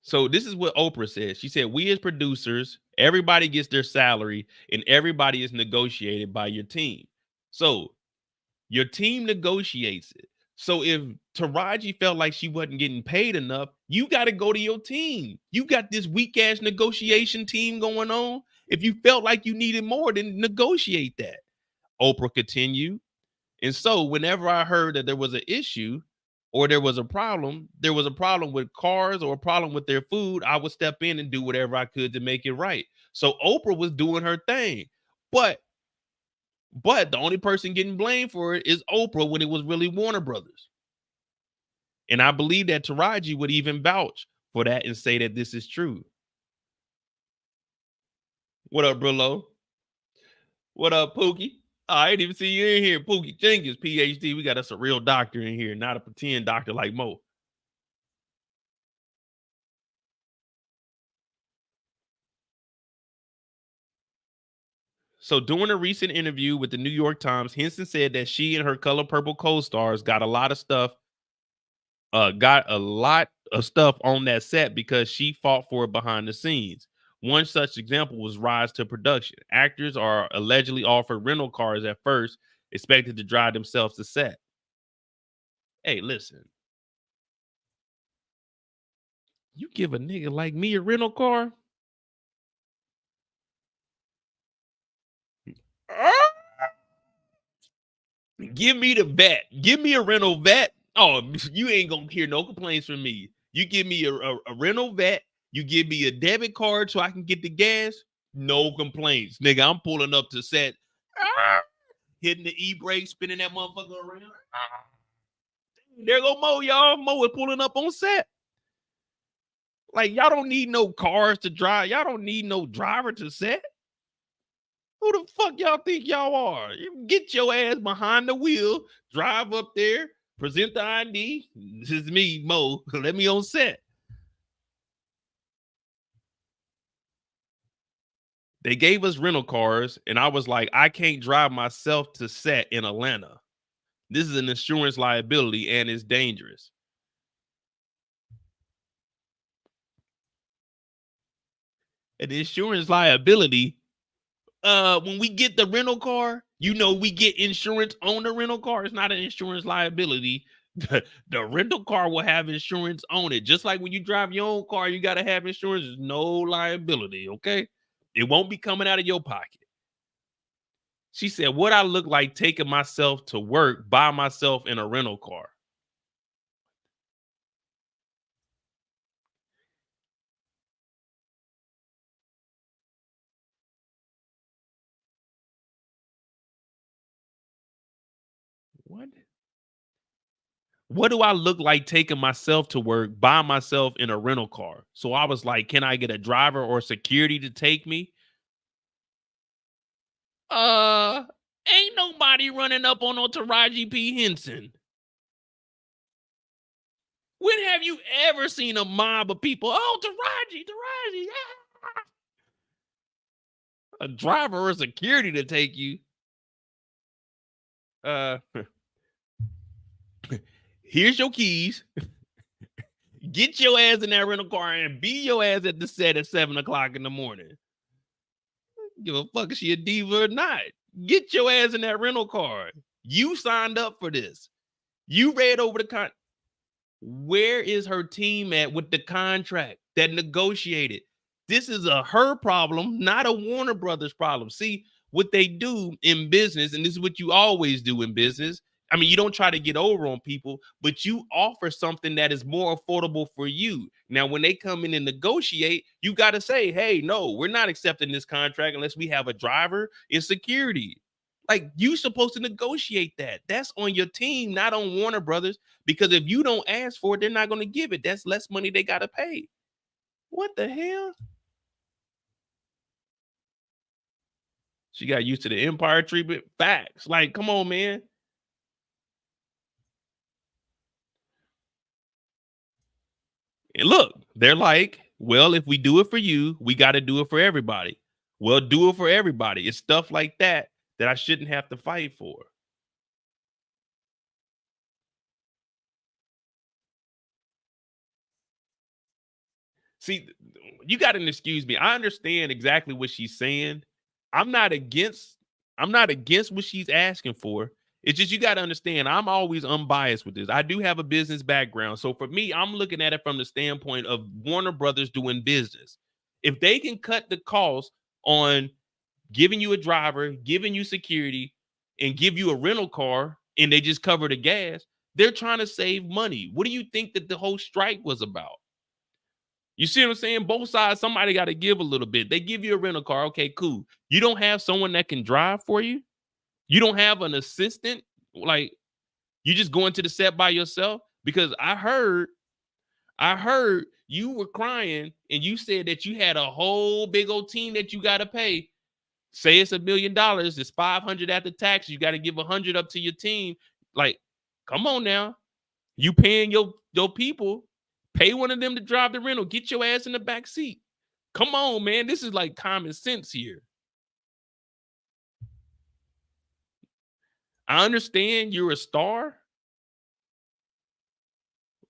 So this is what Oprah said. She said, we as producers, everybody gets their salary and everybody is negotiated by your team. So your team negotiates it. So if Taraji felt like she wasn't getting paid enough, you got to go to your team. You got this weak ass negotiation team going on. If you felt like you needed more, then negotiate that. Oprah continued. And so whenever I heard that there was an issue, or there was a problem with cars or a problem with their food, I would step in and do whatever I could to make it right. So Oprah was doing her thing. But the only person getting blamed for it is Oprah when it was really Warner Brothers. And I believe that Taraji would even vouch for that and say that this is true. What up, Brillo? What up, Pookie? Oh, I ain't even see you in here. Pookie Jenkins, PhD. We got us a real doctor in here, not a pretend doctor like Mo. So during a recent interview with the New York Times, Henson said that she and her Color Purple co-stars got a lot of stuff on that set because she fought for it behind the scenes. One such example was rise to production. Actors are allegedly offered rental cars at first, expected to drive themselves to set. Hey, listen. You give a nigga like me a rental car? Give me the vet. Give me a rental vet. Oh, you ain't gonna hear no complaints from me. You give me a rental vet. You give me a debit card so I can get the gas. No complaints, nigga. I'm pulling up to set, hitting the e-brake, spinning that motherfucker around. There go Mo, y'all. Mo is pulling up on set. Like, y'all don't need no cars to drive. Y'all don't need no driver to set. Who the fuck y'all think y'all are? You get your ass behind the wheel, drive up there, present the ID. This is me, Mo. Let me on set. They gave us rental cars, and I was like, I can't drive myself to set in Atlanta. This is an insurance liability, and it's dangerous. And the insurance liability, when we get the rental car, you know, we get insurance on the rental car. It's not an insurance liability. The rental car will have insurance on it. Just like when you drive your own car, you got to have insurance. There's no liability, okay? It won't be coming out of your pocket. She said, what I look like taking myself to work by myself in a rental car. What? What do I look like taking myself to work by myself in a rental car? So I was like, can I get a driver or security to take me? Ain't nobody running up on no Taraji P. Henson. When have you ever seen a mob of people? Oh, Taraji, yeah. A driver or security to take you. Here's your keys. Get your ass in that rental car and be your ass at the set at 7 o'clock in the morning. Give a fuck if she a diva or not. Get your ass in that rental car. You signed up for this. You read over the Where is her team at with the contract that negotiated? This is her problem, not a Warner Brothers problem. See, what they do in business, and this is what you always do in business. I mean, you don't try to get over on people, but you offer something that is more affordable for you. Now, when they come in and negotiate, you got to say, hey, no, we're not accepting this contract unless we have a driver and security. Like, you supposed to negotiate that. That's on your team, not on Warner Brothers, because if you don't ask for it, they're not going to give it. That's less money they got to pay. What the hell? She got used to the Empire treatment. Facts. Like, come on, man. And look, they're like, well, if we do it for you, we got to do it for everybody. Well, do it for everybody. It's stuff like that I shouldn't have to fight for. See, you got to excuse me. I understand exactly what she's saying. I'm not against what she's asking for. It's just, you got to understand, I'm always unbiased with this. I do have a business background. So for me, I'm looking at it from the standpoint of Warner Brothers doing business. If they can cut the cost on giving you a driver, giving you security, and give you a rental car, and they just cover the gas, they're trying to save money. What do you think that the whole strike was about? You see what I'm saying? Both sides, somebody got to give a little bit. They give you a rental car. Okay, cool. You don't have someone that can drive for you? You don't have an assistant? Like, you just going to the set by yourself? Because I heard you were crying and you said that you had a whole big old team that you got to pay. Say it's $1 million. It's 500 after tax. You got to give 100 up to your team. Like, come on now. You paying your people. Pay one of them to drive the rental. Get your ass in the back seat. Come on, man. This is like common sense here. I understand you're a star,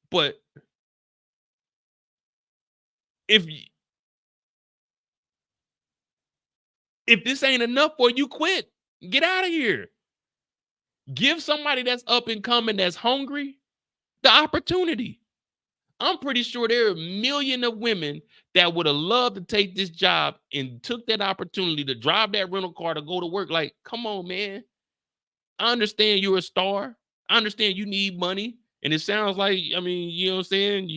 but if this ain't enough for you, quit. Get out of here. Give somebody that's up and coming, that's hungry, the opportunity. I'm pretty sure there are 1 million of women that would have loved to take this job and took that opportunity to drive that rental car to go to work. Like, come on, man. I understand you're a star. I understand you need money. And it sounds like, I mean, you know what I'm saying?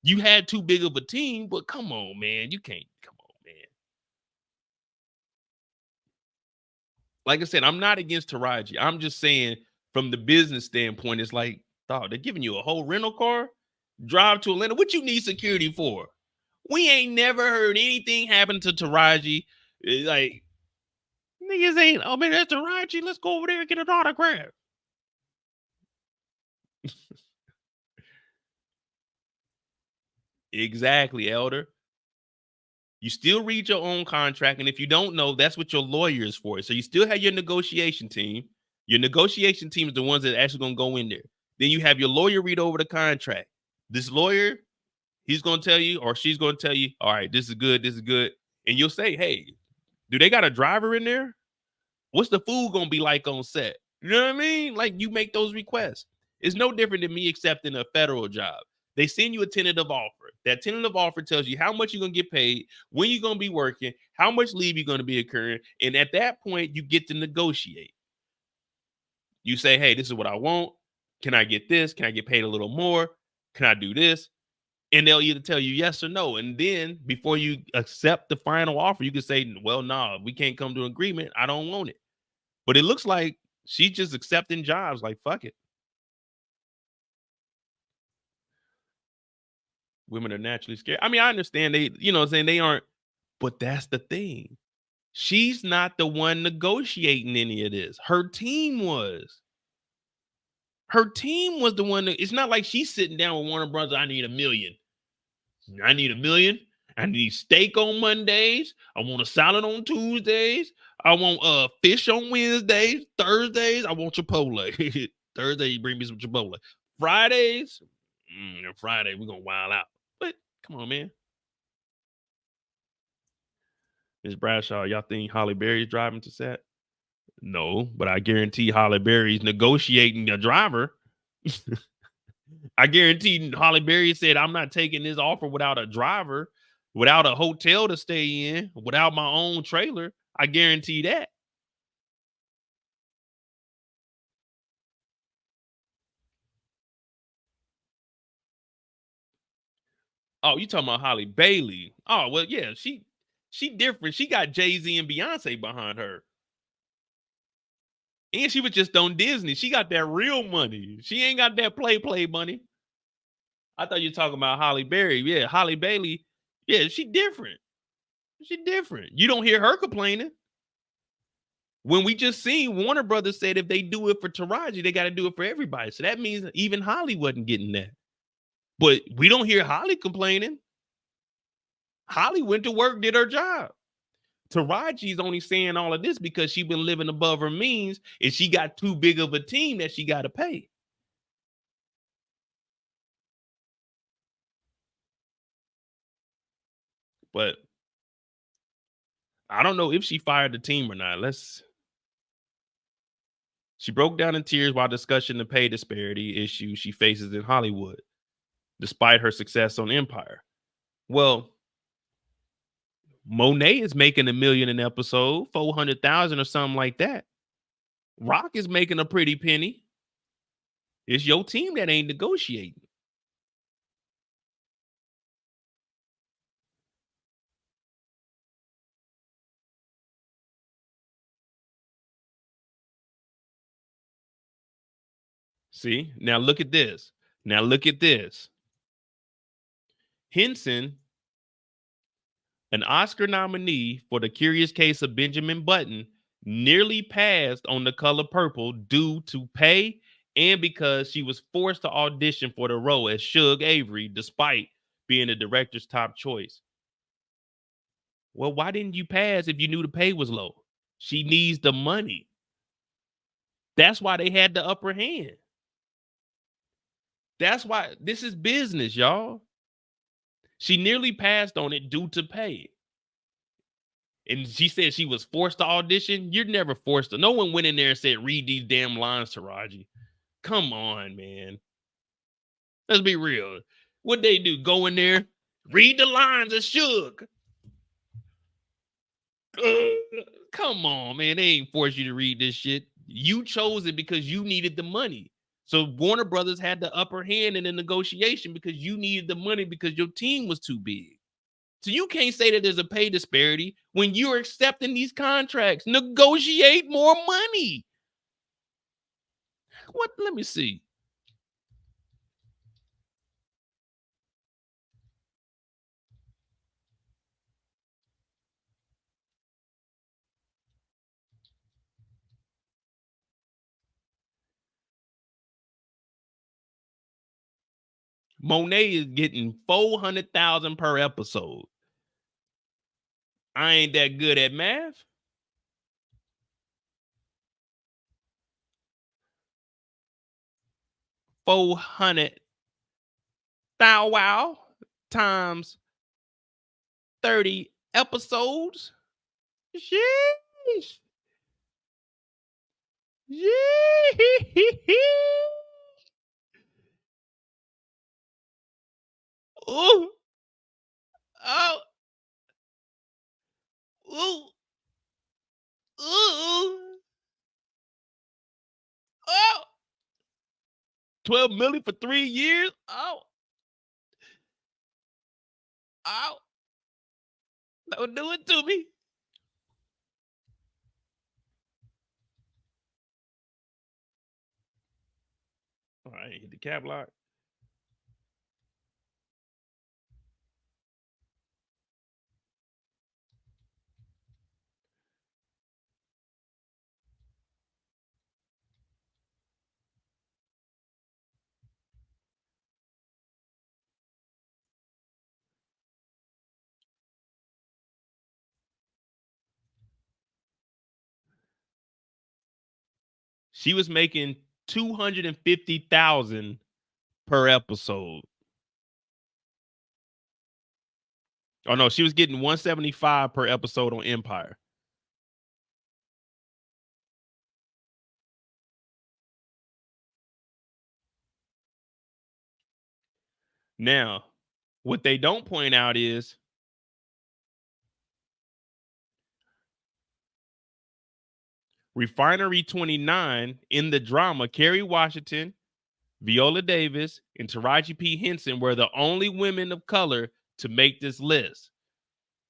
You had too big of a team, but come on, man. You can't. Come on, man. Like I said, I'm not against Taraji. I'm just saying from the business standpoint, it's like, dog, they're giving you a whole rental car? Drive to Atlanta. What you need security for? We ain't never heard anything happen to Taraji. Like, niggas ain't, oh man, that's Taraji. Let's go over there and get an autograph. Exactly, Elder. You still read your own contract, and if you don't know, that's what your lawyer is for. So you still have your negotiation team. Your negotiation team is the ones that actually going to go in there. Then you have your lawyer read over the contract. This lawyer, he's going to tell you, or she's going to tell you, all right, this is good, this is good. And you'll say, hey, do they got a driver in there? What's the food going to be like on set? You know what I mean? Like, you make those requests. It's no different than me accepting a federal job. They send you a tentative offer. That tentative offer tells you how much you're going to get paid, when you're going to be working, how much leave you're going to be occurring. And at that point, you get to negotiate. You say, hey, this is what I want. Can I get this? Can I get paid a little more? Can I do this? And they'll either tell you yes or no. And then before you accept the final offer, you can say, well, nah, we can't come to an agreement. I don't want it. But it looks like she's just accepting jobs like, fuck it. Women are naturally scared. I mean, I understand they, you know what I'm saying, they aren't, but that's the thing. She's not the one negotiating any of this. Her team was. Her team was the one that, it's not like she's sitting down with Warner Brothers. I need $1 million. I need $1 million. I need steak on Mondays. I want a salad on Tuesdays. I want fish on Wednesdays. Thursdays, I want Chipotle. Thursday, you bring me some Chipotle. Fridays, Friday, we're going to wild out. But come on, man. Ms. Bradshaw, y'all think Halle Berry's driving to set? No, but I guarantee Halle Berry's negotiating a driver. I guarantee Halle Berry said, I'm not taking this offer without a driver, without a hotel to stay in, without my own trailer. I guarantee that. Oh, you talking about Halle Bailey? Oh, well, yeah, she different. She got Jay-Z and Beyonce behind her. And she was just on Disney. She got that real money. She ain't got that play money. I thought you were talking about Halle Berry. Yeah, Halle Bailey. Yeah, she different. She different. You don't hear her complaining. When we just seen Warner Brothers said if they do it for Taraji, they got to do it for everybody. So that means even Holly wasn't getting that. But we don't hear Holly complaining. Holly went to work, did her job. Taraji's only saying all of this because she's been living above her means and she got too big of a team that she got to pay. But I don't know if she fired the team or not. She broke down in tears while discussing the pay disparity issue she faces in Hollywood, despite her success on Empire. Well, Monet is making $1 million an episode, 400,000 or something like that. Rock is making a pretty penny. It's your team that ain't negotiating. See, now look at this. Henson, an Oscar nominee for The Curious Case of Benjamin Button, nearly passed on The Color Purple due to pay and because she was forced to audition for the role as Suge Avery, despite being the director's top choice. Well, why didn't you pass if you knew the pay was low? She needs the money. That's why they had the upper hand. That's why this is business, y'all. She nearly passed on it due to pay. And she said she was forced to audition. You're never forced to. No one went in there and said, read these damn lines, Taraji. Come on, man. Let's be real. What'd they do? Go in there, read the lines of Suge. Come on, man. They ain't forced you to read this shit. You chose it because you needed the money. So Warner Brothers had the upper hand in the negotiation because you needed the money because your team was too big. So you can't say that there's a pay disparity when you're accepting these contracts. Negotiate more money. What? Let me see. Monet is getting $400,000 per episode. I ain't that good at math. $400 thou wow times 30 episodes. Sheesh. Ooh. Oh. Ooh. Ooh. Oh. 12 million for 3 years. Oh. Oh. Don't do it to me. All right, hit the cap lock. She was making $250,000 per episode. Oh no, she was getting $175 per episode on Empire. Now, what they don't point out is Refinery 29 in the drama, Kerry Washington, Viola Davis, and Taraji P. Henson were the only women of color to make this list.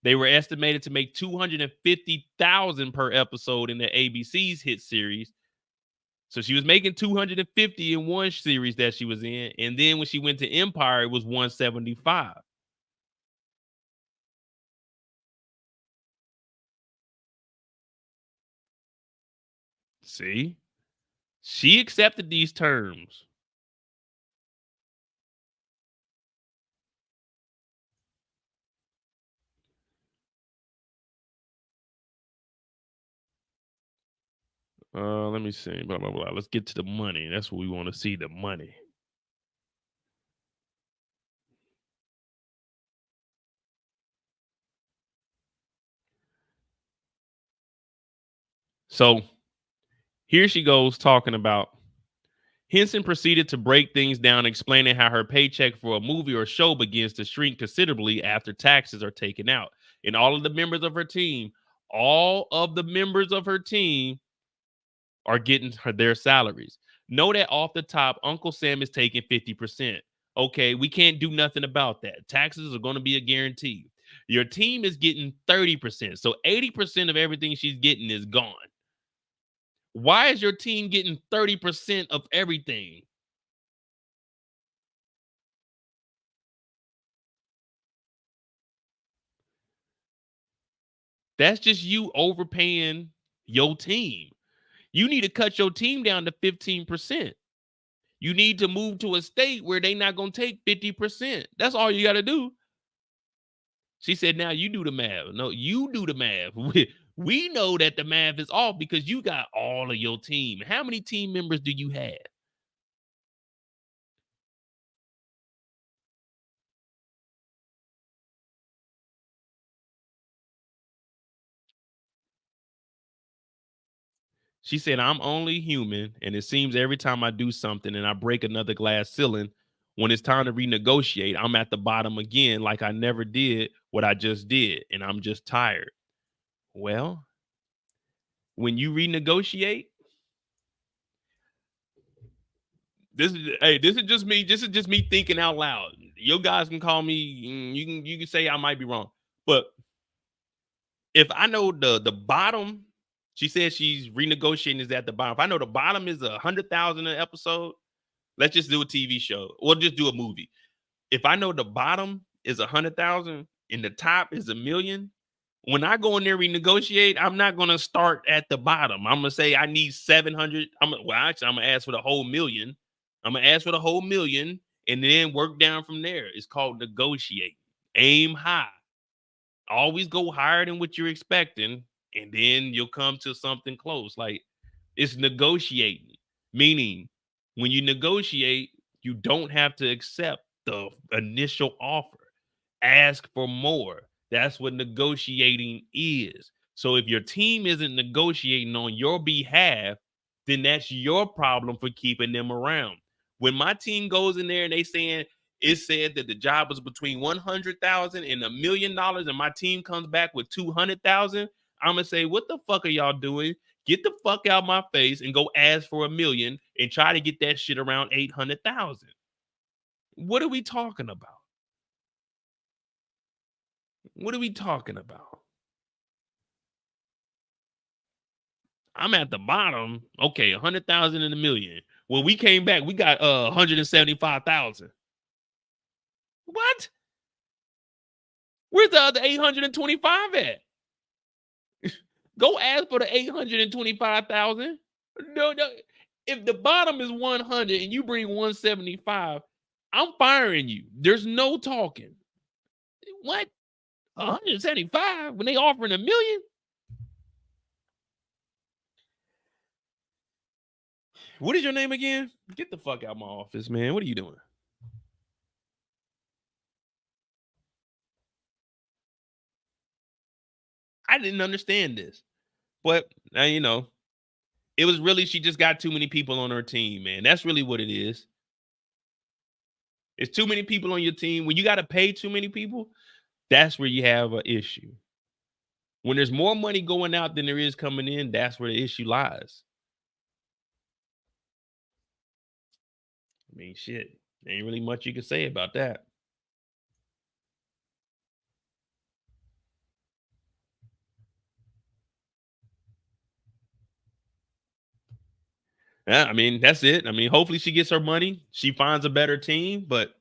They were estimated to make $250,000 per episode in the ABC's hit series. So she was making $250 in one series that she was in, and then when she went to Empire, it was $175. See? She accepted these terms. Let me see. Blah, blah, blah. Let's get to the money. That's what we want to see, the money. So here she goes talking about Henson proceeded to break things down, explaining how her paycheck for a movie or show begins to shrink considerably after taxes are taken out. And all of the members of her team are getting their salaries. Know that off the top, Uncle Sam is taking 50%. Okay, we can't do nothing about that. Taxes are going to be a guarantee. Your team is getting 30%. So 80% of everything she's getting is gone. Why is your team getting 30% of everything? That's just you overpaying your team. You need to cut your team down to 15%. You need to move to a state where they're not going to take 50%. That's all you got to do. She said, now you do the math. No, you do the math. We know that the math is off because you got all of your team. How many team members do you have? She said, I'm only human, and it seems every time I do something and I break another glass ceiling, when it's time to renegotiate, I'm at the bottom again like I never did what I just did, and I'm just tired. Well, when you renegotiate, this is just me. This is just me thinking out loud. Your guys can call me. You can say I might be wrong, but if I know the bottom, she said she's renegotiating is at the bottom. If I know the bottom is 100,000 an episode, let's just do a TV show. We'll just do a movie. If I know the bottom is 100,000 and the top is $1 million, when I go in there renegotiate, I'm not gonna start at the bottom. I'm gonna say I need 700. I'm gonna ask for the whole million. I'm gonna ask for the whole million and then work down from there. It's called negotiate. Aim high. Always go higher than what you're expecting, and then you'll come to something close. Like, it's negotiating, meaning when you negotiate, you don't have to accept the initial offer. Ask for more. That's what negotiating is. So if your team isn't negotiating on your behalf, then that's your problem for keeping them around. When my team goes in there and they saying it said that the job was between 100,000 and $1 million, and my team comes back with 200,000, I'm gonna say, what the fuck are y'all doing? Get the fuck out my face and go ask for $1 million and try to get that shit around 800,000. What are we talking about? What are we talking about? I'm at the bottom. Okay, 100,000 and $1 million. Well, we came back. We got 175,000. What? Where's the other 825 at? Go ask for the 825,000. No. If the bottom is 100 and you bring 175, I'm firing you. There's no talking. What? 175 when they offering $1 million? What is your name again? Get the fuck out of my office, man. What are you doing? I didn't understand this. But, you know, it was really, she just got too many people on her team, man. That's really what it is. It's too many people on your team. When you got to pay too many people, that's where you have an issue. When there's more money going out than there is coming in, that's where the issue lies. I mean, shit, there ain't really much you can say about that. Yeah, I mean, that's it. I mean, hopefully she gets her money. She finds a better team, but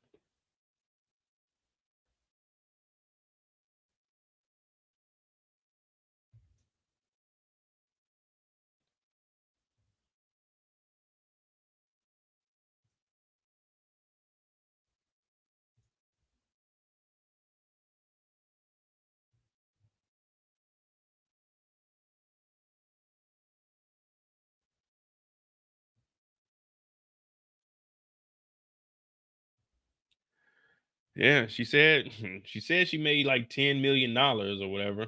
yeah, she said she made like $10 million or whatever.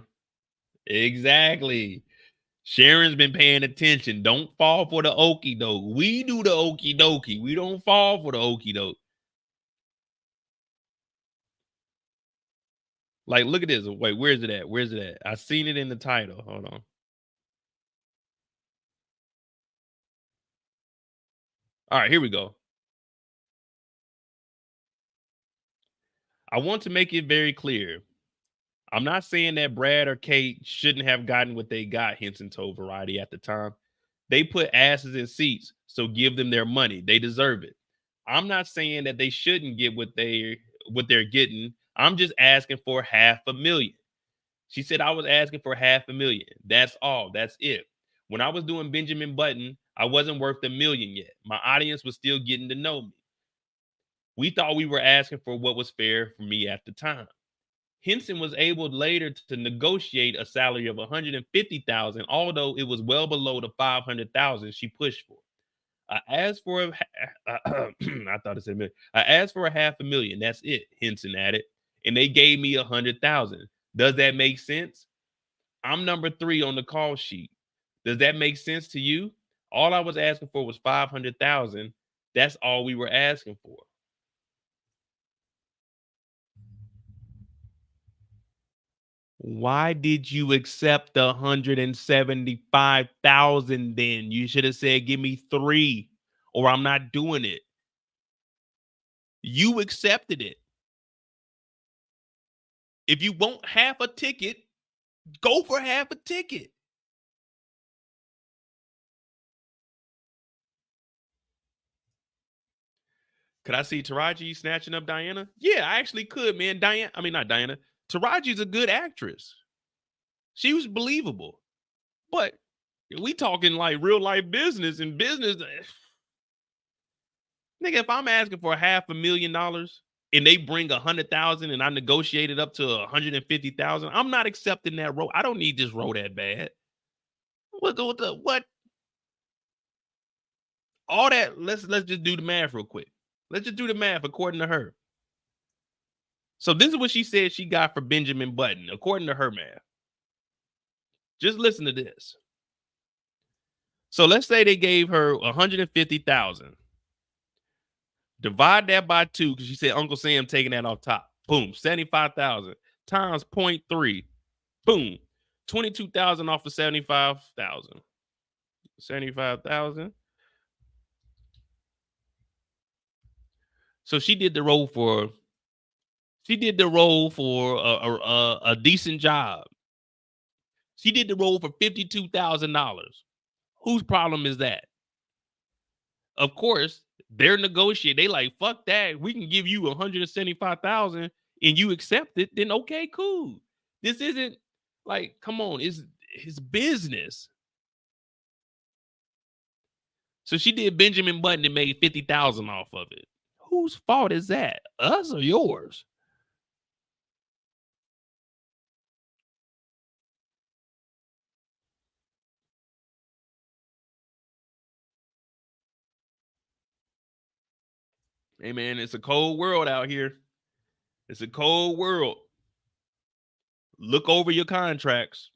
Exactly. Sharon's been paying attention. Don't fall for the okie doke. We do the okie dokie. We don't fall for the okie doke. Like, look at this. Wait, where's it at? Where's it at? I seen it in the title. Hold on. All right, here we go. I want to make it very clear. I'm not saying that Brad or Kate shouldn't have gotten what they got, Henson told Variety at the time. They put asses in seats, so give them their money. They deserve it. I'm not saying that they shouldn't get what they're getting. I'm just asking for $500,000. She said I was asking for $500,000. That's all. That's it. When I was doing Benjamin Button, I wasn't worth $1 million yet. My audience was still getting to know me. We thought we were asking for what was fair for me at the time. Henson was able later to negotiate a salary of $150,000, although it was well below the $500,000 she pushed for. I asked for I thought it said million. I asked for $500,000. That's it, Henson added, and they gave me $100,000. Does that make sense? I'm number 3 on the call sheet. Does that make sense to you? All I was asking for was $500,000. That's all we were asking for. Why did you accept the $175,000 then? You should have said, give me 3 or I'm not doing it. You accepted it. If you want half a ticket, go for half a ticket. Could I see Taraji snatching up Diana? Yeah, I actually could, man. Not Diana. Taraji's a good actress. She was believable. But we talking like real life business and business. Nigga, if I'm asking for $500,000, and they bring 100,000 and I negotiated up to 150,000, I'm not accepting that role. I don't need this role that bad. What? All that. Let's just do the math real quick. Let's just do the math according to her. So this is what she said she got for Benjamin Button, according to her math. Just listen to this. So let's say they gave her 150,000. Divide that by 2, because she said Uncle Sam taking that off top. Boom, 75,000 times 0.3. Boom, 22,000 off of 75,000. 75,000. So she did the role for. She did the role for a decent job. She did the role for $52,000. Whose problem is that? Of course, they're negotiating. They like, fuck that. We can give you 175,000 and you accept it. Then okay, cool. This isn't like, come on, it's his business. So she did Benjamin Button and made 50,000 off of it. Whose fault is that? Us or yours? Hey man, it's a cold world out here. It's a cold world. Look over your contracts.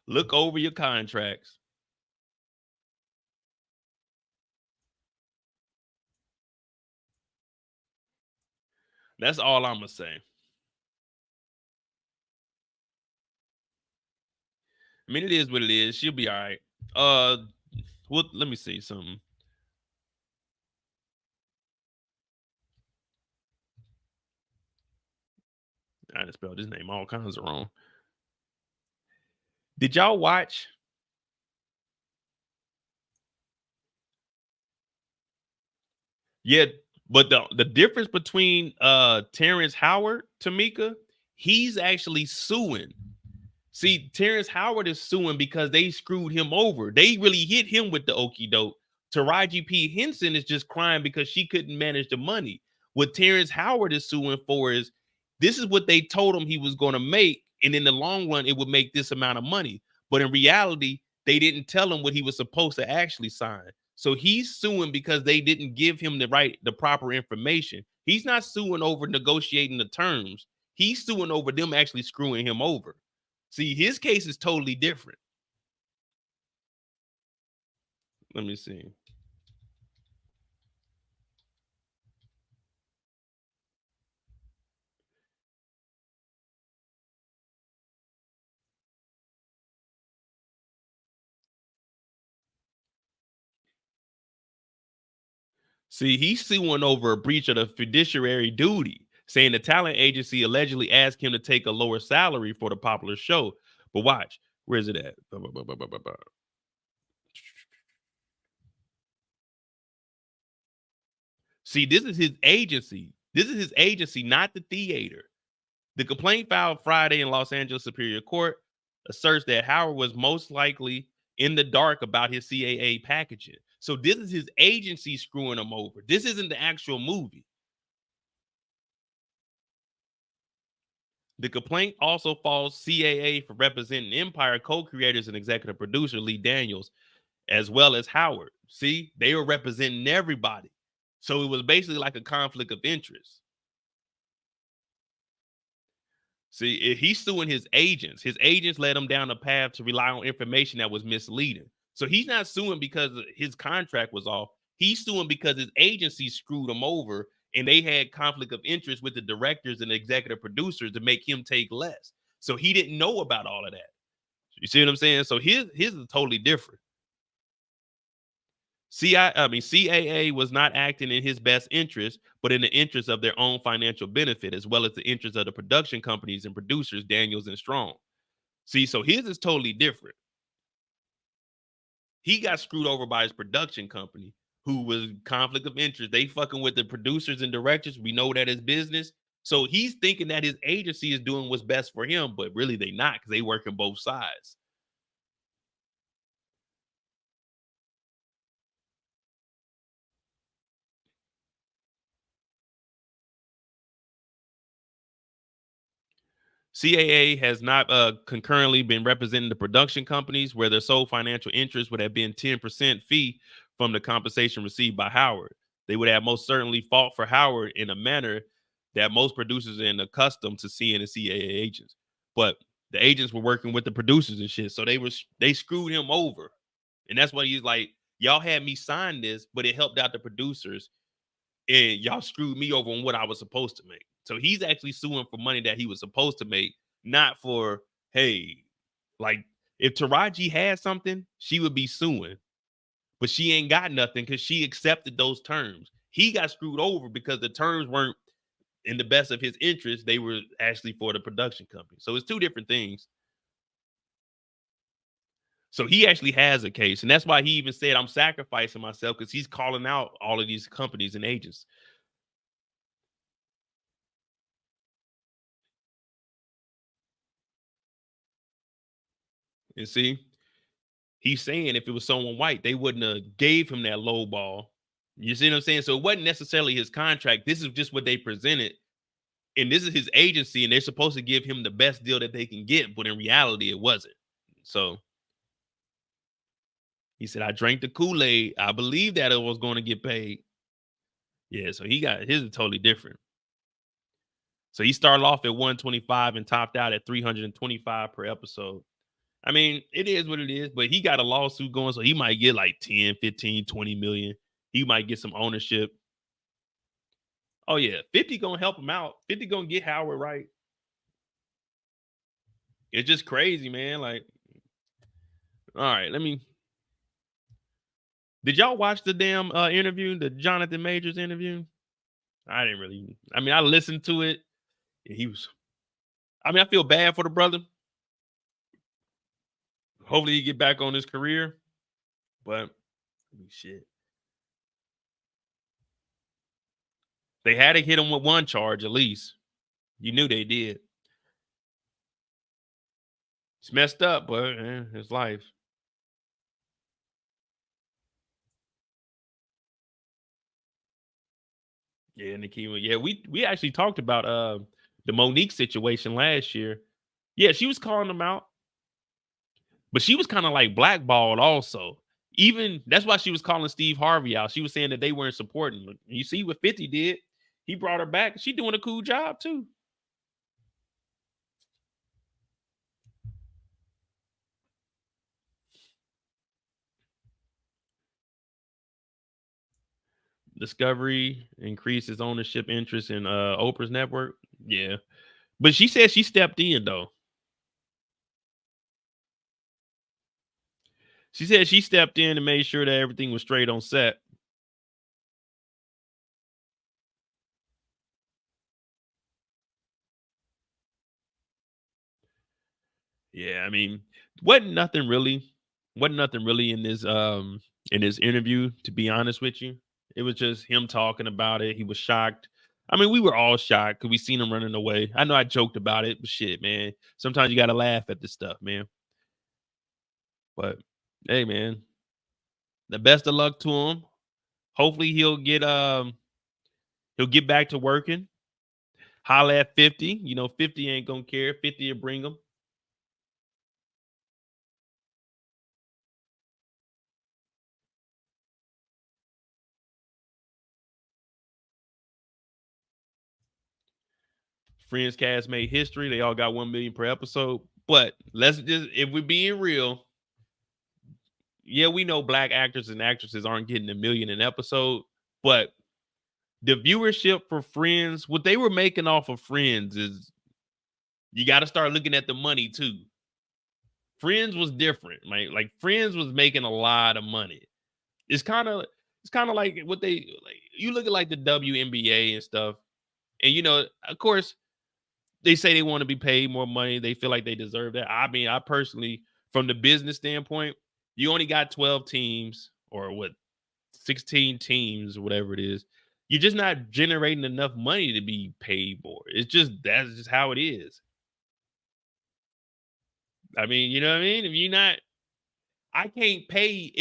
Look over your contracts. That's all I'm gonna say. I mean, it is what it is. She'll be all right. Let me see something. I just spelled his name all kinds of wrong. Did y'all watch? Yeah, but the difference between Terrence Howard, Tamika, he's actually suing. See, Terrence Howard is suing because they screwed him over. They really hit him with the okie doke. Taraji P. Henson is just crying because she couldn't manage the money. What Terrence Howard is suing for is this is what they told him he was going to make, and in the long run, it would make this amount of money. But in reality, they didn't tell him what he was supposed to actually sign. So he's suing because they didn't give him the proper information. He's not suing over negotiating the terms. He's suing over them actually screwing him over. See, his case is totally different. Let me see. See, he's suing over a breach of the fiduciary duty, saying the talent agency allegedly asked him to take a lower salary for the popular show. But watch, where is it at? See, this is his agency. This is his agency, not the theater. The complaint filed Friday in Los Angeles Superior Court asserts that Howard was most likely in the dark about his CAA packaging. So this is his agency screwing him over. This isn't the actual movie. The complaint also falls CAA for representing Empire co-creators and executive producer Lee Daniels, as well as Howard. See, they were representing everybody. So it was basically like a conflict of interest. See, he's suing his agents. His agents led him down a path to rely on information that was misleading. So he's not suing because his contract was off. He's suing because his agency screwed him over and they had conflict of interest with the directors and the executive producers to make him take less. So he didn't know about all of that. You see what I'm saying? So his is totally different. CAA was not acting in his best interest, but in the interest of their own financial benefit, as well as the interest of the production companies and producers, Daniels and Strong. See, so his is totally different. He got screwed over by his production company, who was conflict of interest. They fucking with the producers and directors. We know that is business. So he's thinking that his agency is doing what's best for him, but really they not, because they work on both sides. CAA has not concurrently been representing the production companies where their sole financial interest would have been 10% fee from the compensation received by Howard. They would have most certainly fought for Howard in a manner that most producers are accustomed to seeing in CAA agents. But the agents were working with the producers and shit, so they screwed him over. And that's why he's like, y'all had me sign this, but it helped out the producers, and y'all screwed me over on what I was supposed to make. So he's actually suing for money that he was supposed to make, not for, hey, like if Taraji had something, she would be suing, but she ain't got nothing because she accepted those terms. He got screwed over because the terms weren't in the best of his interest. They were actually for the production company. So it's two different things. So he actually has a case, and that's why he even said, I'm sacrificing myself, because he's calling out all of these companies and agents. And see, he's saying if it was someone white, they wouldn't have gave him that low ball. You see what I'm saying? So it wasn't necessarily his contract. This is just what they presented. And this is his agency, and they're supposed to give him the best deal that they can get, but in reality, it wasn't. So he said, I drank the Kool-Aid. I believe that it was going to get paid. Yeah, so he got his is totally different. So he started off at 125 and topped out at 325 per episode. I mean, it is what it is, but he got a lawsuit going, so he might get like 10, 15, 20 million. He might get some ownership. Oh, yeah, 50 going to help him out. 50 going to get Howard right. It's just crazy, man. Like, all right, did y'all watch the damn interview, the Jonathan Majors interview? I didn't really. I mean, I listened to it. And I feel bad for the brother. Hopefully he get back on his career. But shit. They had to hit him with one charge at least. You knew they did. It's messed up, but it's life. Yeah, Nikki. Yeah, we actually talked about the Monique situation last year. Yeah, she was calling them out, but she was kind of like blackballed also. Even that's why she was calling Steve Harvey out. She was saying that they weren't supporting. You see what 50 did? He brought her back. She doing a cool job too. Discovery increases ownership interest in Oprah's network. Yeah. But she said she stepped in though. She said she stepped in and made sure that everything was straight on set. Yeah, I mean, wasn't nothing really in this interview, to be honest with you. It was just him talking about it. He was shocked. I mean, we were all shocked because we seen him running away. I know I joked about it, but shit, man. Sometimes you gotta laugh at this stuff, man. But hey, man, the best of luck to him. Hopefully he'll get back to working. Holla at 50. 50 ain't gonna care. 50 will bring him. Friends cast made history. They all got 1 million per episode. But if we're being real, yeah, we know black actors and actresses aren't getting 1 million an episode, but the viewership for Friends, what they were making off of Friends is, you got to start looking at the money too. Friends was different. Like Friends was making a lot of money. It's kind of like what you look at like the WNBA and stuff. And of course, they say they want to be paid more money. They feel like they deserve that. I mean, I personally, from the business standpoint, you only got 12 teams or 16 teams or whatever it is. You're just not generating enough money to be paid more. That's just how it is. I mean, you know what I mean? If you're not, I can't pay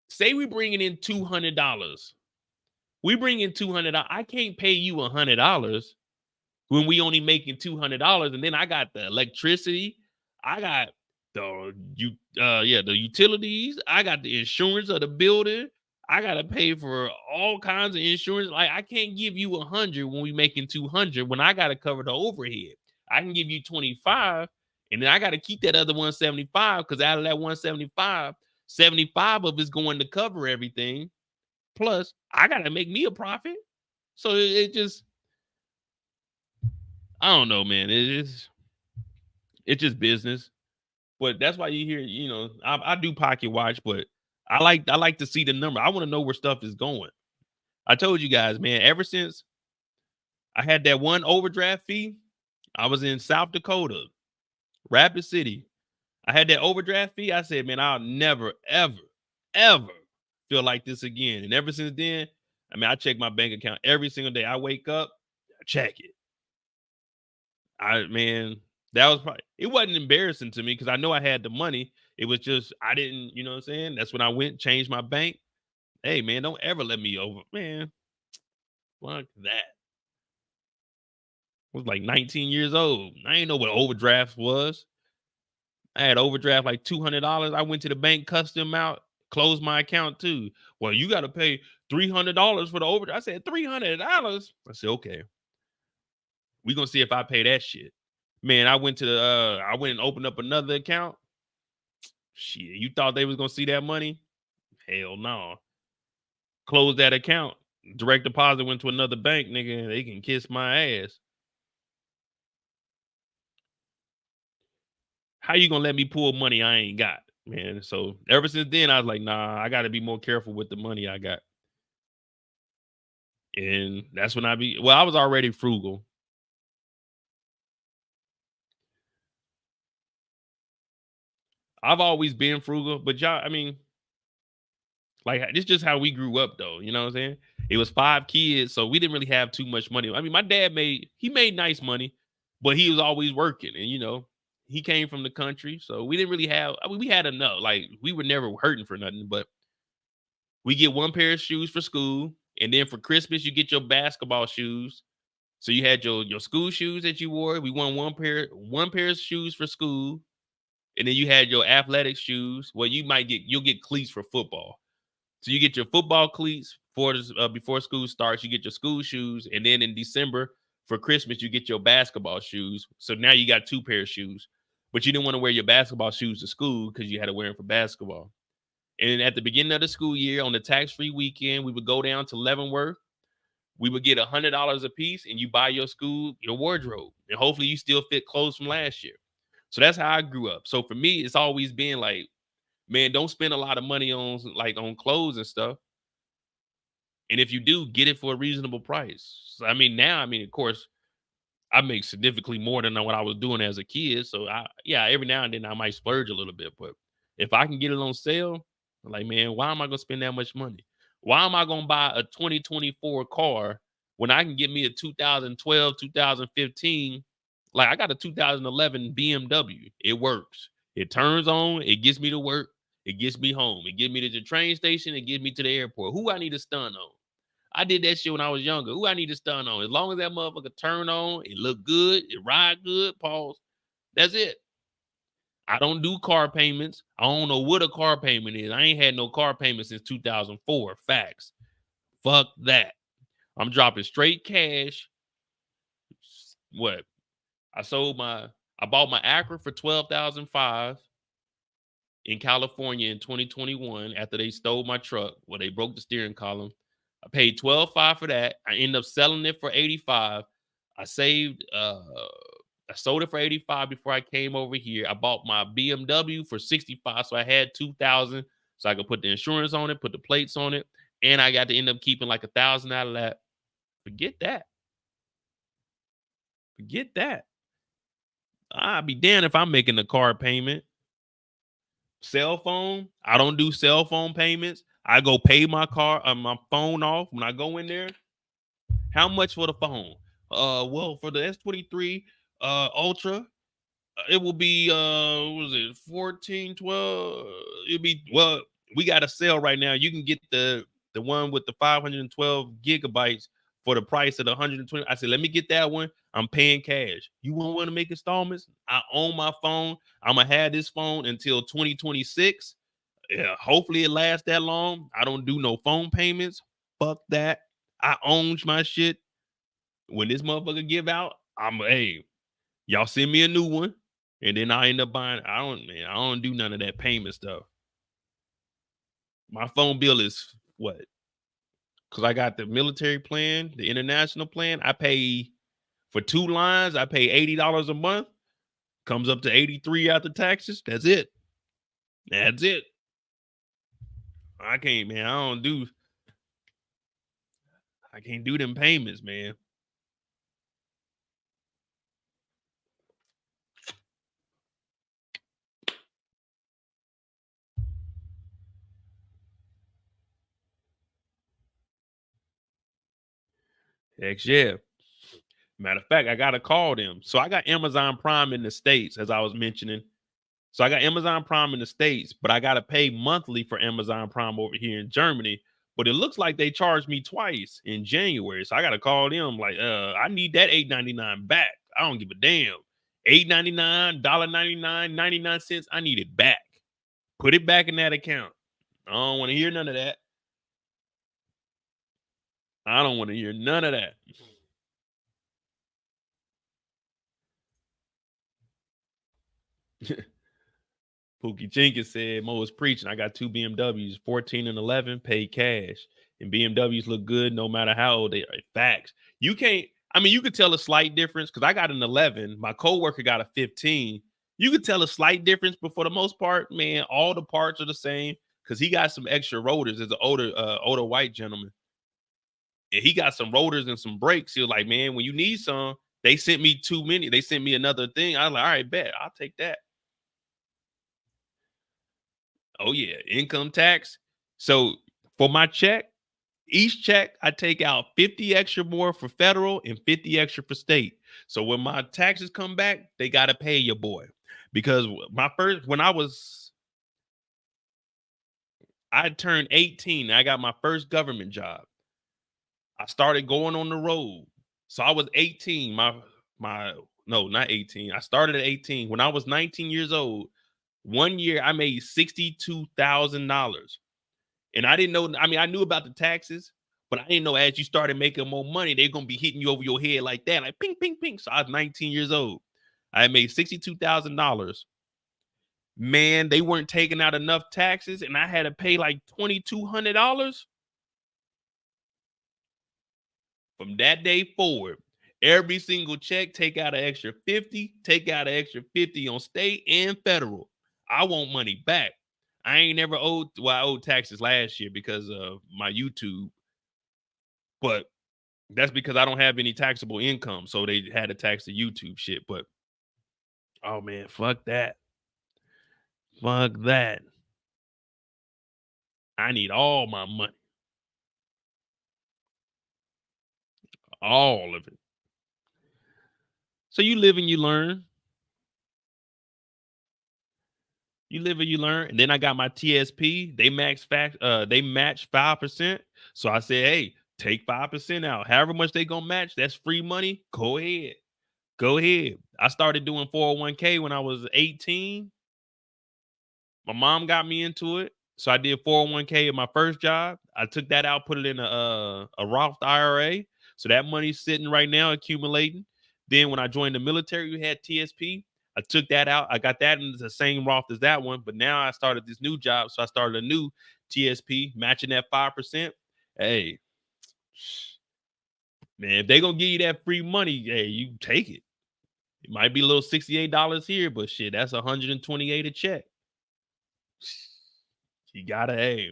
say we bringing in $200. We bring in $200. I can't pay you $100. when we only making $200, and then I got the electricity, I got the utilities, I got the insurance of the building, I gotta pay for all kinds of insurance. Like, I can't give you 100 when we making 200 when I gotta cover the overhead. I can give you 25, and then I gotta keep that other 175 because out of that 175, 75 of it's going to cover everything. Plus, I gotta make me a profit. So it just, I don't know, man. It's just business. But that's why you hear, you know, I do pocket watch, but I like to see the number. I want to know where stuff is going. I told you guys, man, ever since I had that one overdraft fee, I was in South Dakota, Rapid City. I had that overdraft fee. I said, man, I'll never, ever, ever feel like this again. And ever since then, I mean, I check my bank account every single day. I wake up, I check it. That was probably, it wasn't embarrassing to me because I know I had the money. It was just, I didn't, you know what I'm saying? That's when I went, changed my bank. Hey, man, don't ever let me over. Man, fuck that. I was like 19 years old. I didn't know what overdraft was. I had overdraft like $200. I went to the bank, cussed them out, closed my account too. Well, you got to pay $300 for the overdraft. I said, $300? I said, okay. We're going to see if I pay that shit. Man, I went and opened up another account. Shit, you thought they was going to see that money? Hell no. Closed that account. Direct deposit went to another bank, nigga. They can kiss my ass. How you going to let me pull money I ain't got, man? So ever since then, I was like, nah, I got to be more careful with the money I got. And that's when I was already frugal. I've always been frugal, but y'all, I mean, like, it's just how we grew up, though. You know what I'm saying? It was 5 kids, so we didn't really have too much money. I mean, my dad made nice money, but he was always working. And, you know, he came from the country, so we didn't really have, I mean, we had enough. Like, we were never hurting for nothing, but we get 1 pair of shoes for school. And then for Christmas, you get your basketball shoes. So you had your school shoes that you wore. We won 1 pair of shoes for school. And then you had your athletic shoes. Well, you'll get cleats for football. So you get your football cleats before school starts. You get your school shoes, and then in December for Christmas you get your basketball shoes. So now you got 2 pairs of shoes, but you didn't want to wear your basketball shoes to school because you had to wear them for basketball. And at the beginning of the school year, on the tax-free weekend, we would go down to Leavenworth. We would get $100 a piece, and you buy your wardrobe, and hopefully you still fit clothes from last year. So that's how I grew up. So for me, it's always been like, man, don't spend a lot of money on clothes and stuff. And if you do, get it for a reasonable price. So, I mean, now, of course, I make significantly more than what I was doing as a kid. So every now and then I might splurge a little bit. But if I can get it on sale, I'm like, man, why am I going to spend that much money? Why am I going to buy a 2024 car when I can get me a 2012, 2015? Like, I got a 2011 BMW. It works. It turns on. It gets me to work. It gets me home. It gets me to the train station. It gets me to the airport. Who I need to stun on? I did that shit when I was younger. Who I need to stun on? As long as that motherfucker turn on, it look good, it ride good, pause. That's it. I don't do car payments. I don't know what a car payment is. I ain't had no car payment since 2004. Facts. Fuck that. I'm dropping straight cash. What? I bought my Acura for $12,500 in California in 2021 after they stole my truck. Well, they broke the steering column. I paid $12,500 for that. I ended up selling it for $85,000. I sold it for $85,000 before I came over here. I bought my BMW for $65,000, so I had $2,000, so I could put the insurance on it, put the plates on it, and I got to end up keeping like $1,000 out of that. Forget that. Forget that. I'd be damned if I'm making a car payment. Cell phone, I don't do cell phone payments. I go pay my phone off when I go in there. How much for the phone? Well, for the S23 Ultra, it will be what was it, 14, 12? It'll be, well, we got a sale right now. You can get the one with the 512 gigabytes for the price of the 120. I said, let me get that one. I'm paying cash. You won't want to make installments? I own my phone. I'm going to have this phone until 2026. Yeah, hopefully it lasts that long. I don't do no phone payments. Fuck that. I own my shit. When this motherfucker give out, hey, y'all send me a new one. And then I end up buying. I don't do none of that payment stuff. My phone bill is what? Because I got the military plan, the international plan. I pay for 2 lines. I pay $80 a month. Comes up to $83 after taxes. That's it. That's it. I can't, man. I can't do them payments, man. Heck yeah. Matter of fact, I got to call them. So I got Amazon Prime in the States, as I was mentioning. So I got Amazon Prime in the States, but I got to pay monthly for Amazon Prime over here in Germany. But it looks like they charged me twice in January. So I got to call them like, I need that $8.99 back. I don't give a damn. $8.99, $1.99, 99 cents. I need it back. Put it back in that account. I don't want to hear none of that. I don't want to hear none of that. Pookie Jenkins said, Mo is preaching. I got 2 BMWs, 14 and 11, paid cash. And BMWs look good no matter how old they are. Facts. You can't, you could tell a slight difference because I got an 11. My coworker got a 15. You could tell a slight difference, but for the most part, man, all the parts are the same because he got some extra rotors as an older white gentleman. And he got some rotors and some brakes. He was like, man, when you need some, they sent me too many. They sent me another thing. I was like, all right, bet. I'll take that. Oh, yeah. Income tax. So for my check, each check, I take out 50 extra more for federal and 50 extra for state. So when my taxes come back, they got to pay your boy. Because I turned 18. I got my first government job. I started going on the road. So I was 18. No, not 18. I started at 18. When I was 19 years old, 1 year I made $62,000. And I didn't know, I knew about the taxes, but I didn't know as you started making more money, they're going to be hitting you over your head like that, like ping, ping, ping. So I was 19 years old. I made $62,000. Man, they weren't taking out enough taxes, and I had to pay like $2,200. From that day forward, every single check, take out an extra 50, take out an extra 50 on state and federal. I want money back. I ain't never owed, I owed taxes last year because of my YouTube. But that's because I don't have any taxable income. So they had to tax the YouTube shit. But, oh man, fuck that. Fuck that. I need all my money. All of it. So you live and you learn. You live and you learn. And then I got my TSP. They match 5%. So I said, hey, take 5% out. However much they gonna match, that's free money. Go ahead. Go ahead. I started doing 401k when I was 18. My mom got me into it. So I did 401k in my first job. I took that out, put it in a Roth IRA. So that money's sitting right now accumulating. Then when I joined the military, we had TSP. I took that out. I got that in the same Roth as that one. But now I started this new job. So I started a new TSP matching that 5%. Hey, man, if they going to give you that free money, hey, you take it. It might be a little $68 here, but shit, that's $128 a check. You gotta, hey,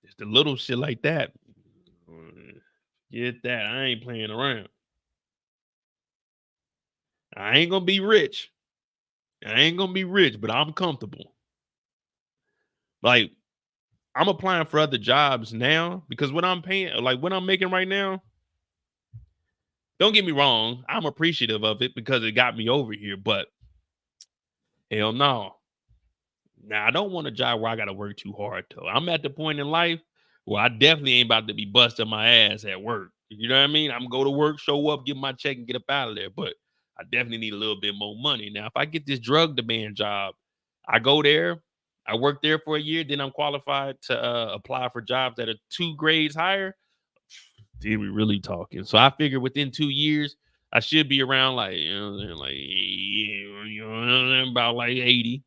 it's the little shit like that. Get that. I ain't playing around. I ain't gonna be rich. But I'm comfortable. Like, I'm applying for other jobs now because what I'm paying, like what I'm making right now, don't get me wrong, I'm appreciative of it because it got me over here, but hell no. Now, I don't want a job where I got to work too hard, though. I'm at the point in life Well, I definitely ain't about to be busting my ass at work. You know what I mean? I'm gonna go to work, show up, get my check, and get up out of there. But I definitely need a little bit more money. Now, if I get this drug demand job, I go there, I work there for a year, then I'm qualified to apply for jobs that are 2 grades higher. Then we really talking. So I figure within 2 years, I should be around like, about like 80.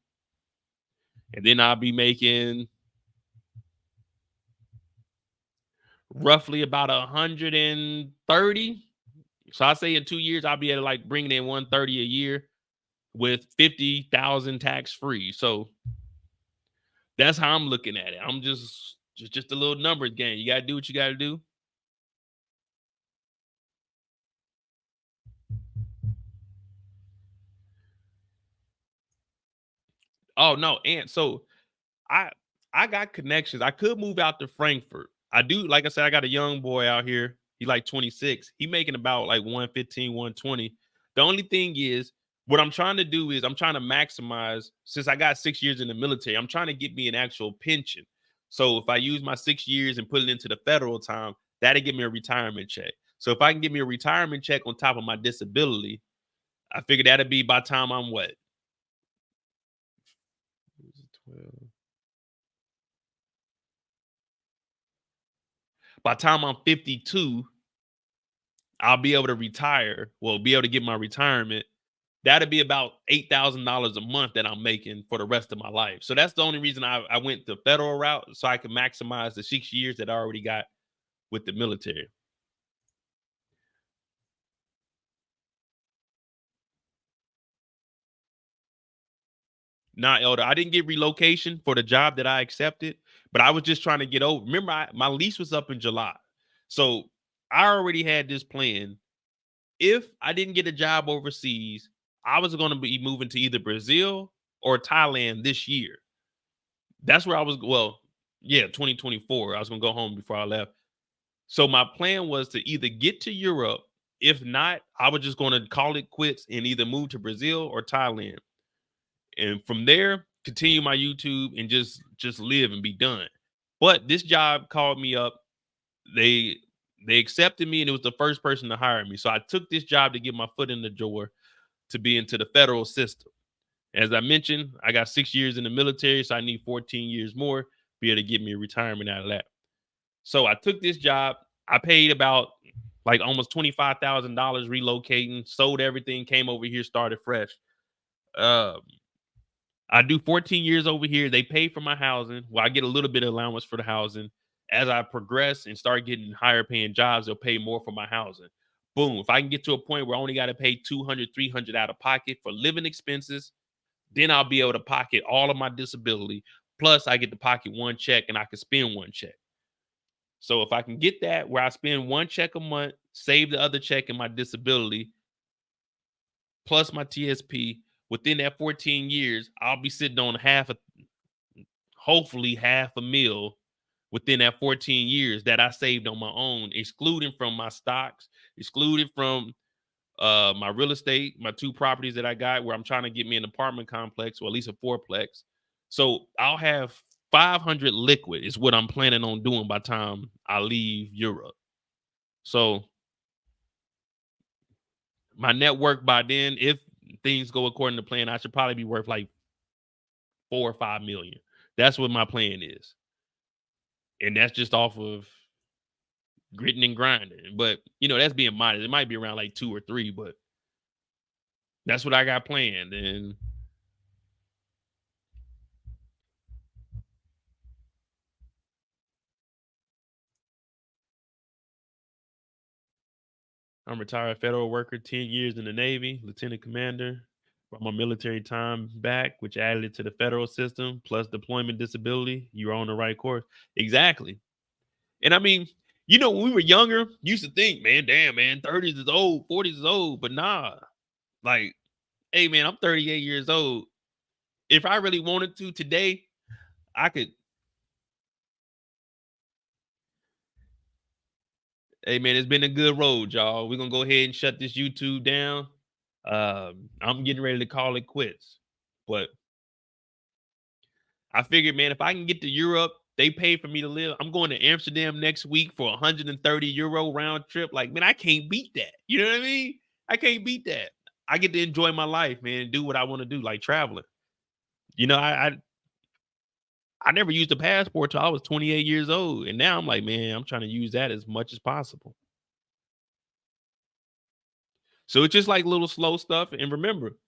And then I'll be making roughly about 130. So I say in 2 years, I'll be at like bringing in 130 a year with 50,000 tax free. So that's how I'm looking at it. I'm just a little numbers game. You gotta do what you gotta do. Oh no, and so I I got connections. I could move out to Frankfurt. I do, like I said, I got a young boy out here. He like 26. He making about like 115, 120. The only thing is, what I'm trying to do is I'm trying to maximize, since I got 6 years in the military, I'm trying to get me an actual pension. So if I use my 6 years and put it into the federal time, that'll give me a retirement check. So if I can get me a retirement check on top of my disability, I figured that'd be by the time I'm what? 12. By the time I'm 52, I'll be able to retire. Well, be able to get my retirement. That'd be about $8,000 a month that I'm making for the rest of my life. So that's the only reason I went the federal route, so I can maximize the 6 years that I already got with the military. Nah, Elder, I didn't get relocation for the job that I accepted, but I was just trying to get over. Remember, my lease was up in July. So I already had this plan. If I didn't get a job overseas, I was going to be moving to either Brazil or Thailand this year. That's where I was. Well, yeah, 2024. I was going to go home before I left. So my plan was to either get to Europe. If not, I was just going to call it quits and either move to Brazil or Thailand. And from there, continue my YouTube and just live and be done. But this job called me up. They accepted me, and it was the first person to hire me. So I took this job to get my foot in the door to be into the federal system. As I mentioned, I got 6 years in the military, so I need 14 years more to be able to get me a retirement out of that. So I took this job. I paid about like almost $25,000 relocating, sold everything, came over here, started fresh. I do 14 years over here. They pay for my housing. Well, I get a little bit of allowance for the housing. As I progress and start getting higher paying jobs, they'll pay more for my housing. Boom. If I can get to a point where I only got to pay 200, 300 out of pocket for living expenses, then I'll be able to pocket all of my disability. Plus, I get to pocket one check and I can spend one check. So if I can get that where I spend one check a month, save the other check in my disability, plus my TSP, within that 14 years, I'll be sitting on hopefully half a mil within that 14 years that I saved on my own, excluding from my stocks, excluded from my real estate, my 2 properties that I got where I'm trying to get me an apartment complex or at least a fourplex. So I'll have 500 liquid is what I'm planning on doing by the time I leave Europe. So my net worth by then, if things go according to plan, I should probably be worth like 4 or 5 million. That's what my plan is. And that's just off of gritting and grinding. But, that's being modest. It might be around like 2 or 3, but that's what I got planned. And I'm retired federal worker, 10 years in the Navy, lieutenant commander. Brought my military time back, which added it to the federal system, plus deployment disability. You're on the right course. Exactly. And I mean, when we were younger, used to think, man, damn, man, 30s is old, 40s is old. But nah, like, hey, man, I'm 38 years old. If I really wanted to today, I could. Hey, man, it's been a good road, y'all. We're going to go ahead and shut this YouTube down. I'm getting ready to call it quits. But I figured, man, if I can get to Europe, they pay for me to live. I'm going to Amsterdam next week for €130 round trip. Like, man, I can't beat that. You know what I mean? I can't beat that. I get to enjoy my life, man, and do what I want to do, like traveling. You know, I never used a passport till I was 28 years old. And now I'm like, man, I'm trying to use that as much as possible. So it's just like little slow stuff. And remember,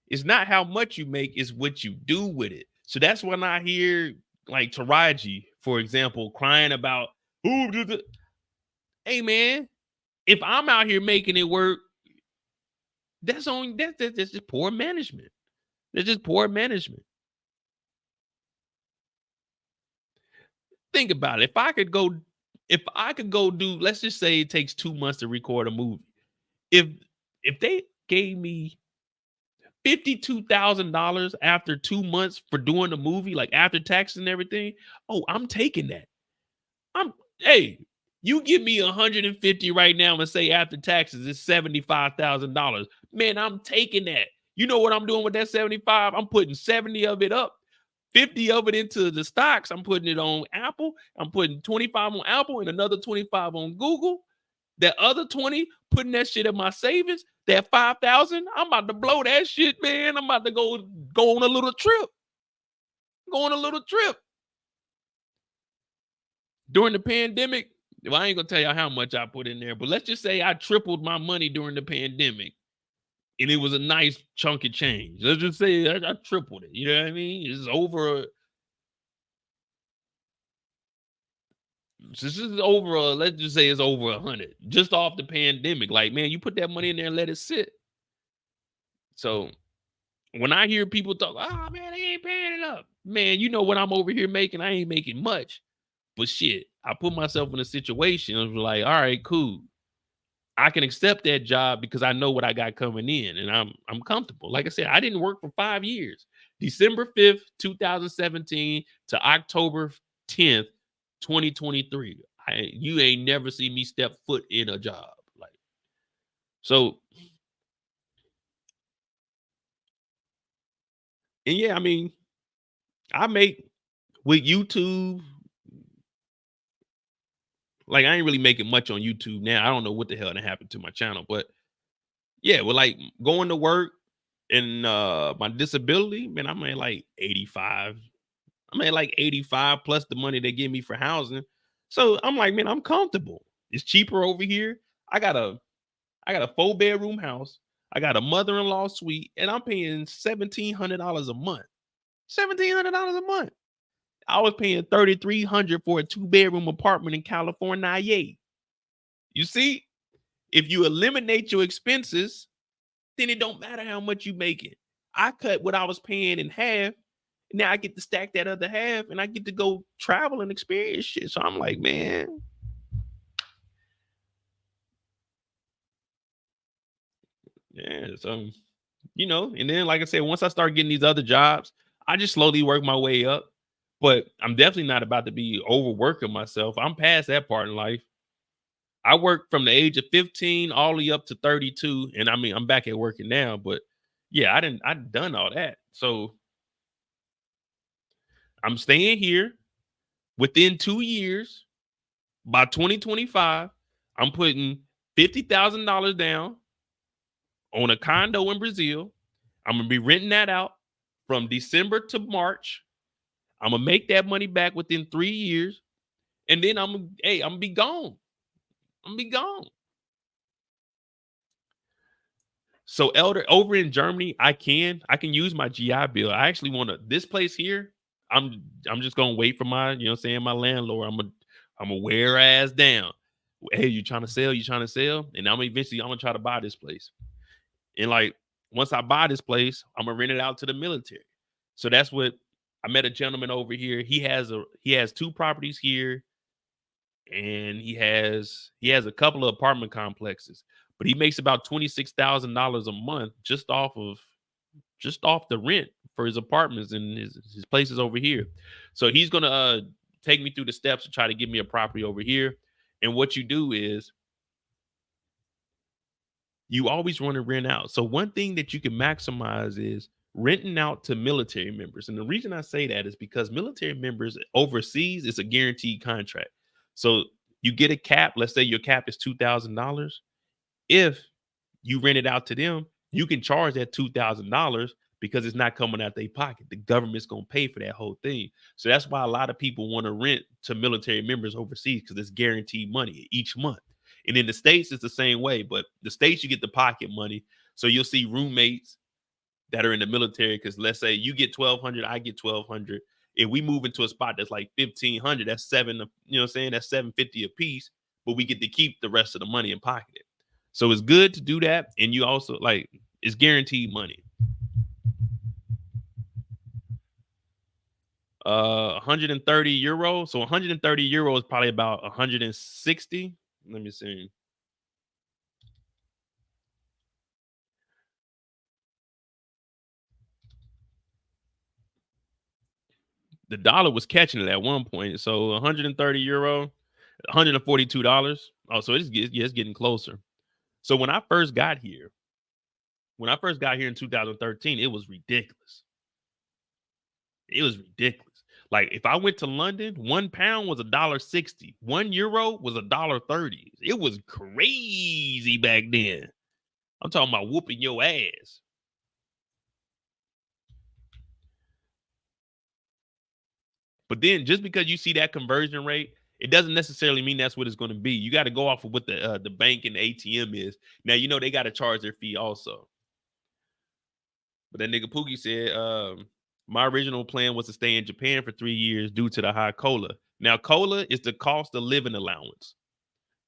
it's not how much you make, it's what you do with it. So that's when I hear like Taraji, for example, crying about, hey man, if I'm out here making it work, that's just poor management. That's just poor management. Think about it. If I could go do, let's just say it takes 2 months to record a movie. If they gave me $52,000 after 2 months for doing the movie, like after taxes and everything, oh, I'm taking that. Hey, you give me 150 right now and say after taxes it's $75,000. Man, I'm taking that. You know what I'm doing with that 75? I'm putting 70 of it up, 50 of it into the stocks. I'm putting it on Apple. I'm putting 25 on Apple and another 25 on Google. That other 20, putting that shit in my savings. That 5,000, I'm about to blow that shit, man. I'm about to go on a little trip. Go on a little trip. During the pandemic, well, I ain't gonna tell y'all how much I put in there, but let's just say I tripled my money during the pandemic. And it was a nice chunk of change. Let's just say I tripled it. You know what I mean? It's over. This is over. Let's just say it's over 100 just off the pandemic. Like, man, you put that money in there and let it sit. So when I hear people talk, oh man, they ain't paying it up. Man, you know what I'm over here making? I ain't making much. But shit, I put myself in a situation of like, all right, cool. I can accept that job because I know what I got coming in and I'm comfortable. Like I said, I didn't work for 5 years. December 5th, 2017 to October 10th, 2023. You ain't never see me step foot in a job. Like, so, and yeah, I mean, I make with YouTube. Like, I ain't really making much on YouTube now. I don't know what the hell that happened to my channel, but yeah, well, like going to work and my disability, man, I'm at like 85. I'm at like 85 plus the money they give me for housing. So I'm like, man, I'm comfortable. It's cheaper over here. I got a 4-bedroom house. I got a mother-in-law suite, and I'm paying $1,700 a month. $1,700 a month. I was paying $3,300 for a 2-bedroom apartment in California. You see, if you eliminate your expenses, then it don't matter how much you make it. I cut what I was paying in half. Now I get to stack that other half and I get to go travel and experience shit. So I'm like, man. Yeah, so, you know, and then like I said, once I start getting these other jobs, I just slowly work my way up. But I'm definitely not about to be overworking myself. I'm past that part in life. I worked from the age of 15 all the way up to 32. And I mean, I'm back at working now, but yeah, I'd done all that. So I'm staying here. Within 2 years, by 2025, I'm putting $50,000 down on a condo in Brazil. I'm gonna be renting that out from December to March. I'm gonna make that money back within 3 years, and then I'm gonna be gone. I'm gonna be gone. So, Elder, over in Germany, I can use my GI Bill. I actually want to this place here. I'm just gonna wait for my, you know what I'm saying, my landlord. I'm gonna wear her ass down. Hey, you trying to sell? You trying to sell? And I'm gonna try to buy this place. And like once I buy this place, I'm gonna rent it out to the military. So that's what I met a gentleman over here. He has 2 properties here, and he has a couple of apartment complexes. But he makes about $26,000 a month just off the rent for his apartments and his places over here. So he's gonna take me through the steps to try to give me a property over here. And what you do is you always want to rent out. So one thing that you can maximize is renting out to military members. And the reason I say that is because military members overseas, it's a guaranteed contract. So you get a cap. Let's say your cap is $2,000. If you rent it out to them, you can charge that $2,000 because it's not coming out their pocket. The government's going to pay for that whole thing. So that's why a lot of people want to rent to military members overseas, because it's guaranteed money each month. And in the States, it's the same way. But the States, you get the pocket money. So you'll see roommates that are in the military, because let's say you get $1,200, I get $1,200. If we move into a spot that's like $1,500, that's that's $750 a piece, but we get to keep the rest of the money and pocket it. So it's good to do that. And you also it's guaranteed money. 130 euro. So 130 euro is probably about 160. Let me see. The dollar was catching it at one point. So 130 euro, $142. Oh, so it's getting closer. So when I first got here in 2013, it was ridiculous. It was ridiculous. Like if I went to London, £1 was $1.60. €1 was $1.30. It was crazy back then. I'm talking about whooping your ass. But then just because you see that conversion rate, it doesn't necessarily mean that's what it's going to be. You got to go off of what the bank and the ATM is. Now, they got to charge their fee also. But that nigga Pookie said, my original plan was to stay in Japan for 3 years due to the high cola. Now, cola is the cost of living allowance.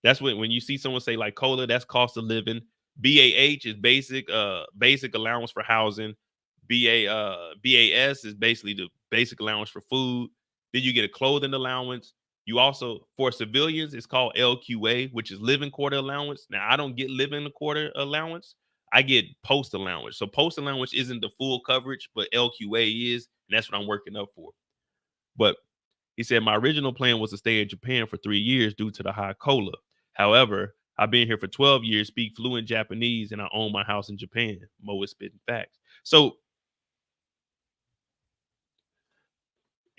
That's when you see someone say like cola, that's cost of living. BAH is basic allowance for housing. BAS is basically the basic allowance for food. Then you get a clothing allowance. You also, for civilians, it's called LQA, which is living quarter allowance. Now, I don't get living quarter allowance. I get post allowance. So post allowance isn't the full coverage, but LQA is, and that's what I'm working up for. But he said, my original plan was to stay in Japan for 3 years due to the high cola. However, I've been here for 12 years, speak fluent Japanese, and I own my house in Japan. Mo is spitting facts. So,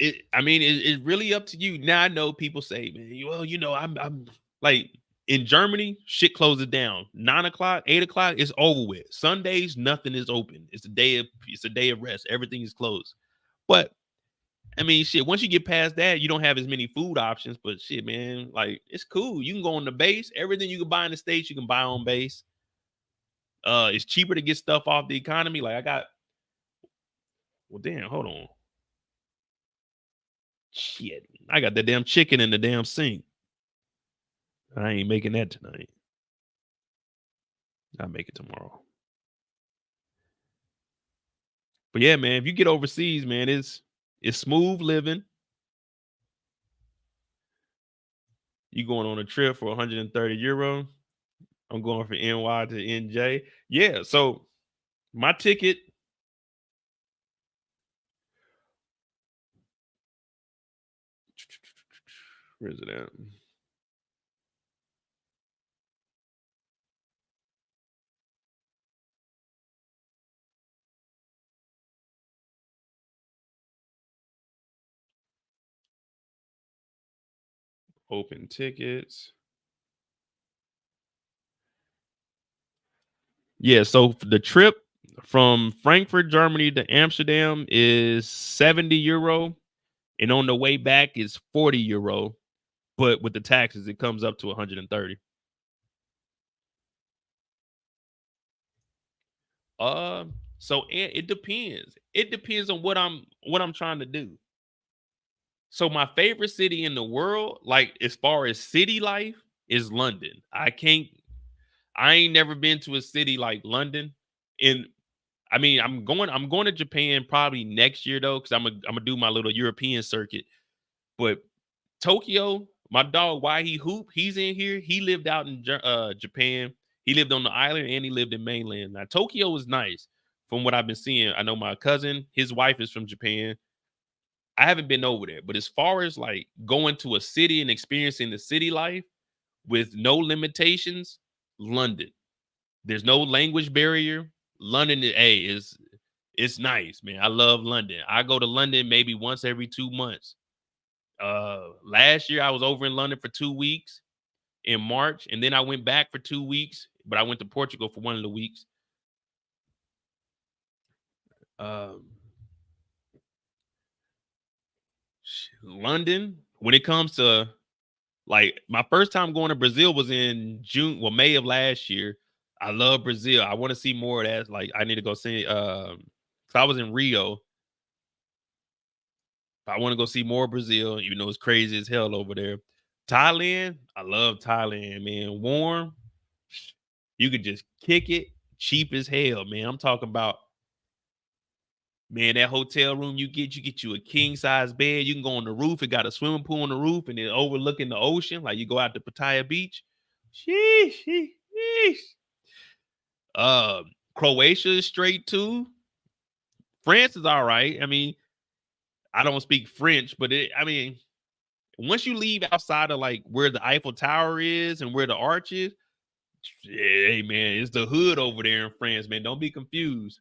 it's really up to you. Now I know people say, man, well, I'm like in Germany, shit closes down. 9 o'clock, 8 o'clock, it's over with. Sundays, nothing is open. It's a day of rest. Everything is closed. But shit, once you get past that, you don't have as many food options. But shit, man, like it's cool. You can go on the base. Everything you can buy in the States, you can buy on base. It's cheaper to get stuff off the economy. Like hold on. Shit, I got that damn chicken in the damn sink. I ain't making that tonight. I'll make it tomorrow. But yeah, man, if you get overseas, man, it's smooth living. You going on a trip for 130 euro. I'm going from NY to NJ. Yeah, so my ticket. Where is it at? Open tickets. Yeah, so the trip from Frankfurt, Germany to Amsterdam is 70 euro. And on the way back is 40 euro. But with the taxes, it comes up to 130. So it depends. It depends on what I'm trying to do. So my favorite city in the world, like as far as city life, is London. I ain't never been to a city like London. And I'm going to Japan probably next year though, because I'm gonna do my little European circuit. But Tokyo, my dog, why he hoop, he's in here. He lived out in Japan. He lived on the island and he lived in mainland. Now Tokyo is nice from what I've been seeing. I know my cousin, his wife is from Japan. I haven't been over there, but as far as like going to a city and experiencing the city life with no limitations, London. There's no language barrier. London, it's It's nice, man. I love London. I go to London maybe once every 2 months. Last year I was over in London for 2 weeks in March, and then I went back for 2 weeks, but I went to Portugal for one of the weeks. London, when it comes to like my first time going to Brazil was in May of last year. I love Brazil. I want to see more of that. Like I need to go see cause I was in Rio. I want to go see more Brazil, even though it's crazy as hell over there. Thailand, I love Thailand, man. Warm. You could just kick it, cheap as hell, man. I'm talking about, man, that hotel room you get you a king size bed. You can go on the roof. It got a swimming pool on the roof and then overlooking the ocean. Like you go out to Pattaya Beach. Sheesh, sheesh. Croatia is straight too. France is all right. I mean, I don't speak French, but once you leave outside of like where the Eiffel Tower is and where the arch is, hey man, it's the hood over there in France, man. Don't be confused.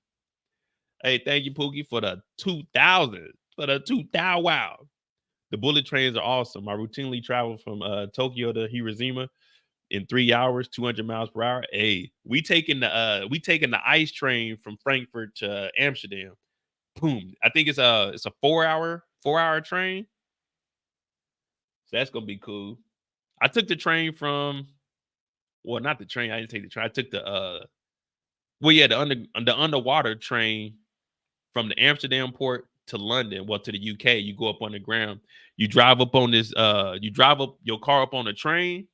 Hey, thank you, Pookie, for the 2,000. For the 2,000. Wow. The bullet trains are awesome. I routinely travel from Tokyo to Hiroshima in 3 hours, 200 miles per hour. Hey, we taking the ice train from Frankfurt to Amsterdam. Boom. I think it's a 4-hour train. So that's gonna be cool. I took the train from, well, not the train. I didn't take the train. I took the the underwater train from the Amsterdam port to London, to the UK. You go up underground. You drive up on this, you drive up your car up on the train,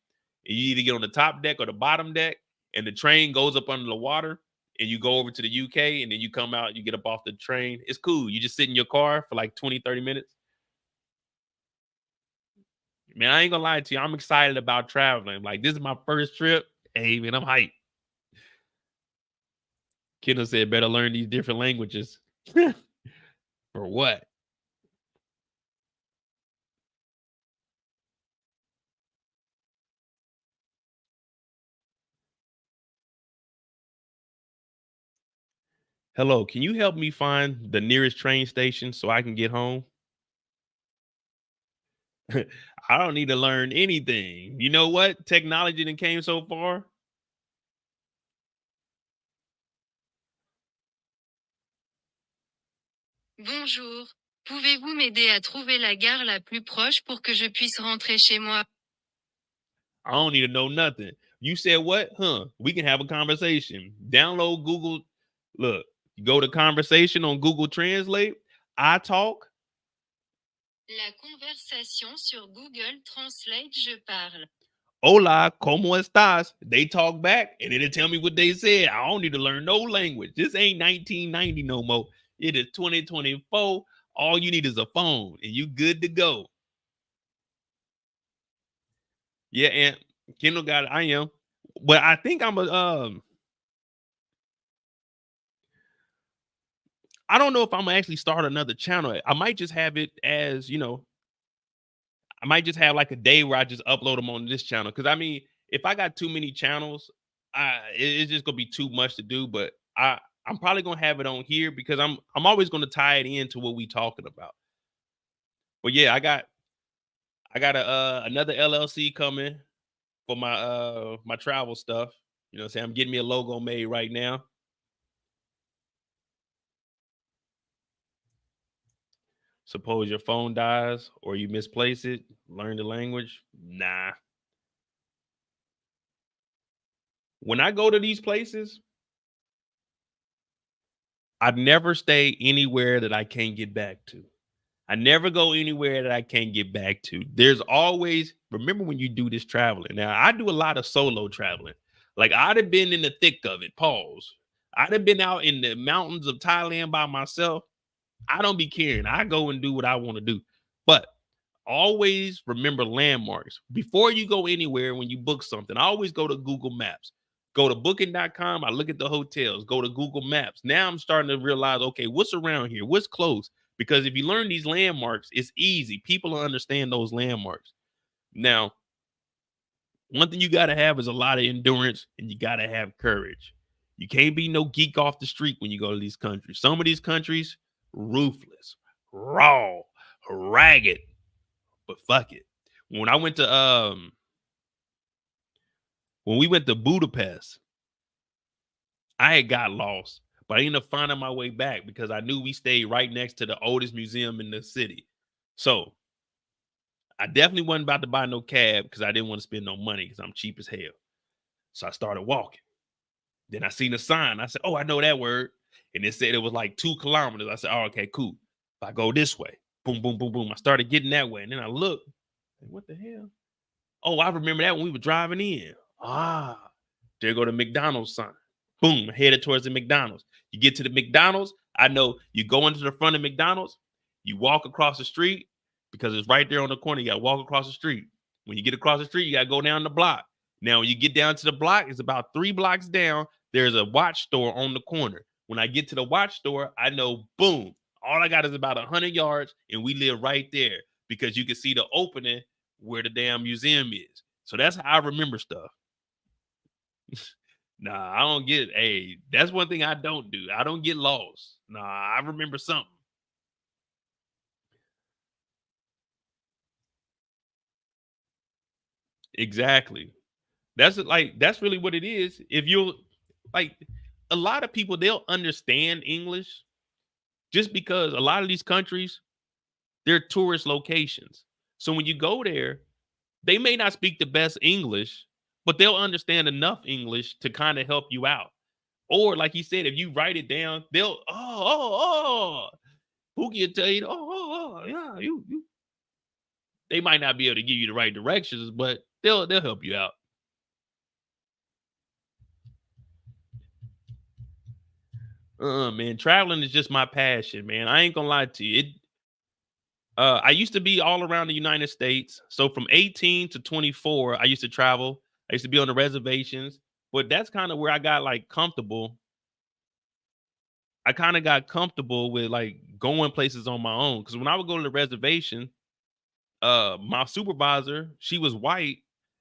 and you either get on the top deck or the bottom deck, and the train goes up under the water, and you go over to the UK, and then you come out, you get up off the train. It's cool. You just sit in your car for like 20, 30 minutes. Man, I ain't gonna lie to you. I'm excited about traveling. Like, this is my first trip. Hey, man, I'm hyped. Kendall said, better learn these different languages. For what? Hello, can you help me find the nearest train station so I can get home? I don't need to learn anything. You know what? Technology that came so far.
Bonjour. Pouvez-vous m'aider à trouver la gare la plus proche pour que je puisse rentrer chez moi?
I don't need to know nothing. You said what? We can have a conversation. Download Google. Look, go to conversation on Google Translate. I talk.
La conversation sur Google Translate, je parle.
Hola, ¿cómo estás? They talk back and it'll tell me what they said. I don't need to learn no language. This ain't 1990 no more. It is 2024. All you need is a phone and you good to go. Yeah, and Kendall got it. I am. But I think I'm I don't know if I'm gonna actually start another channel. I might just have it as, I might just have like a day where I just upload them on this channel. Cause I mean, if I got too many channels, it's just gonna be too much to do. But I'm probably gonna have it on here because I'm always gonna tie it into what we talking about. But yeah, I got another LLC coming for my travel stuff. You know what I'm saying? I'm getting me a logo made right now. Suppose your phone dies or you misplace it, learn the language. Nah. When I go to these places, I never stay anywhere that I can't get back to. I never go anywhere that I can't get back to. There's always, remember when you do this traveling. Now, I do a lot of solo traveling. Like, I'd have been in the thick of it. Pause. I'd have been out in the mountains of Thailand by myself. I don't be caring. I go and do what I want to do. But always remember landmarks. Before you go anywhere, when you book something, I always go to Google Maps. Go to booking.com. I look at the hotels. Go to Google Maps. Now I'm starting to realize, okay, what's around here? What's close? Because if you learn these landmarks, it's easy. People will understand those landmarks. Now, one thing you got to have is a lot of endurance and you got to have courage. You can't be no geek off the street when you go to these countries. Some of these countries, ruthless, raw, ragged, but fuck it. When I went to when we went to Budapest, I had got lost, but I ended up finding my way back because I knew we stayed right next to the oldest museum in the city. So I definitely wasn't about to buy no cab because I didn't want to spend no money because I'm cheap as hell. So I started walking. Then I seen a sign. I said, oh, I know that word. And it said it was like 2 kilometers. I said, oh, okay, cool. If I go this way, boom, boom, boom, boom. I started getting that way. And then I looked. What the hell? Oh, I remember that when we were driving in. Ah, there go the McDonald's sign. Boom, headed towards the McDonald's. You get to the McDonald's. I know you go into the front of McDonald's. You walk across the street because it's right there on the corner. You got to walk across the street. When you get across the street, you got to go down the block. Now, when you get down to the block, it's about 3 blocks down. There's a watch store on the corner. When I get to the watch store, I know, boom, all I got is about 100 yards, and we live right there because you can see the opening where the damn museum is. So that's how I remember stuff. Nah, I don't get, hey, that's one thing I don't do. I don't get lost. Nah, I remember something. Exactly. That's really what it is. If you're like, a lot of people, they'll understand English just because a lot of these countries, they're tourist locations. So when you go there, they may not speak the best English, but they'll understand enough English to kind of help you out. Or like you said, if you write it down, they'll, who can tell you, yeah, you. They might not be able to give you the right directions, but they'll help you out. Man, traveling is just my passion, man. I ain't gonna lie to you. I used to be all around the United States. So from 18 to 24, I used to travel. I used to be on the reservations, but that's kind of where I got like comfortable. I kind of got comfortable with like going places on my own. Cause when I would go to the reservation, my supervisor, she was white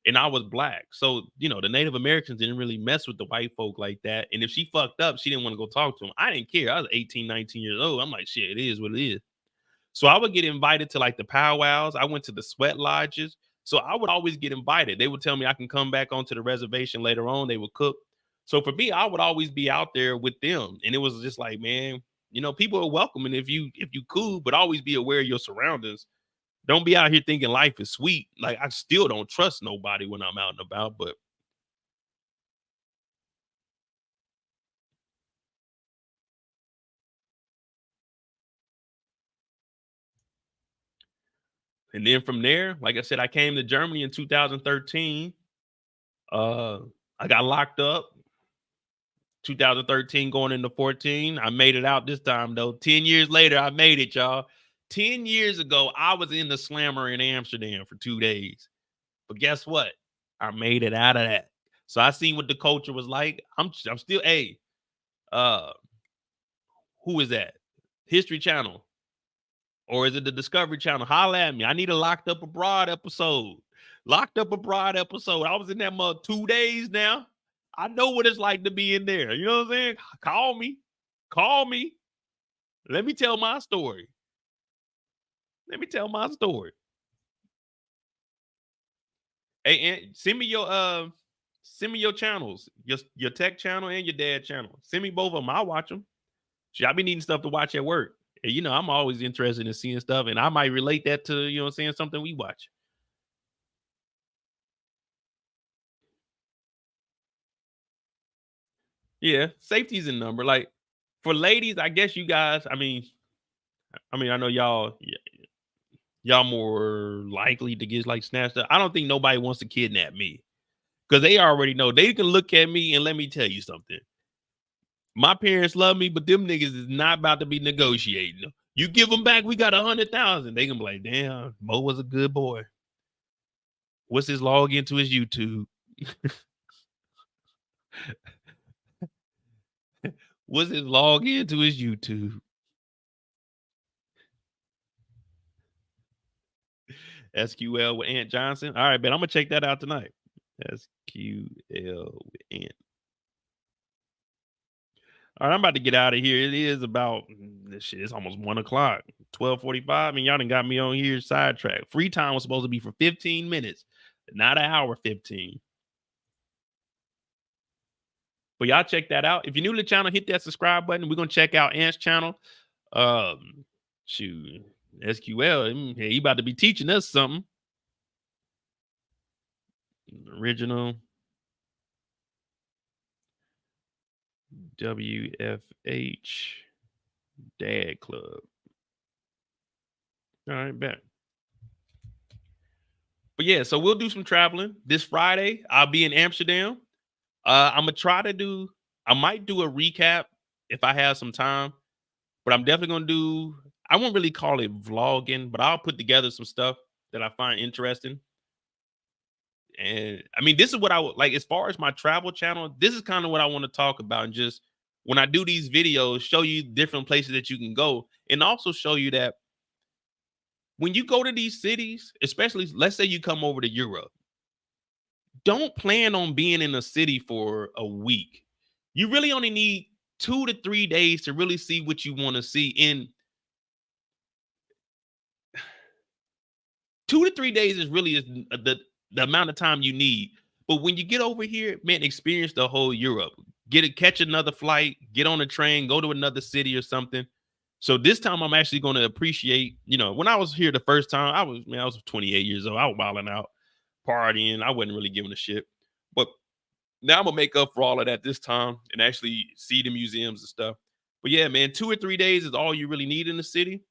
and I was black. So, you know, the Native Americans didn't really mess with the white folk like that. And if she fucked up, she didn't want to go talk to them. I didn't care. I was 18, 19 years old. I'm like, shit, it is what it is. So I would get invited to like the powwows. I went to the sweat lodges. So I would always get invited. They would tell me I can come back onto the reservation later on. They would cook. So for me, I would always be out there with them. And it was just like, man, you know, people are welcoming if you cool, but always be aware of your surroundings. Don't be out here thinking life is sweet. Like, I still don't trust nobody when I'm out and about, but and then from there, like I said, I came to Germany in 2013. I got locked up 2013 going into 14. I made it out this time though. 10 years later, I made it, y'all. 10 years ago, I was in the slammer in Amsterdam for 2 days. But guess what? I made it out of that. So I seen what the culture was like. I'm still, hey, who is that? History Channel. Or is it the Discovery Channel? Holla at me. I need a Locked Up Abroad episode. Locked Up Abroad episode. I was in that mother 2 days now. I know what it's like to be in there. You know what I'm saying? Call me. Call me. Let me tell my story. Let me tell my story. Hey, and send me your channels, your tech channel and your dad channel. Send me both of them. I'll watch them. I be needing stuff to watch at work. And, you know, I'm always interested in seeing stuff, and I might relate that to, you know what I'm saying, something we watch. Yeah, safety's in number. Like for ladies, I guess you guys, I mean, I know y'all more likely to get like snatched up. I don't think nobody wants to kidnap me because they already know they can look at me and let me tell you something. My parents love me, but them niggas is not about to be negotiating. You give them back, we got 100,000. They can be like, damn, Mo was a good boy. What's his log into his YouTube? What's his log into his YouTube? SQL with Aunt Johnson. All right, man, I'm gonna check that out tonight. SQL with Aunt. All right, I'm about to get out of here. It is about this shit. It's almost 1 o'clock, 12:45. I mean, y'all done got me on here sidetracked. Free time was supposed to be for 15 minutes, not an hour 15. But y'all check that out. If you're new to the channel, hit that subscribe button. We're gonna check out Ant's channel. Shoot, SQL. He about to be teaching us something. Original WFH Dad Club. All right, bet. But yeah, so we'll do some traveling this Friday. I'll be in Amsterdam. I'm gonna try to do. I might do a recap if I have some time, but I'm definitely gonna do. I won't really call it vlogging, but I'll put together some stuff that I find interesting. And I mean, this is what I would like as far as my travel channel. This is kind of what I want to talk about, and just when I do these videos, show you different places that you can go, and also show you that when you go to these cities, especially let's say you come over to Europe, don't plan on being in a city for a week. You really only need 2 to 3 days to really see what you want to see. In 2 to 3 days is really the amount of time you need. But when you get over here, man, experience the whole Europe. Catch another flight, get on a train, go to another city or something. So this time I'm actually going to appreciate, when I was here the first time, I was 28 years old. I was wilding out, partying. I wasn't really giving a shit. But now I'm going to make up for all of that this time and actually see the museums and stuff. But yeah, man, 2 or 3 days is all you really need in the city.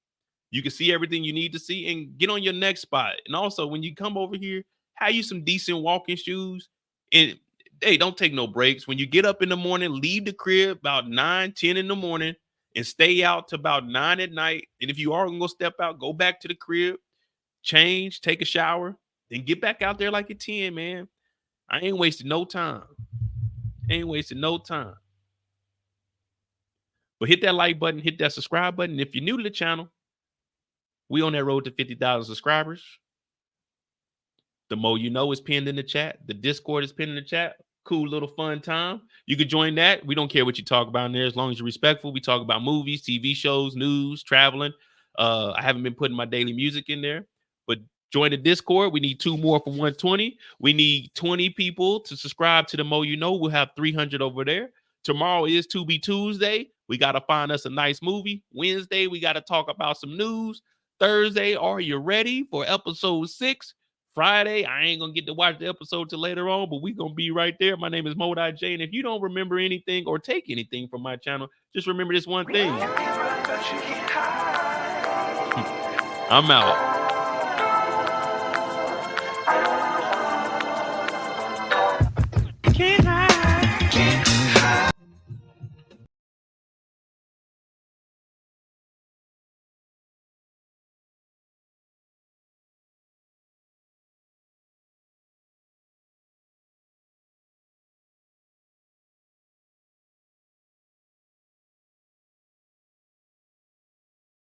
You can see everything you need to see and get on your next spot. And also, when you come over here, have you some decent walking shoes. And hey, don't take no breaks. When you get up in the morning, leave the crib about 9, 10 in the morning and stay out to about 9 at night. And if you are going to go step out, go back to the crib, change, take a shower, then get back out there like it's 10, man. I ain't wasting no time. But hit that like button, hit that subscribe button. If you're new to the channel, we on that road to 50,000 subscribers. The Mo You Know is pinned in the chat. The Discord is pinned in the chat. Cool little fun time. You can join that. We don't care what you talk about in there as long as you're respectful. We talk about movies, TV shows, news, traveling. I haven't been putting my daily music in there, but join the Discord. We need 2 more for 120. We need 20 people to subscribe to the Mo You Know. We'll have 300 over there. Tomorrow is To Be Tuesday. We got to find us a nice movie. Wednesday, we got to talk about some news. Thursday, are you ready for episode 6? Friday, I ain't gonna get to watch the episode till later on, but we gonna be right there. My name is Mo.J, and if you don't remember anything or take anything from my channel, just remember this one thing. I'm out.